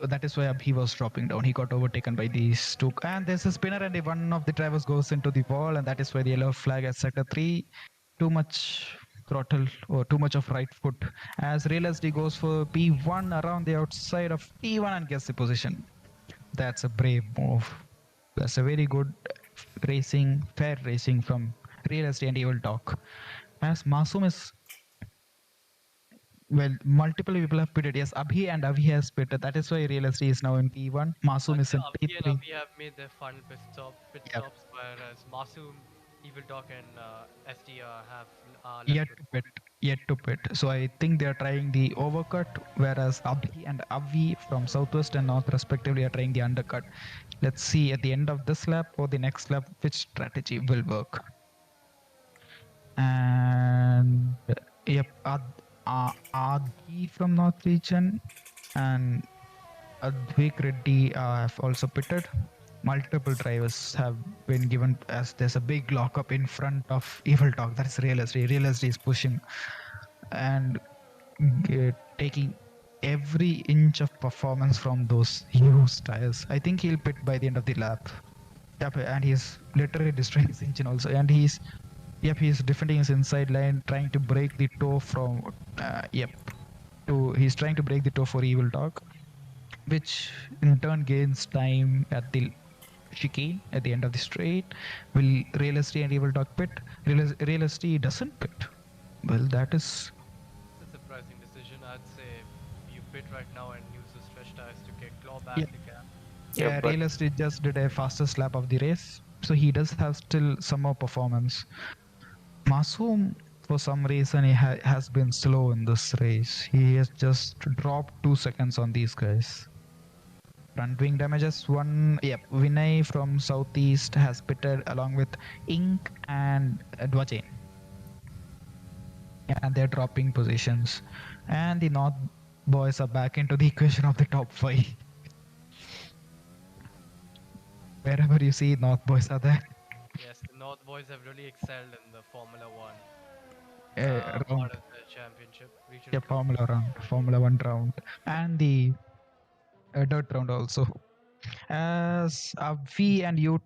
that is why Abhi was dropping down. He got overtaken by these two. And there's a spinner, and one of the drivers goes into the wall, and that is why the yellow flag at sector 3. Too much throttle or too much of right foot. As Real SD goes for P1 around the outside of P1 and gets the position. That's a brave move. That's a very good racing, fair racing from Real SD and Evil Dog. As Masoom is, well, multiple people have pitted. Yes, Abhi and Avi has pitted. That is why Real SD is now in P1. Masoom is in Abhi and P3. Avi have made their final pit stops, whereas Masoom, Evil Dog, and SDR have Yet to pit. So I think they are trying the overcut, whereas Abhi and Avi from Southwest and North respectively are trying the undercut. Let's see at the end of this lap or the next lap which strategy will work. And yep, Adi from North Region and Advik Reddy have also pitted. Multiple drivers have been given as there's a big lockup in front of Evil Talk. That's Realisty. Realisty is pushing and taking every inch of performance from those used tires. I think he'll pit by the end of the lap. Yep, and he's literally destroying his engine also. And he's defending his inside line, trying to break the toe from. He's trying to break the toe for Evil Talk, which in turn gains time at the chicane at the end of the straight. Will Realisty and Evil Talk pit? Realisty doesn't pit. Well, that is. It's a surprising decision. I'd say you pit right now and use those fresh tires to claw back Yeah. the gap. Yeah, but Realisty just did a fastest lap of the race, so he does have still some more performance. Masoom, for some reason, he has been slow in this race. He has just dropped 2 seconds on these guys. Front wing damages one. Yep, Vinay from Southeast has pitted along with Ink and Dwajane. And they're dropping positions. And the North boys are back into the equation of the top 5. Wherever you see North boys are there. Yes, the North boys have really excelled in the Formula One Round. part of the championship. Yeah, Formula 1 round. And the dirt round also. As Avi and UT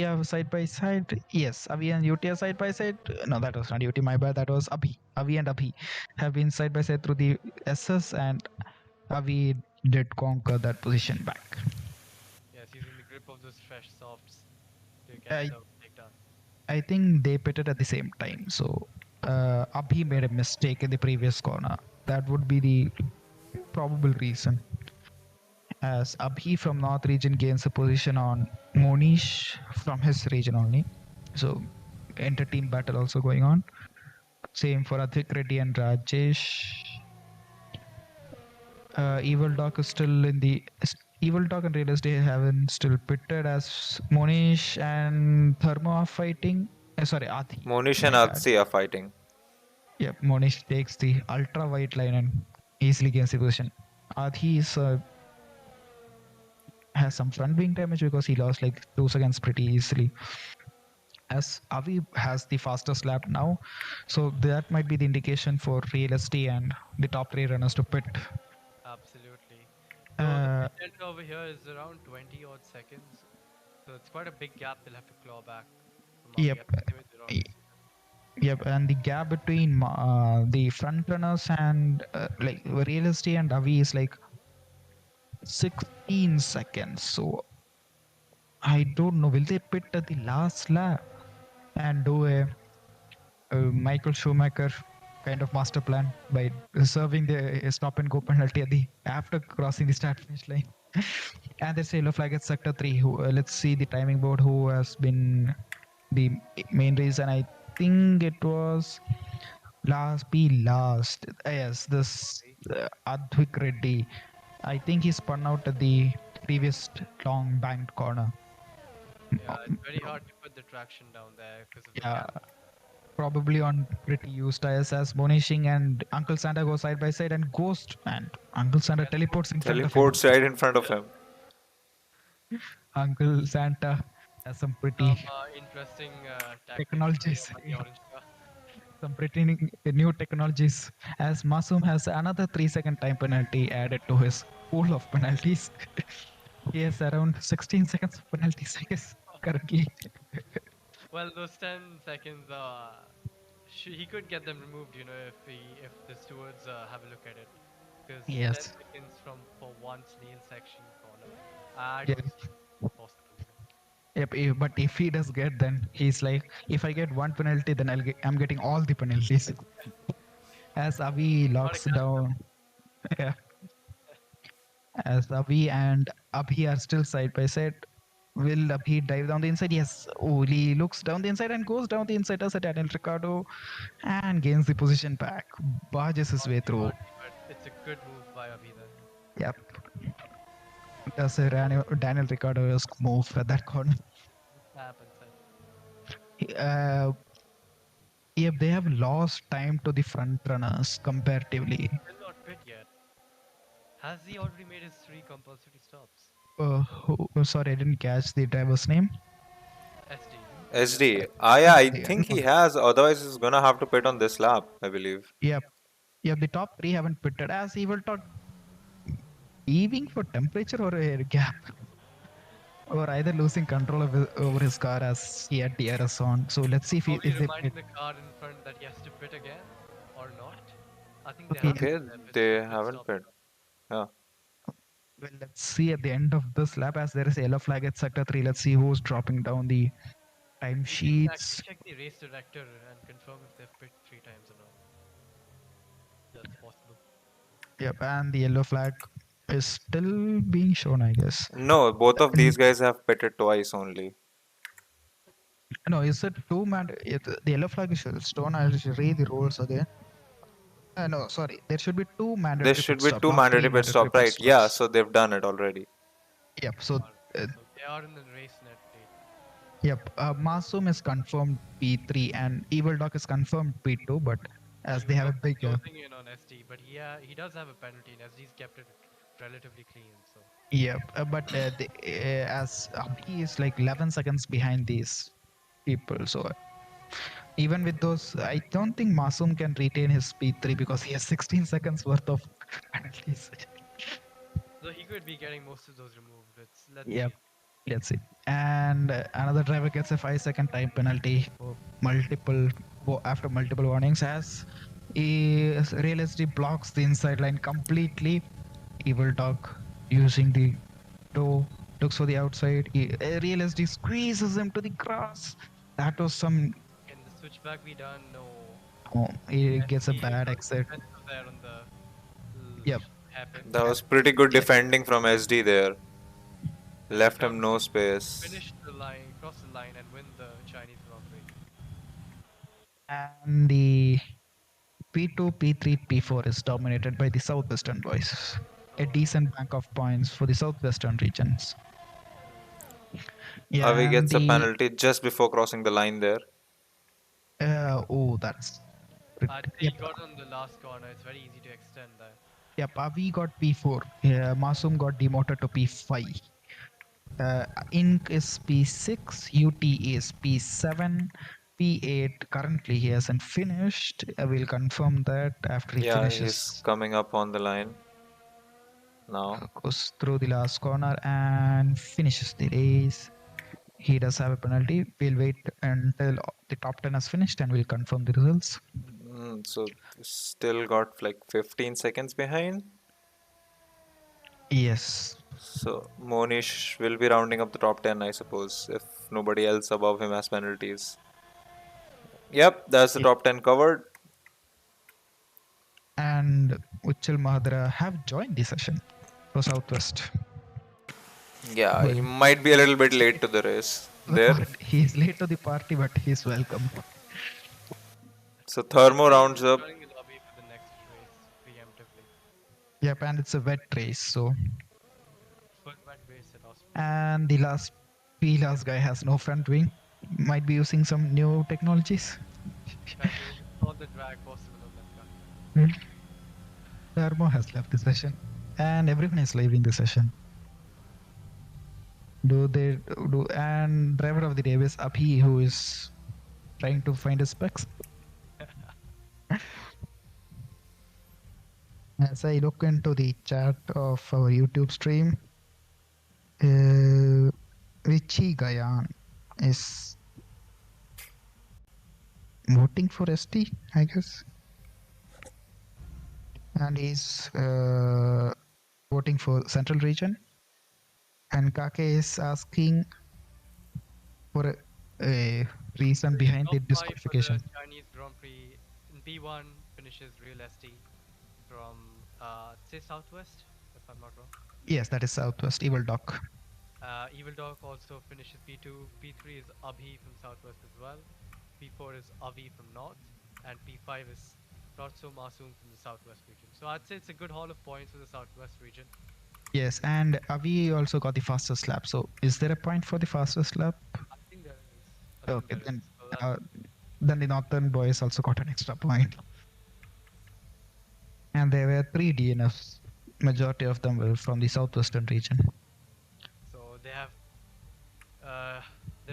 are side by side. Yes, Avi and UT are side by side. No, that was not UT, my bad. That was Abhi. Avi and Abhi have been side by side through the SS, and Avi did conquer that position back. Yes, using the grip of those fresh softs to I- get the takedown. I think they pitted at the same time. So Abhi made a mistake in the previous corner. That would be the probable reason. As Abhi from North region gains a position on Monish from his region only. So inter-team battle also going on. Same for Adhik Reddy and Rajesh. Evil Dog is still in the Evil Dog and Realistic haven't still pitted as Monish and Thermo are fighting. Sorry, Adi. Monish and My bad. Adsi are fighting. Yep, Monish takes the ultra white line and easily gains the position. Adi is has some front wing damage because he lost like 2 seconds pretty easily. As Avi has the fastest lap now, so that might be the indication for Realisty and the top 3 runners to pit. Absolutely. So the pit delta over here is around 20 odd seconds. So it's quite a big gap they'll have to claw back from Yep. Yep, and the gap between the front runners and like Realisty and Avi is like 16 seconds. So I don't know. Will they pit at the last lap and do a Michael Schumacher kind of master plan by reserving the stop and go penalty at the after crossing the start finish line? And there's a yellow flag at sector 3. Let's see the timing board. Who has been the main reason? I think it was last. Yes, this Advik Reddy. I think he spun out at the previous long banked corner. Yeah, it's very hard to put the traction down there because of the gap. Probably on pretty used tires as Monishing and Uncle Santa go side by side and Ghost and Uncle Santa teleports in front of him. Teleports right in front of him. Uncle Santa has some pretty Interesting technologies. on the orange car. Some pretty new technologies as Masum has another 3-second time penalty added to his pool of penalties. He has around 16 seconds of penalties, I guess, currently. Well, those 10 seconds, he could get them removed, you know, if the stewards have a look at it. Because Yes. 10 seconds for one snail section corner, I Yeah. don't see it possible. Yep, but if he does get, then he's like, if I get one penalty, then I'm getting all the penalties. As Avi locks down, yeah. As Avi and Abhi are still side by side, will Abhi dive down the inside? Yes. Oh, he looks down the inside and goes down the inside as a Daniel Ricciardo and gains the position back. Barges his way through. But it's a good move by Abhi then. Yep. Does a Daniel Ricciardo-esque move at that corner. Happens. Yeah, they have lost time to the front runners comparatively. Still not pit yet. Has he already made his 3 compulsory stops? Sorry, I didn't catch the driver's name. SD. SD. Yeah, I SD. think No, he has. Otherwise, he's gonna have to pit on this lap, I believe. Yep. Yeah, the top three haven't pitted as he will talk leaving for temperature or air gap. Or either losing control over his car as he had DRS on. So let's see if Probably if they reminding pit. the car in front that he has to pit again, or not. I think they Okay, haven't Okay, done their they pit haven't stop. pit. Yeah. well, let's see at the end of this lap as there is a yellow flag at sector 3. Let's see who's dropping down the time We can sheets. actually check the race director and confirm if they've pit 3 times or not. That's possible. Yep, and the yellow flag is still being shown, I guess. No, both of And these guys have pitted twice only. no, is it two man? The yellow flag is shown. I'll just read the rules again. No, sorry. There should be two There mandatory should pit be stop, two not three mandatory pit mandatory stop, pit right? Yeah, stops. so they've done it already. Yep. So, So they are in the race net lead. yep. Masum is confirmed P3 and Evil Dog is confirmed P2, but as they have a big Closing in on SD, but he does have a penalty, and SD's kept it relatively clean. So yep. But as he is like 11 seconds behind these people, so even with those, I don't think Masum can retain his P3 because he has 16 seconds worth of penalties. so he could be getting most of those removed. Let's Yep. see. Let's see. And another driver gets a 5-second time penalty for after multiple warnings as Real SD blocks the inside line completely. Evil Dog using the toe looks for the outside. Real SD squeezes him to the grass. That was some. Can the switchback be done? No. Oh, he gets a SD bad got exit. defensive there on the Yep. hairpin. That was pretty good Yeah. defending from SD there. Left him no space. Finish the line, cross the line, and win the Chinese Grand Prix. And the P2, P3, P4 is dominated by the Southwestern boys. A decent bank of points for the Southwestern regions. Yeah, Avi and gets a the penalty just before crossing the line there. that's I'd say he got on the last corner. It's very easy to extend that. Yep, Avi got P4. Masum got demoted to P5. Ink is P6, UT is P7, P8. Currently, he hasn't finished. I will confirm that after he Yeah, finishes. he's coming up on the line now. Goes through the last corner and finishes the race. He does have a penalty. We'll wait until the top 10 has finished and we'll confirm the results. So still got like 15 seconds behind. Yes. So Monish will be rounding up the top 10, I suppose, if nobody else above him has penalties. Yep, that's the top 10 covered. And Uchal Mahadra have joined the session for Southwest. Yeah, he Well, might be a little bit late to the race there. He's late to the party, but he's welcome. So Thermo rounds up. Joining the lobby for the next race preemptively. Yep, and it's a wet race, so. Full wet race at Austria. And the last guy has no front wing. Might be using some new technologies. Trying to all the drag possible on that car. Thermo has left the session, and everyone is leaving the session. And driver of the day is Abhi, who is trying to find his specs. As I look into the chat of our YouTube stream, Richie Gayan is voting for ST, I guess. And he's voting for Central Region. And Kake is asking for a reason behind the Top 5 disqualification. for the Chinese Grand Prix. In P1 finishes Real ST from say Southwest, if I'm not wrong. Yes, that is Southwest Evil Dog. Evil Dog also finishes P2. P3 is Abhi from Southwest as well. P4 is Avi from North, and P5 is Rotso Masoom from the Southwest region. So I'd say it's a good haul of points for the Southwest region. Yes, and Avi also got the fastest lap. So is there a point for the fastest lap? I think there is. Okay, then Then the northern boys also got an extra point. And there were 3 DNFs. Majority of them were from the southwestern region. So they've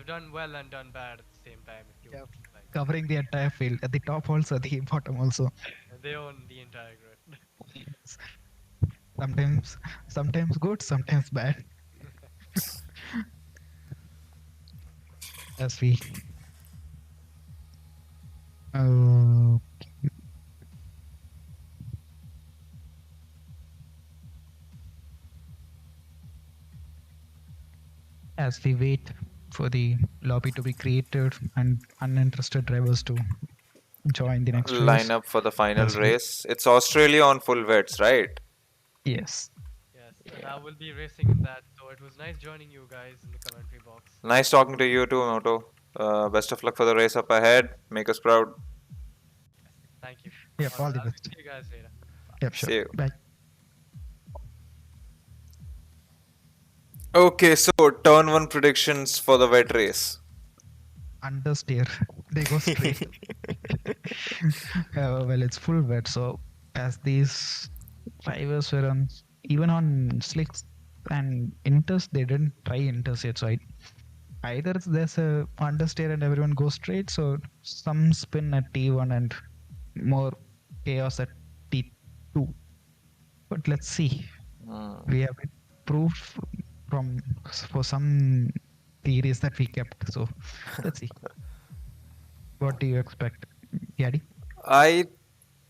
done well and done bad at the same time. If you Yeah. like, Covering the entire field, at the top also, at the bottom also. they own the entire grid. Sometimes good, sometimes bad. As we as we wait for the lobby to be created and uninterested drivers to join the next Line race. up for the final That's right. race. It's Australia on full wets, right? Yes. Yes, and I will be racing in that. So it was nice joining you guys in the commentary box. Nice talking to you too, Noto. Best of luck for the race up ahead. Make us proud. Thank you. Yep, all the I'll best. see you guys later. Yep, sure. See you. Bye. Okay, so turn 1 predictions for the wet race. Understeer. They go straight. Well, it's full wet, so as these drivers were on, even on slicks and inters, they didn't try inters yet. So either there's a understeer and everyone goes straight, so some spin at T1 and more chaos at T2. But let's see. We have been proved for some theories that we kept. So let's see. What do you expect, Yadi? I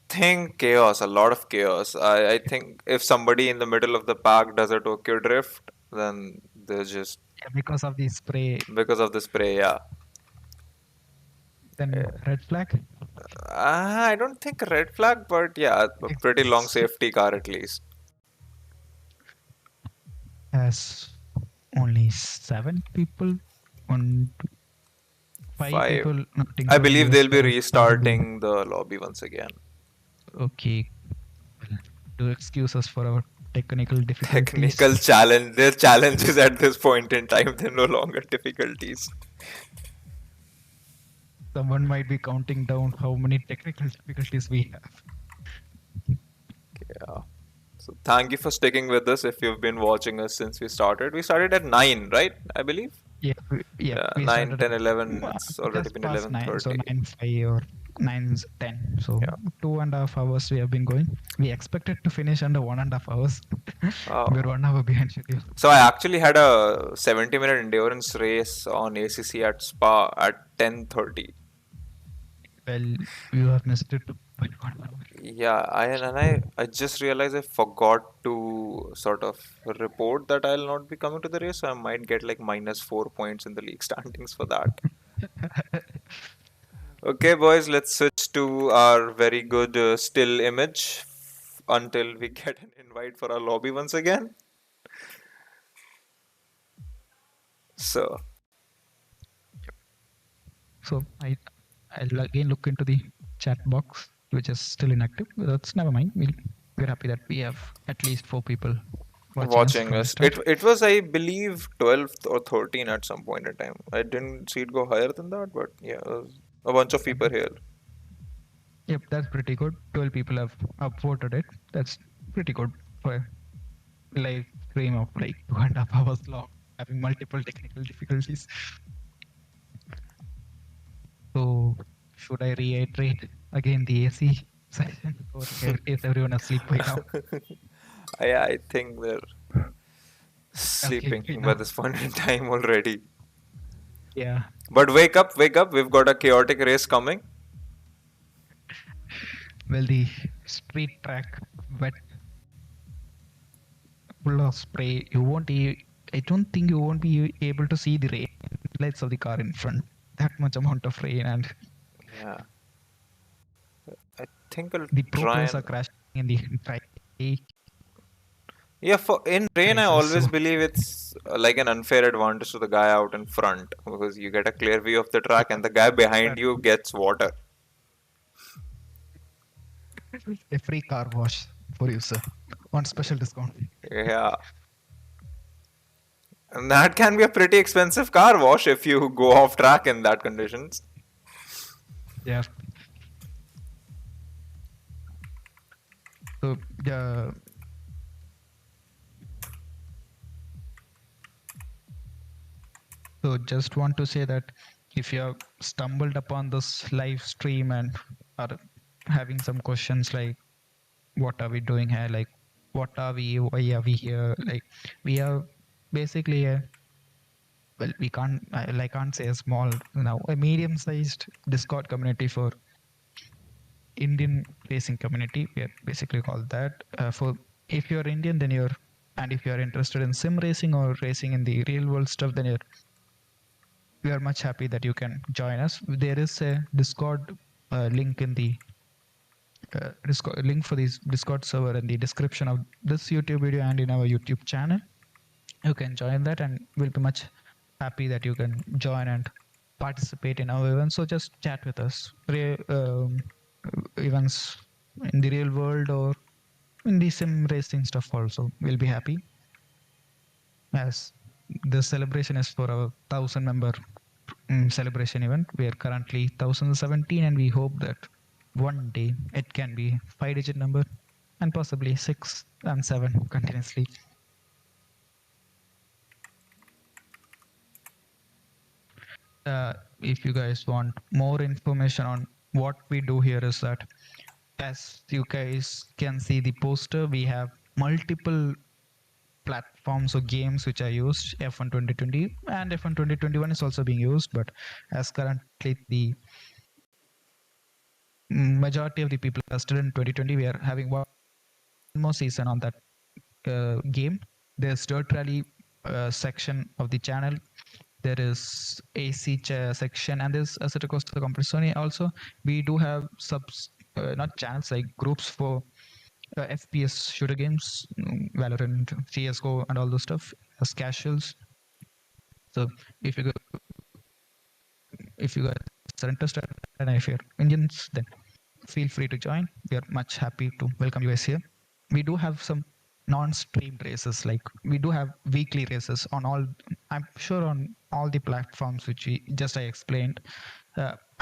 think chaos, a lot of chaos. I think if somebody in the middle of the pack does a Tokyo drift, then they're just Yeah, because of the spray, because of the spray, yeah. then red flag. I don't think red flag, but yeah, a pretty long safety car at least. Has only 7 people, 5 people. not I including believe US they'll be guys. restarting the lobby once again. Okay. Well, do excuse us for our technical difficulties. Technical challenge. Their challenges at this point in time, they're no longer difficulties. Someone might be counting down how many technical difficulties we have. Yeah. So thank you for sticking with us if you've been watching us since we started. We started at 9, right? I believe. Yeah, we 9, started 10, at- 11. well, It's already just been past 9, so 11:30. 9:05 or 9:10. So Yeah. 2.5 hours we have been going. We expected to finish under 1.5 hours. Wow. We're 1 hour behind schedule. So I actually had a 70-minute endurance race on ACC at Spa at 10:30. Well, you have missed it by 1 hour. Yeah, I just realized I forgot to sort of report that I'll not be coming to the race, so I might get like -4 points in the league standings for that. Okay, boys, let's switch to our very good still image until we get an invite for our lobby once again. So, So I'll again look into the chat box, which is still inactive. That's never mind. We're happy that we have at least 4 people watching from the us. start. It was, I believe, 12 or 13 at some point in time. I didn't see it go higher than that, but yeah, it was a bunch of people here. Yep, that's pretty good. 12 people have upvoted it. That's pretty good for a live stream of like 2.5 hours long, having multiple technical difficulties. So, should I reiterate again the AC session, or is everyone asleep by now? I think they're sleeping Okay, by this point in time already. Yeah. But wake up, wake up. We've got a chaotic race coming. Well, the street track wet, full of spray. I don't think you won't be able to see the rain lights of the car in front. That much amount of rain, and Yeah. I think I'll the try pros are and... crashing in the track. Yeah, in rain, I Races, always so- believe it's like an unfair advantage to the guy out in front because you get a clear view of the track and the guy behind you gets water. A free car wash for you, sir, on special discount. Yeah. And that can be a pretty expensive car wash if you go off track in that conditions. Yeah. So the so just want to say that if you have stumbled upon this live stream and are having some questions like what are we doing here, like what are we, why are we here, like we are basically a, well, we can't I can't say a small, a medium sized Discord community for Indian racing community. We are basically called that. For if you're Indian, then you're, and if you're interested in sim racing or racing in the real world stuff, then we are much happy that you can join us. There is a Discord link in the Discord, link for this Discord server in the description of this YouTube video and in our YouTube channel. You can join that, and we'll be much happy that you can join and participate in our events. So just chat with us. Events in the real world or in the sim racing stuff also. We'll be happy. As the celebration is for our 1,000-member celebration event. We are currently 1,017, and we hope that one day it can be 5-digit number and possibly 6 and 7 continuously. If you guys want more information on what we do here, is that as you guys can see the poster, we have multiple platforms or games which are used. F1 2020 and F1 2021 is also being used, but as currently the majority of the people are still in 2020, we are having one more season on that game. There's dirt rally section of the channel. There is AC section, and there's Assetto Corsa Competizione also. We do have subs, not channels, like groups for FPS shooter games, Valorant, CSGO, and all those stuff as casuals. So if you guys are interested, and if you're Indians, then feel free to join. We are much happy to welcome you guys here. We do have some non-streamed races, like we do have weekly races on all, I'm sure on all the platforms which I explained.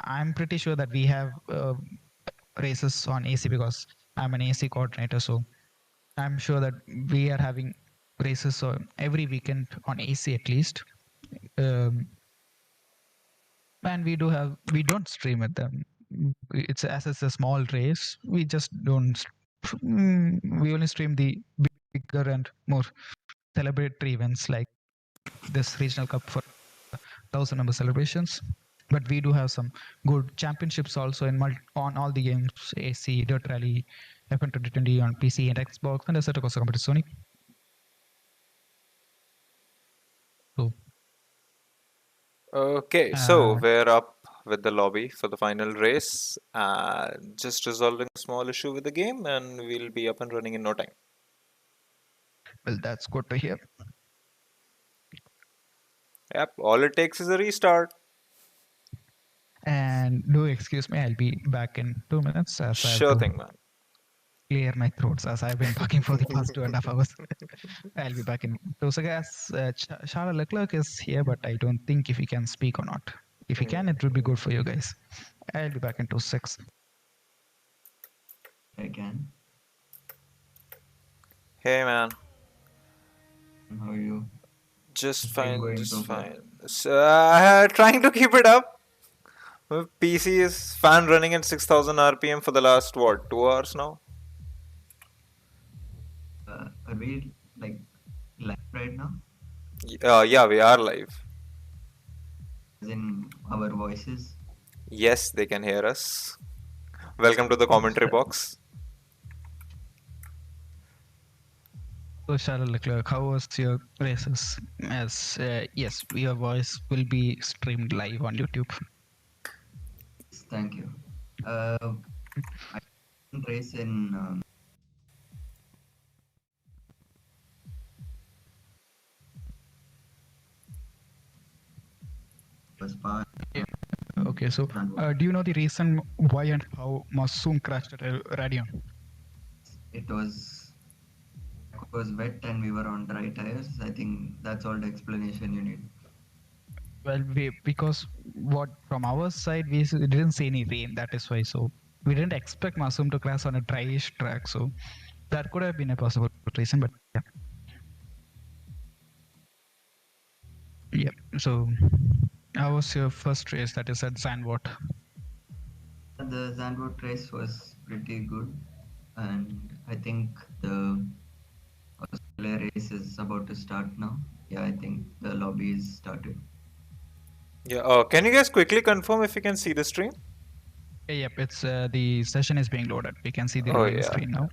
I'm pretty sure that we have races on AC because I'm an AC coordinator, so I'm sure that we are having races every weekend on AC at least. And we don't stream it. It's a small race. We just don't. We only stream the bigger and more celebratory events like this regional cup for 1,000-member celebrations. But we do have some good championships also on all the games: AC, Dirt Rally, F1 2020 on PC and Xbox, and Assetto Corsa Competizione. So. Okay, so we're up with the lobby for the final race. Just resolving a small issue with the game, and we'll be up and running in no time. Well, that's good to hear. Yep, all it takes is a restart. And do excuse me, I'll be back in 2 minutes as Sure thing, man. Clear my throats as I've been talking for the past 2.5 hours. I'll be back in 2 seconds. Charles Leclerc is here, but I don't think if he can speak or not. If he can, it will be good for you guys. I'll be back in 2 seconds. I can. Hey, man. How are you? Just How's it fine, going just so far? fine. So, trying to keep it up. My PC is fan running at 6,000 RPM for the last, what, 2 hours now? Are we like live right now? Yeah, we are live. As in our voices? Yes, they can hear us. Welcome to the commentary box. So, Charles Leclerc, how was your races? As yes, your voice will be streamed live on YouTube. Thank you. I didn't race in Spa. Okay, so do you know the reason why and how Masoom crashed at Radion? It was wet and we were on dry tires. I think that's all the explanation you need. Well, because what from our side we didn't see any rain. That is why. So we didn't expect Masum to crash on a dryish track. So that could have been a possible reason. But yeah, yep. So how was your first race? That is at Zandvoort. The Zandvoort race was pretty good, and I think the Australia race is about to start now. Yeah, I think the lobby is started. Yeah. Can you guys quickly confirm if you can see the stream? Yep. It's the session is being loaded. We can see the Oh loading yeah. screen now.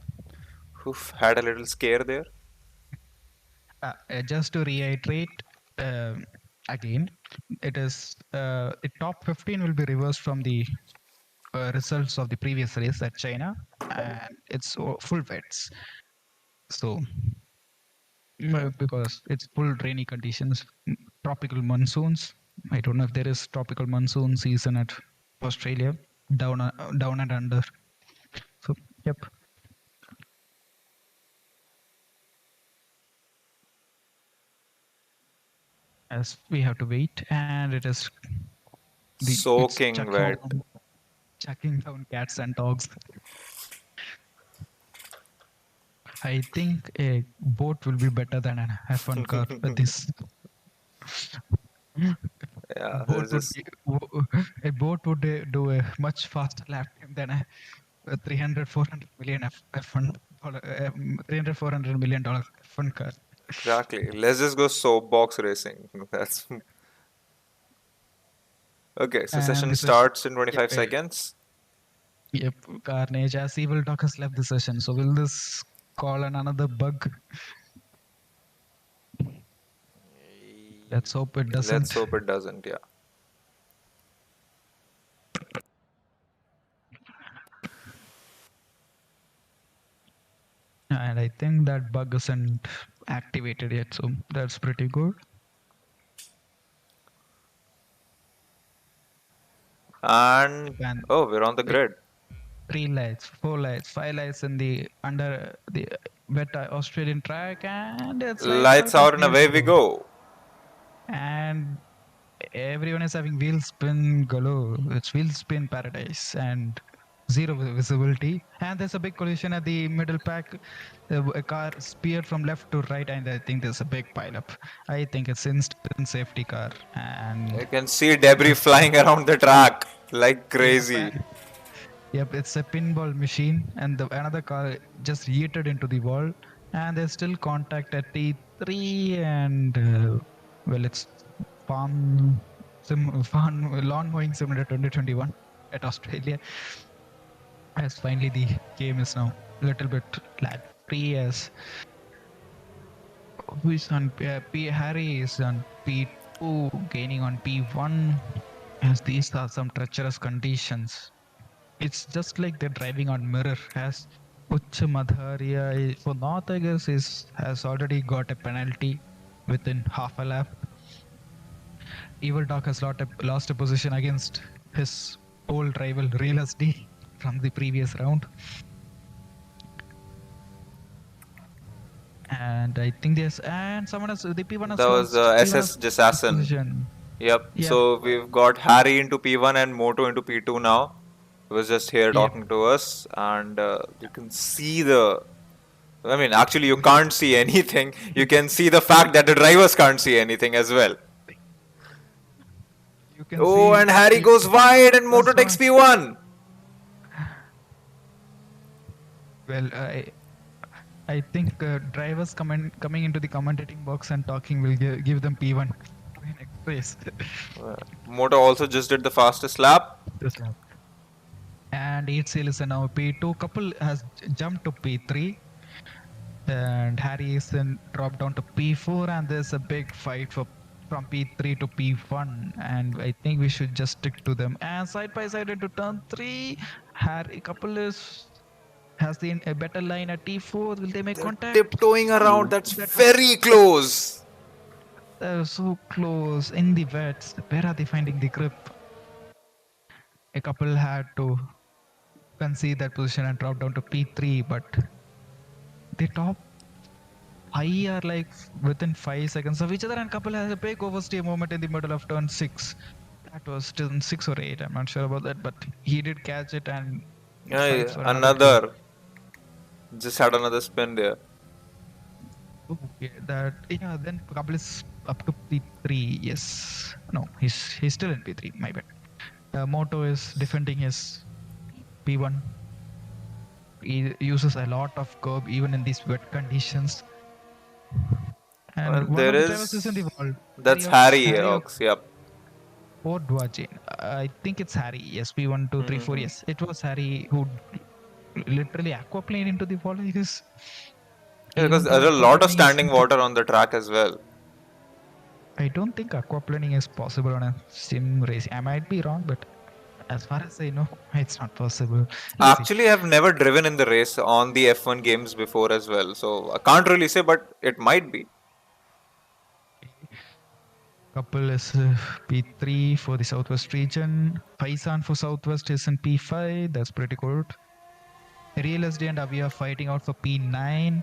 Oof, had a little scare there. Just to reiterate again, it is the top 15 will be reversed from the results of the previous race at China, and it's full wets. So because it's full rainy conditions, tropical monsoons. I don't know if there is tropical monsoon season at Australia, down and under. So yep. As we have to wait, and it is it's Soaking wet. chucking down cats and dogs. I think a boat will be better than an F1 car with this. Yeah. Boat There's would this. be, a boat would do a much faster lap time than a 300 400 million F1 $300 $400 million F1 car. Exactly. Let's just go soapbox racing. That's okay. So And session this is starts in 25 seconds. yep, carnage as evil talk has left the session. So will this call on another bug? Let's hope it doesn't. Let's hope it doesn't. Yeah. And I think that bug isn't activated yet, so that's pretty good. And And oh, we're on the grid. 3 lights, 4 lights, 5 lights in the under the wet Australian track, and it's Lights out and away we go. And everyone is having wheel spin galore. It's wheel spin paradise and zero visibility. And there's a big collision at the middle pack. A car speared from left to right, and I think there's a big pileup. I think it's instant safety car, and You can see debris flying around the track like crazy. Yep, yep, it's a pinball machine, and another car just yeeted into the wall, and there's still contact at T3, and well, it's farm lawn mowing simulator 2021 at Australia. As finally the game is now a little bit lag free, as who is on Harry is on P2, gaining on P1, as these are some treacherous conditions. It's just like they're driving on mirror, as Uch Madharia for North, I guess, has already got a penalty within half a lap. Evil Dog has lost a position against his old rival Real SD from the previous round. And I think someone has the P1 has That was SS Jassassin. Yep. So we've got Harry into P1 and Moto into P2 now. He was just here talking to us, and you can see I mean, actually, you can't see anything. You can see the fact that the drivers can't see anything as well. Oh, and Harry goes wide, and Moto takes P1. Well, I think drivers coming into the commentating box and talking will give them P1 next race. Moto also just did the fastest lap. And Eitzel is now P2. Couple has jumped to P3. And Harry is then dropped down to P4. And there's a big fight from P3 to P1. And I think we should just stick to them. And side by side into turn 3. Harry couple has a better line at T4. Will they make contact? Tiptoeing around. That's very close. They're so close in the wets. Where are they finding the grip? A couple had to concede that position and drop down to P3, but the top I are like within 5 seconds of each other, and couple has a big oversteer moment in the middle of turn 6. That was turn 6 or 8. I'm not sure about that, but he did catch it and fights for another turn. Another. Just had another spin there. Okay, then couple is up to P3. Yes. No, he's still in P3. My bad. Moto is defending his P1. He uses a lot of curb even in these wet conditions. And one there of the drivers is in the is. wall. That's Harry Ox. Yep. Or Dwajin. I think it's Harry. Yes, P1, 2, 3, 4. Yes, it was Harry who literally aquaplaned into the wall. Because Yeah, because there's a lot of standing water on the track as well. I don't think aquaplaning is possible on a sim race. I might be wrong, but as far as I know, it's not possible. Actually, I've never driven in the race on the F1 games before as well, so I can't really say, but it might be. Couple is P3 for the Southwest region. Paisan for Southwest is in P5. That's pretty good. Real SD and Avi are fighting out for P9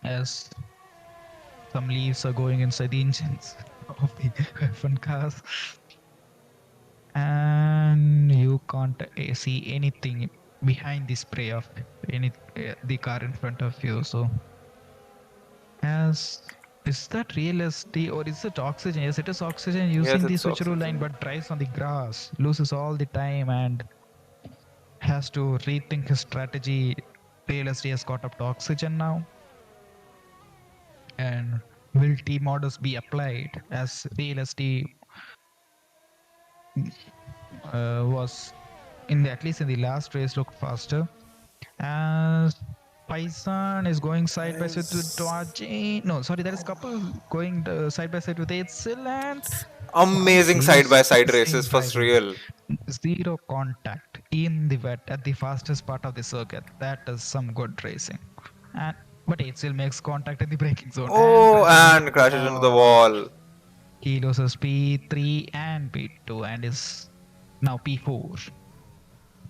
as some leaves are going inside the engines of the F1 cars. And you can't see anything behind the spray of the car in front of you. So, is that real SD or is it oxygen? Yes, it is oxygen using the switcheroo line, but drives on the grass, loses all the time and has to rethink his strategy. Real SD has caught up to oxygen now. And will T models be applied as Real SD was at least in the last race looked faster, as Paisan is going side by side with Dwajin. No, sorry, there is couple going side by side with Eitzel and amazing side by side races for Real. Zero contact in the wet at the fastest part of the circuit. That is some good racing. But Eitzel makes contact in the braking zone. Oh, and crashes into the wall. He loses P3 and P2 and is now P4.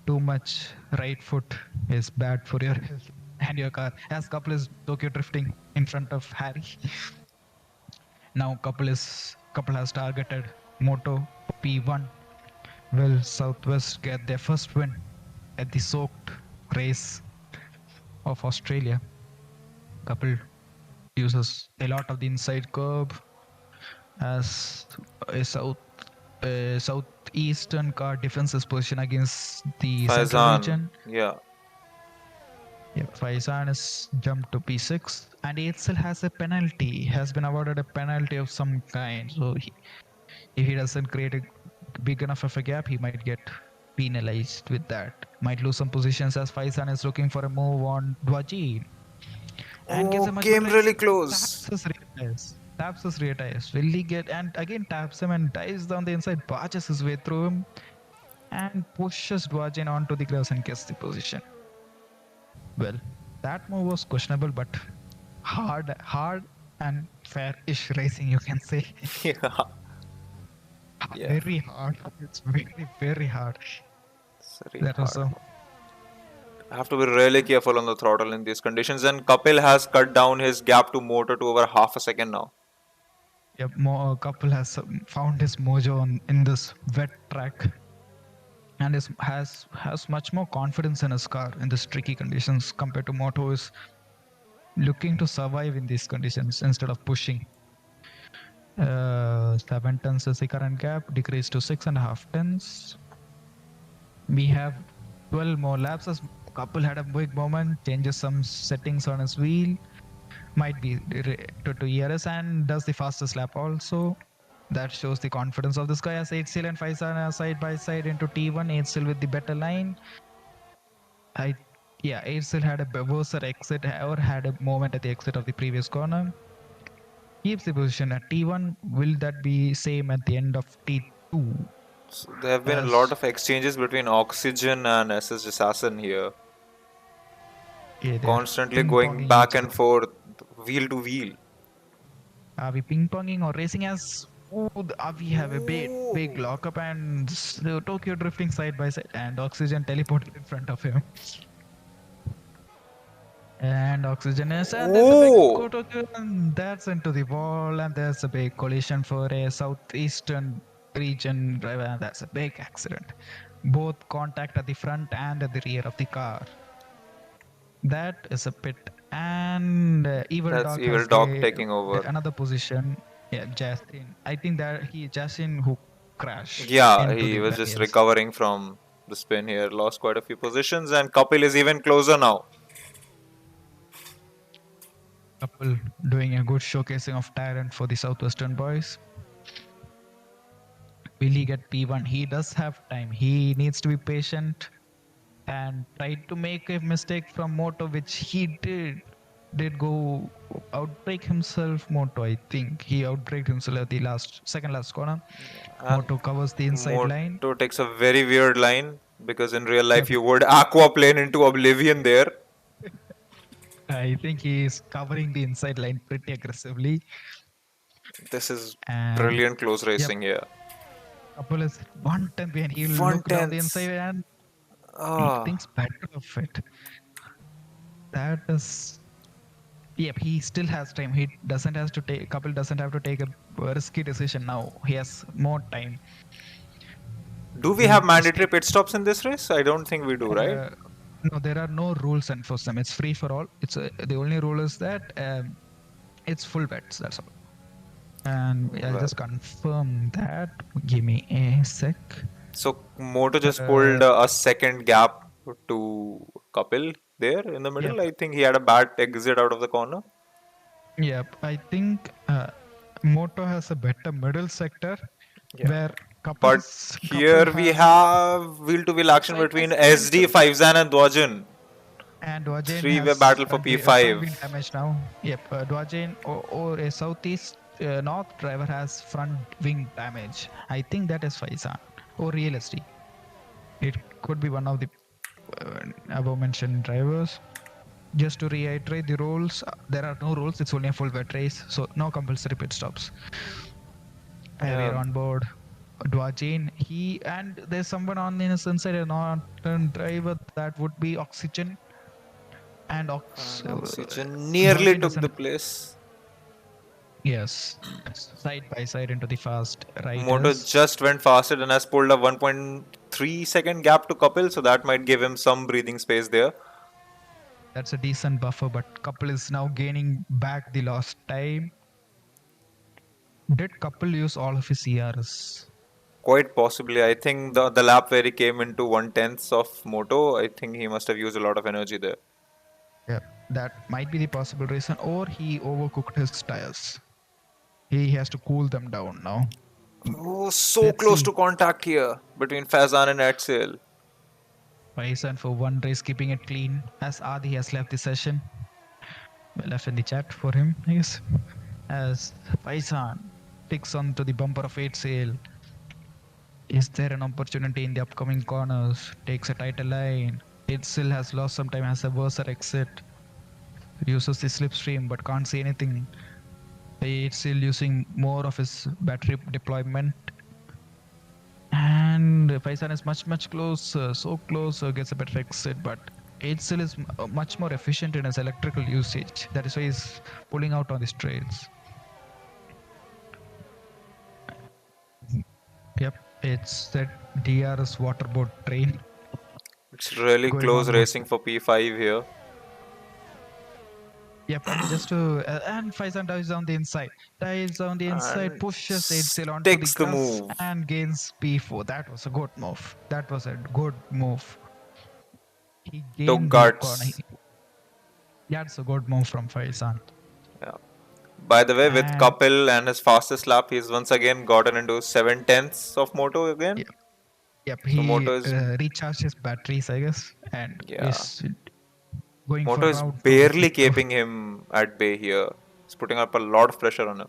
Too much right foot is bad for your health and your car. As couple is Tokyo drifting in front of Harry. Now couple has targeted Moto P1. Will Southwest get their first win at the soaked race of Australia? Couple uses a lot of the inside curb as a southeastern car defends his position against the central region. Yeah, Faizan is jumped to P6 and Eitzel has a penalty, has been awarded a penalty of some kind. So if he doesn't create a big enough of a gap, he might get penalized with that. Might lose some positions as Faizan is looking for a move on Dwajin. And came really close. Taps his rear tires. Will he get, and again taps him and dives down the inside, barges his way through him and pushes Dwajin onto the grass and gets the position. Well, that move was questionable, but hard and fair-ish racing, you can say. Yeah. Very hard. It's very, very hard. That was have to be really careful on the throttle in these conditions, and Kapil has cut down his gap to Moto to over half a second now. Yep, Kapil has found his mojo in this wet track and has much more confidence in his car in these tricky conditions compared to Moto, is looking to survive in these conditions instead of pushing. 7 tenths is the current gap, decreased to 6.5 tenths. We have 12 more laps as Couple had a big moment, changes some settings on his wheel, might be to ERS and does the fastest lap also. That shows the confidence of this guy as Eitzel and Faizan are side by side into T1. Eitzel with the better line. Eitzel had a worse exit or had a moment at the exit of the previous corner. Keeps the position at T1. Will that be same at the end of T2? So there have been a lot of exchanges between Oxygen and SS Assassin here. Yeah, constantly going back and forth, wheel to wheel. Are we ping-ponging or racing as... we have a big lockup and Tokyo drifting side by side and Oxygen teleported in front of him. And oxygen is, and there's a big Oh, collision, and that's into the wall, and there's a big collision for a southeastern region driver, and that's a big accident. Both contact at the front and at the rear of the car. That is a pit, and Evil that's Dog Evil has Dog taking over. another position. Yeah, Justin. I think that Justin who crashed. Yeah, into he the was just barriers. recovering from the spin here. Lost quite a few positions, and Kapil is even closer now. Couple doing a good showcasing of Tyrant for the Southwestern boys. Will he get P1? He does have time. He needs to be patient and try to make a mistake from Moto, which he did go outbreak himself. Moto, I think he outbraked himself at the second last corner. And Moto covers the inside line. Moto takes a very weird line because in real life Yep. you would aquaplane into oblivion there. I think he is covering the inside line pretty aggressively. This is And brilliant close racing here. Couple is 1/10 behind. He'll One look down the tenth. inside and he Ah, thinks better of it. That is. Yep, he still has time. He doesn't have to take. Couple doesn't have to take a risky decision now. He has more time. do we have mandatory pit stops in this race? I don't think we do, right? No, there are no rules enforced them. It's free for all. It's the only rule is that it's full bets. That's all. And I'll just confirm that. Give me a sec. So Moto just pulled a second gap to Kapil there in the middle. Yep. I think he had a bad exit out of the corner. Yep, I think Moto has a better middle sector where But here we have wheel-to-wheel action between SD, Faizan and Dwajan. And Dwajan Three-way has battle for front P5. wheel damage now. Yep, Dwajan or a southeast north driver has front wing damage. I think that is Faizan or Real SD. It could be one of the above mentioned drivers. Just to reiterate the rules, there are no rules. It's only a full wet race, so no compulsory pit stops. We're on board. Dwajan, and there's someone on his inside, a non driver that would be Oxygen. And Oxygen nearly took the place. Yes, side by side into the fast riders. Moto just went faster and has pulled a 1.3 second gap to Kapil, so that might give him some breathing space there. That's a decent buffer, but Kapil is now gaining back the lost time. Did Kapil use all of his ERs? Quite possibly. I think the lap where he came into 1/10 of Moto, I think he must have used a lot of energy there. Yeah, that might be the possible reason, or he overcooked his tires. He has to cool them down now. Oh, so close to contact here between Faizan and Axel. Faizan for one race keeping it clean, as Adi has left the session. We left in the chat for him, I guess. As Faizan ticks onto the bumper of 8 sail. Is there an opportunity in the upcoming corners? Takes a tighter line. It still has lost some time, has a worse exit. Uses the slipstream but can't see anything. It's still using more of his battery deployment. And Faizan is much closer, so close, gets a better exit, but it still is much more efficient in his electrical usage. That is why he's pulling out on the straights. Yep, it's that DRS waterboard train. It's really close racing for P5 here. Yep, just to and Faizan dives on the inside. And Pushes Edsel onto takes the the grass move. and gains P4. That was a good move. He gained Took the guts. corner. That's a good move from Faizan. Yeah. By the way, with Kapil and his fastest lap, he's once again gotten into 7/10 of Moto again. Yep, So he Moto is recharged his batteries, I guess, and is going Moto for is route barely keeping him at bay here. He's putting up a lot of pressure on him.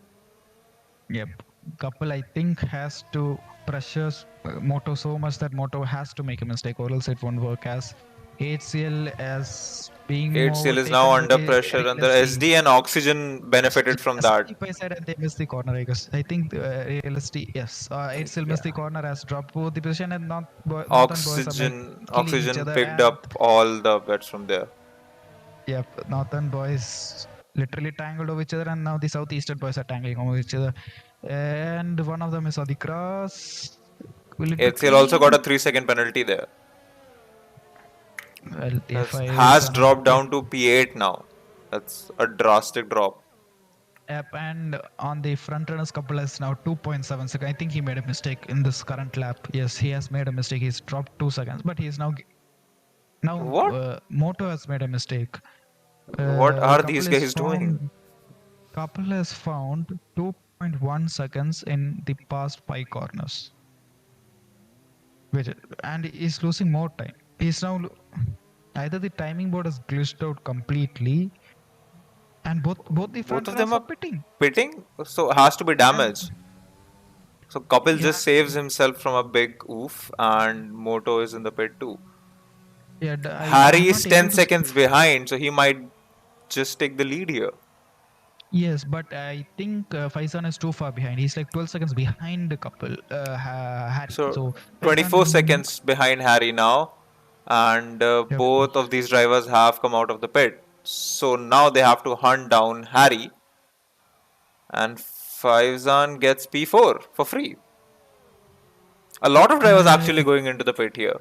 Yep, Kapil I think has to pressure Moto so much that Moto has to make a mistake, or else it won't work. As HCL as being 8CL is now under pressure, and the SD and Oxygen benefited from that. And they missed the corner, I guess. I think realistic, yes. 8CL missed the corner, has dropped both the position, and Oxygen picked up all the bets from there. Yep, northern boys literally tangled over each other, and now the southeastern boys are tangling over each other. And one of them is on the cross. Will it be HCL also got a clean? 3-second penalty there. Well, the FIA is Has on a dropped bit. down to P8 now. That's a drastic drop. Yep, and on the front runners couple is now 2.7 seconds. I think he made a mistake in this current lap. Yes, he has made a mistake. He's dropped 2 seconds, but he's now What? Moto has made a mistake. What are these Couple is guys doing? found. Couple has found 2.1 seconds in the past 5 corners. And he's losing more time. He's now either the timing board has glitched out completely, and both the front Both of runners them are are pitting. pitting, so it has to be damage. So Kapil Yeah. just saves himself from a big oof, and Moto is in the pit too. Yeah, Harry I'm is not 10 able to seconds behind, so he might just take the lead here. Yes, but I think Faizan is too far behind. He's like 12 seconds behind the couple, Harry. So So 24 Faizan, seconds behind Harry now, and yep, both of these drivers have come out of the pit. So now they have to hunt down Harry, and Faizan gets P4 for free. A lot of drivers actually going into the pit here.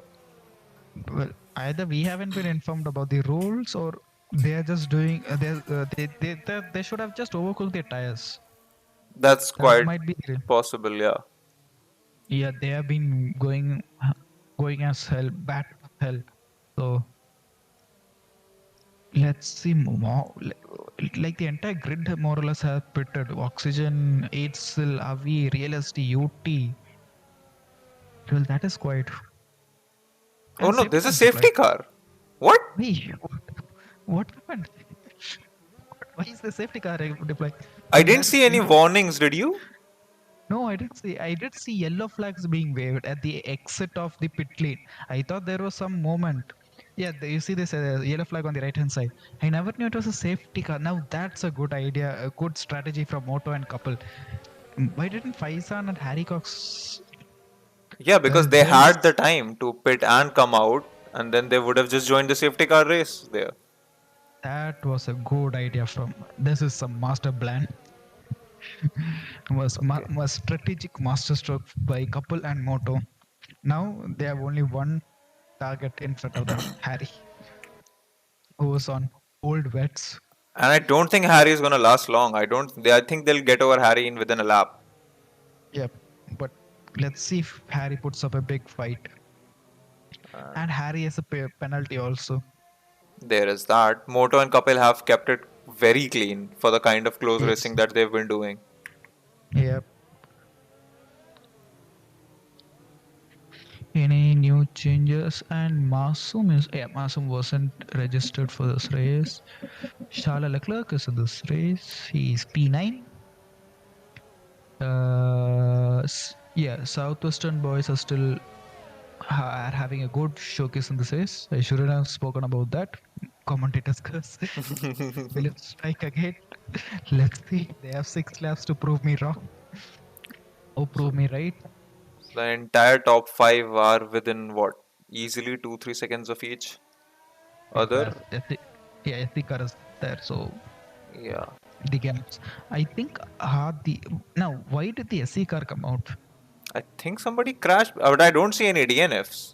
well, either we haven't been informed about the rules, or they are just doing. They should have just overcooked their tires. That's That quite might be. possible, yeah. Yeah, they have been going as hell, bad hell. So let's see more. Like the entire grid more or less have pitted. Oxygen, HCL, AVI, Real ST, UT. Well, that is quite. Oh And no, safety there's a cars safety applied. car. What? Hey, what happened? Why is the safety car deployed? I Well, didn't see any warnings, did you? No, I didn't see. I did see yellow flags being waved at the exit of the pit lane. I thought there was some moment. Yeah, you see this yellow flag on the right hand side. I never knew it was a safety car. Now that's a good idea, a good strategy from Moto and couple. Why didn't Faizan and Harry Cox? Yeah, because Well, they there's had the time to pit and come out, and then they would have just joined the safety car race there. that was a good idea from. This is some master plan. Was strategic masterstroke by couple and Moto. Now they have only one target in front of them, Harry, who was on old wets. And I don't think Harry is gonna last long. I think they'll get over Harry in within a lap. Yep, but let's see if Harry puts up a big fight. And Harry has a penalty also. There is that. Moto and Kapil have kept it very clean for the kind of close Yes. racing that they've been doing. Yep. Any new changes? And Masum wasn't registered for this race. Charles Leclerc is in this race. He's P9. Yeah, Southwestern boys are still having a good showcase in this race. I shouldn't have spoken about that. Commentators curse. Will it strike again? Let's see. They have 6 laps to prove me wrong. Oh, prove me right. The entire top 5 are within what? Easily 2-3 seconds of each other. Yeah, Ethika is there. So Yeah. the gaps. I think now why did the SE car come out? I think somebody crashed, but I don't see any DNFs.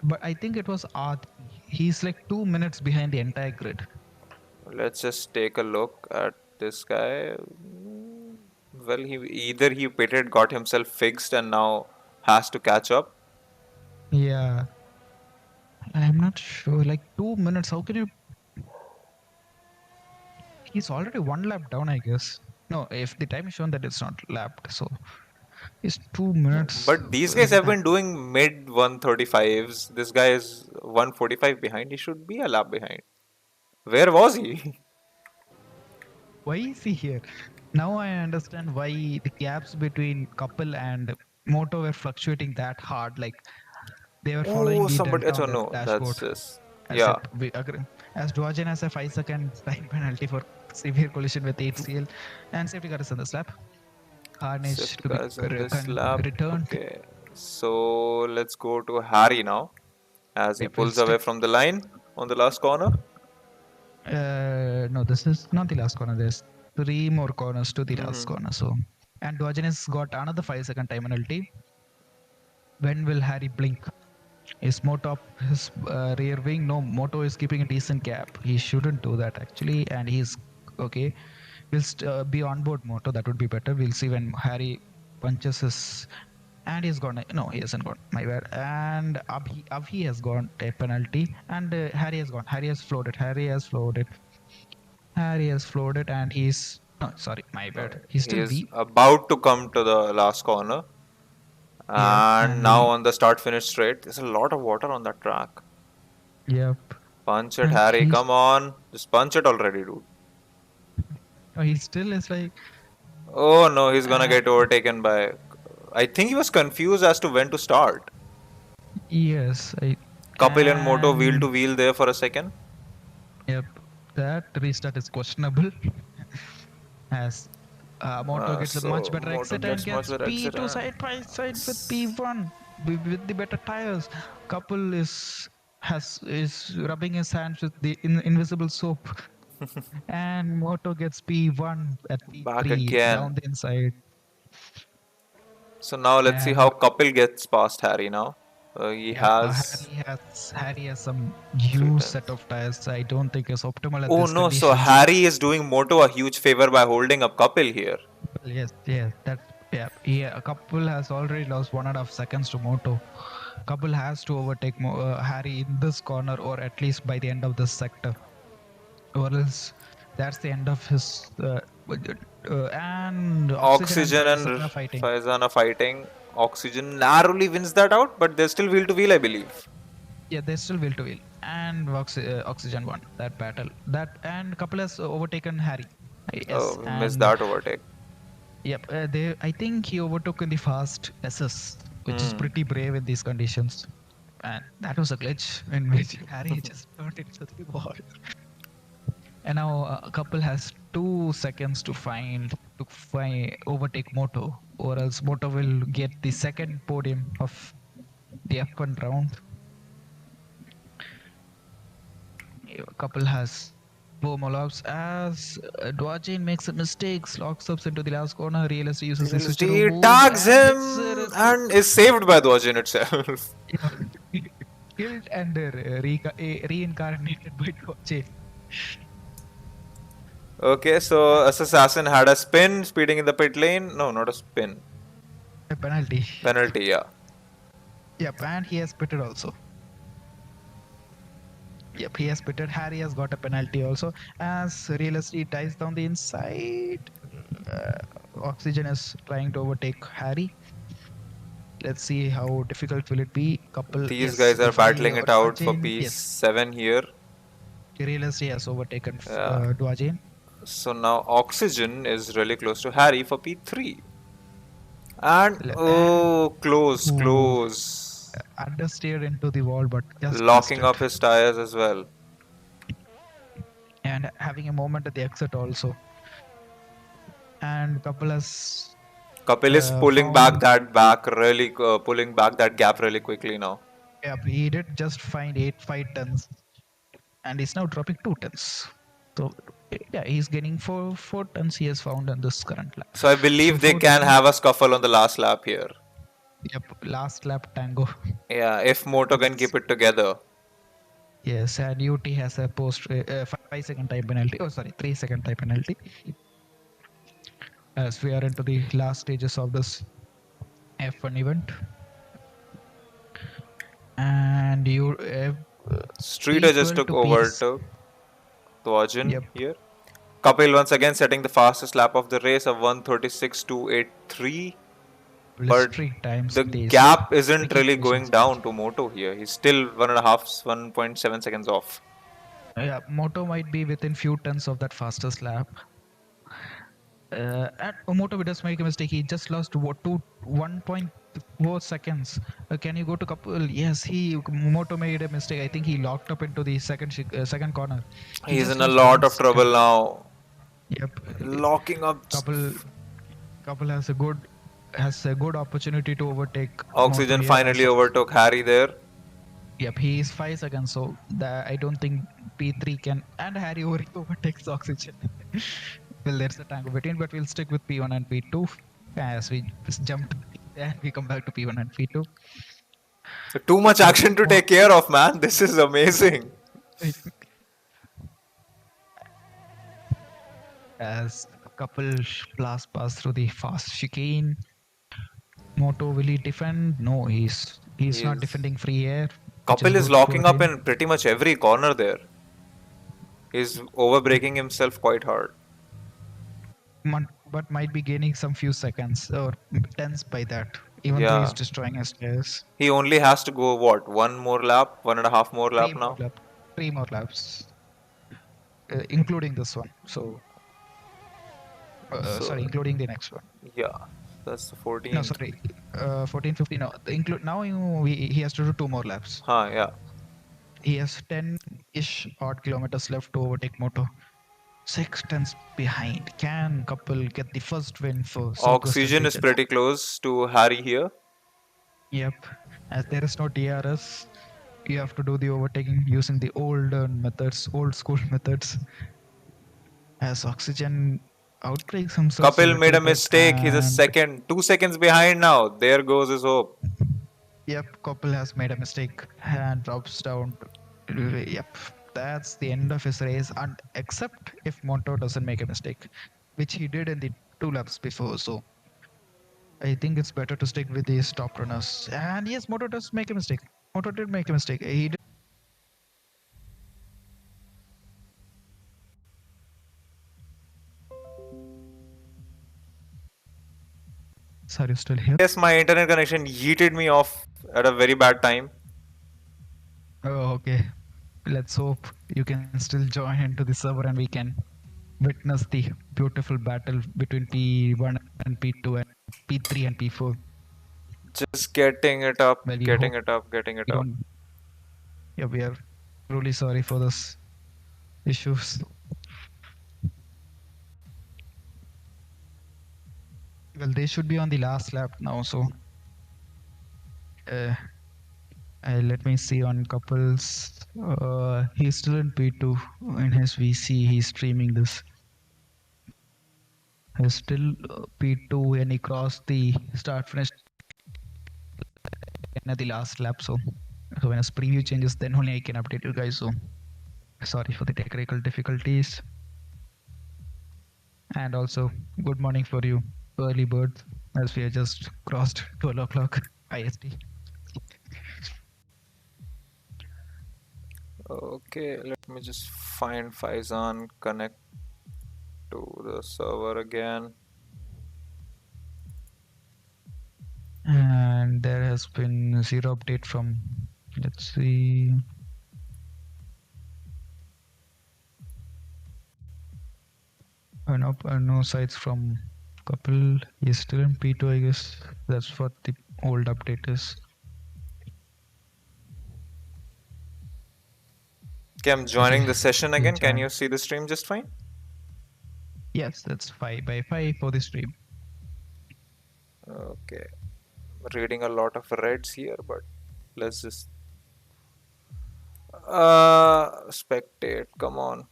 But I think it was Adi. He's like 2 minutes behind the entire grid. Let's just take a look at this guy. Well, he pitted, got himself fixed, and now has to catch up. Yeah. I'm not sure. Like 2 minutes. How can you? He's already 1 lap down, I guess. No, if the time is shown that it's not lapped, so it's 2 minutes. But these guys have been doing mid 135s. This guy is 145 behind. He should be a lap behind. Where was he? Why is he here? Now I understand why the gaps between couple and Moto were fluctuating that hard. Like they were following the somebody. delta Oh on the no, dashboard. that's just. As Yeah. we agree. As Dwajan has a 5-second time penalty for severe collision with HCL, and safety car is in this lap. Carnage Safety to be cars in this lap. returned. Okay. So let's go to Harry now, as he Yep, pulls we'll away stick- from the line on the last corner. No, this is not the last corner. There's 3 more corners to the last corner. So, and Diogenes got another 5-second time penalty. When will Harry blink? Is Moto up his rear wing? No, Moto is keeping a decent gap. He shouldn't do that actually, and he's okay. We'll be on board Moto. That would be better. We'll see when Harry punches his. And he's gone. No, he hasn't gone. My bad. And Abhi has gone a penalty, and Harry has gone. Harry has floated. Harry has floated, and he's no. Sorry, my bad. He's He still is B. about to come to the last corner. Yeah, And now on the start-finish straight, there's a lot of water on that track. Yep. Punch it, And Harry. he's- Come on. Just punch it already, dude. Oh, he still is like. Oh no, he's gonna get overtaken by. I think he was confused as to when to start. Yes. Kapil and Moto wheel to wheel there for a second. Yep. That restart is questionable. As Moto gets a much better Moto exit and gets much gets better exit P2 and- side by side with P1 with the better tires. Couple is rubbing his hands with the invisible soap. And Moto gets P1 at P3 Back again. down the inside. So now let's see how Kapil gets past Harry now. He has. Harry has some huge set of tires. I don't think it's optimal at Oh this no, so conditions. Harry is doing Moto a huge favor by holding up Kapil here. Yes, a couple has already lost 1.5 seconds to Moto. Couple has to overtake Harry in this corner, or at least by the end of this sector, or else that's the end of his. And Oxygen and Faizan are fighting. Faizan are fighting. Oxygen narrowly wins that out, but they're still wheel to wheel, I believe. Yeah, they still wheel to wheel, and Oxygen won that battle. And couple has overtaken Harry. Yes, Oh, we missed that overtake. Yep, I think he overtook in the fast SS, which is pretty brave in these conditions. And that was a glitch in which Harry just turned into the wall. And now a couple has 2 seconds to overtake Moto, or else Moto will get the second podium of the F1 round. A couple has low monologues as Dwajin makes a mistake, locks up into the last corner, realistically uses the switcher He move, tags and him it's, and is saved by Dwajin itself. killed and reincarnated by Dwajin. Okay, so Assassin had a spin, speeding in the pit lane. No, not a spin. A penalty. Penalty, yeah. Yep, and he has pitted also. Yep, he has pitted. Harry has got a penalty also. As realistically ties down the inside, Oxygen is trying to overtake Harry. Let's see how difficult will it be. These guys are battling it out for P7 here. Realistically has overtaken Dwajin. So now Oxygen is really close to Harry for P3. And close. Understeered into the wall, but just locking up his tires as well. And having a moment at the exit also. And Kapil is pulling back that gap really quickly now. Yeah, he did just find 5 tons, and he's now dropping 2 tons. So yeah, he's getting 4 tons he has found in this current lap. So I believe they can have a scuffle on the last lap here. Yep, last lap tango. Yeah, if Moto can keep it together. Yes, and UT has a 5-second time penalty. 3-second time penalty. As we are into the last stages of this F1 event. And Streeter just took over to Dwajin here. Kapil once again setting the fastest lap of the race of 1:36.283. But the gap isn't really going down to Moto here. He's still 1.7 seconds off. Yeah, Moto might be within few tens of that fastest lap. And Moto does make a mistake. He just lost 1.4 seconds. Can you go to couple? Yes, Moto made a mistake. I think he locked up into the second corner. He's in a lot of trouble now. Yep. Locking up. Couple has a good opportunity to overtake. Oxygen finally overtook Harry there. Yep, he is 5 seconds. So I don't think P3 can, and Harry overtakes Oxygen. Well, there's a tango between, but we'll stick with P1 and P2 as we just jumped and we come back to P1 and P2. So too much action to take care of, man. This is amazing. As a couple blast pass through the fast chicane. Moto, will he defend? No, he's not defending free air. Couple is locking up in pretty much every corner there. He's overbraking himself quite hard. But might be gaining some few seconds or tenths by that, even though he's destroying his tires. He only has to go what? 1 more lap? 1.5 more lap now? 3 more laps. Including this one. So, sorry, including the next one. Yeah, that's the 14. No, sorry, 14, 15. No, now he has to do 2 more laps. Yeah. He has 10-ish odd kilometers left to overtake Moto. 6 tenths behind. Can couple get the first win for Oxygen is pretty close to Harry here. Yep. As there is no DRS, you have to do the overtaking using the old school methods. As Oxygen outbreaks himself. Kapil made a mistake. He's 2 seconds behind now. There goes his hope. Yep, Kapil has made a mistake and drops down. Yep, that's the end of his race, and except if Monto doesn't make a mistake, which he did in the 2 laps before. So I think it's better to stick with these top runners. And yes, Moto does make a mistake. Moto did make a mistake. He did. Are you still here? Yes, my internet connection yeeted me off at a very bad time. Oh, okay. Let's hope you can still join into the server and we can witness the beautiful battle between P1 and P2 and P3 and P4. Just getting it up, getting it up. Yeah, we are truly sorry for those issues. Well, they should be on the last lap now, so let me see on couples. He's still in P2 in his VC. He's streaming this. He's still P2 when he crossed the start finish at the last lap. So when his preview changes, then only I can update you guys. So sorry for the technical difficulties. And also, good morning for you, early birds, as we have just crossed 12 o'clock IST. Okay, let me just find Faizan, connect to the server again. And there has been 0 update from, let's see. No sites from couple. He's still in P2, I guess. That's what the old update is. Okay, I'm joining the session again. Can you see the stream just fine? Yes, that's 5x5 for the stream. Okay. Reading a lot of reds here, but let's just spectate. Come on.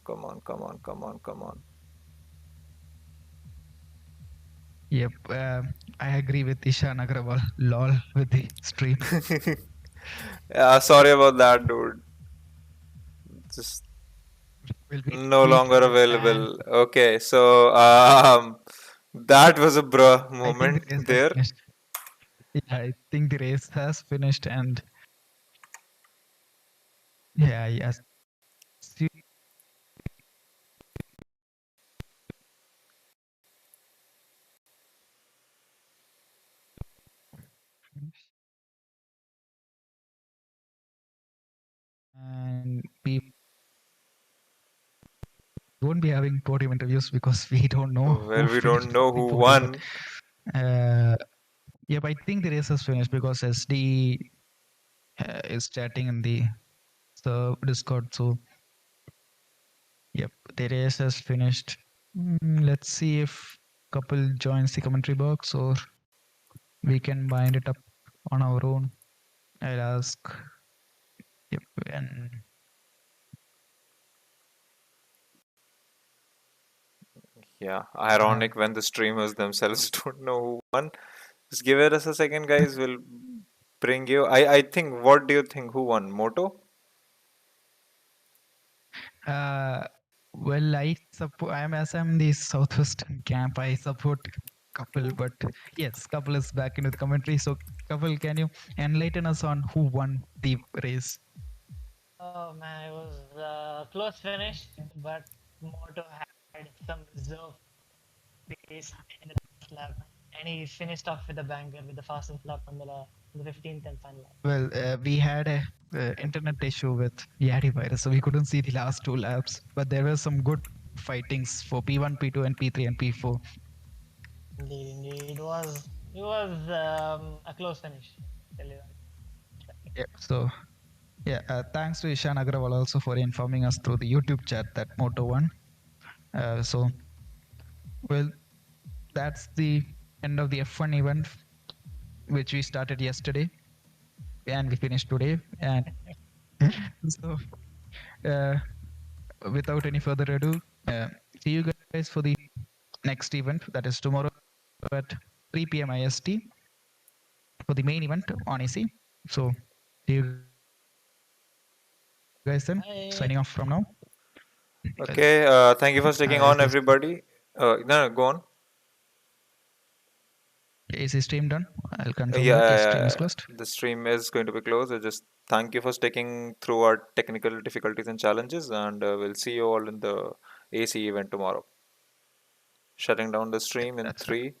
Yep, I agree with Ishan Agrawal. Lol with the stream. Yeah, sorry about that, dude. Just no longer available. Okay, so that was a bruh moment there. Yeah, I think the race has finished, and yeah, yes. And we won't be having podium interviews because we don't know. Well, we don't know who won. Yep, I think the race has finished because SD is chatting in the Discord. So, yep, the race has finished. Let's see if couple joins the commentary box or we can bind it up on our own. I'll ask. Yep, and Yeah, ironic when the streamers themselves don't know who won. Just give it us a second, guys. We'll bring you. I think. What do you think? Who won? Moto? Uh, well, I support. I'm the Southwestern camp. I support Couple, but yes, Couple is back into the commentary. So, Couple, can you enlighten us on who won the race? Oh man, it was a close finish, but Moto had some reserve pace in the last lap, and he finished off with a banger with the fastest lap on the 15th and final lap. Well, we had a internet issue with Yadi virus, so we couldn't see the last two laps. But there were some good fightings for P1, P2, and P3 and P4. Indeed, it was a close finish. Tell you that. Yeah. So, yeah, thanks to Ishan Agrawal also for informing us through the YouTube chat that Moto won. So, well, that's the end of the F1 event, which we started yesterday and we finished today. And so, without any further ado, see you guys for the next event, that is tomorrow at 3 p.m. IST for the main event on AC. So, see you guys then. Bye. Signing off from now. Okay. Thank you for sticking on, everybody. No, go on. Is the stream done? I'll confirm that the stream is closed. The stream is going to be closed. Just thank you for sticking through our technical difficulties and challenges, and we'll see you all in the AC event tomorrow. Shutting down the stream in That's right. 3,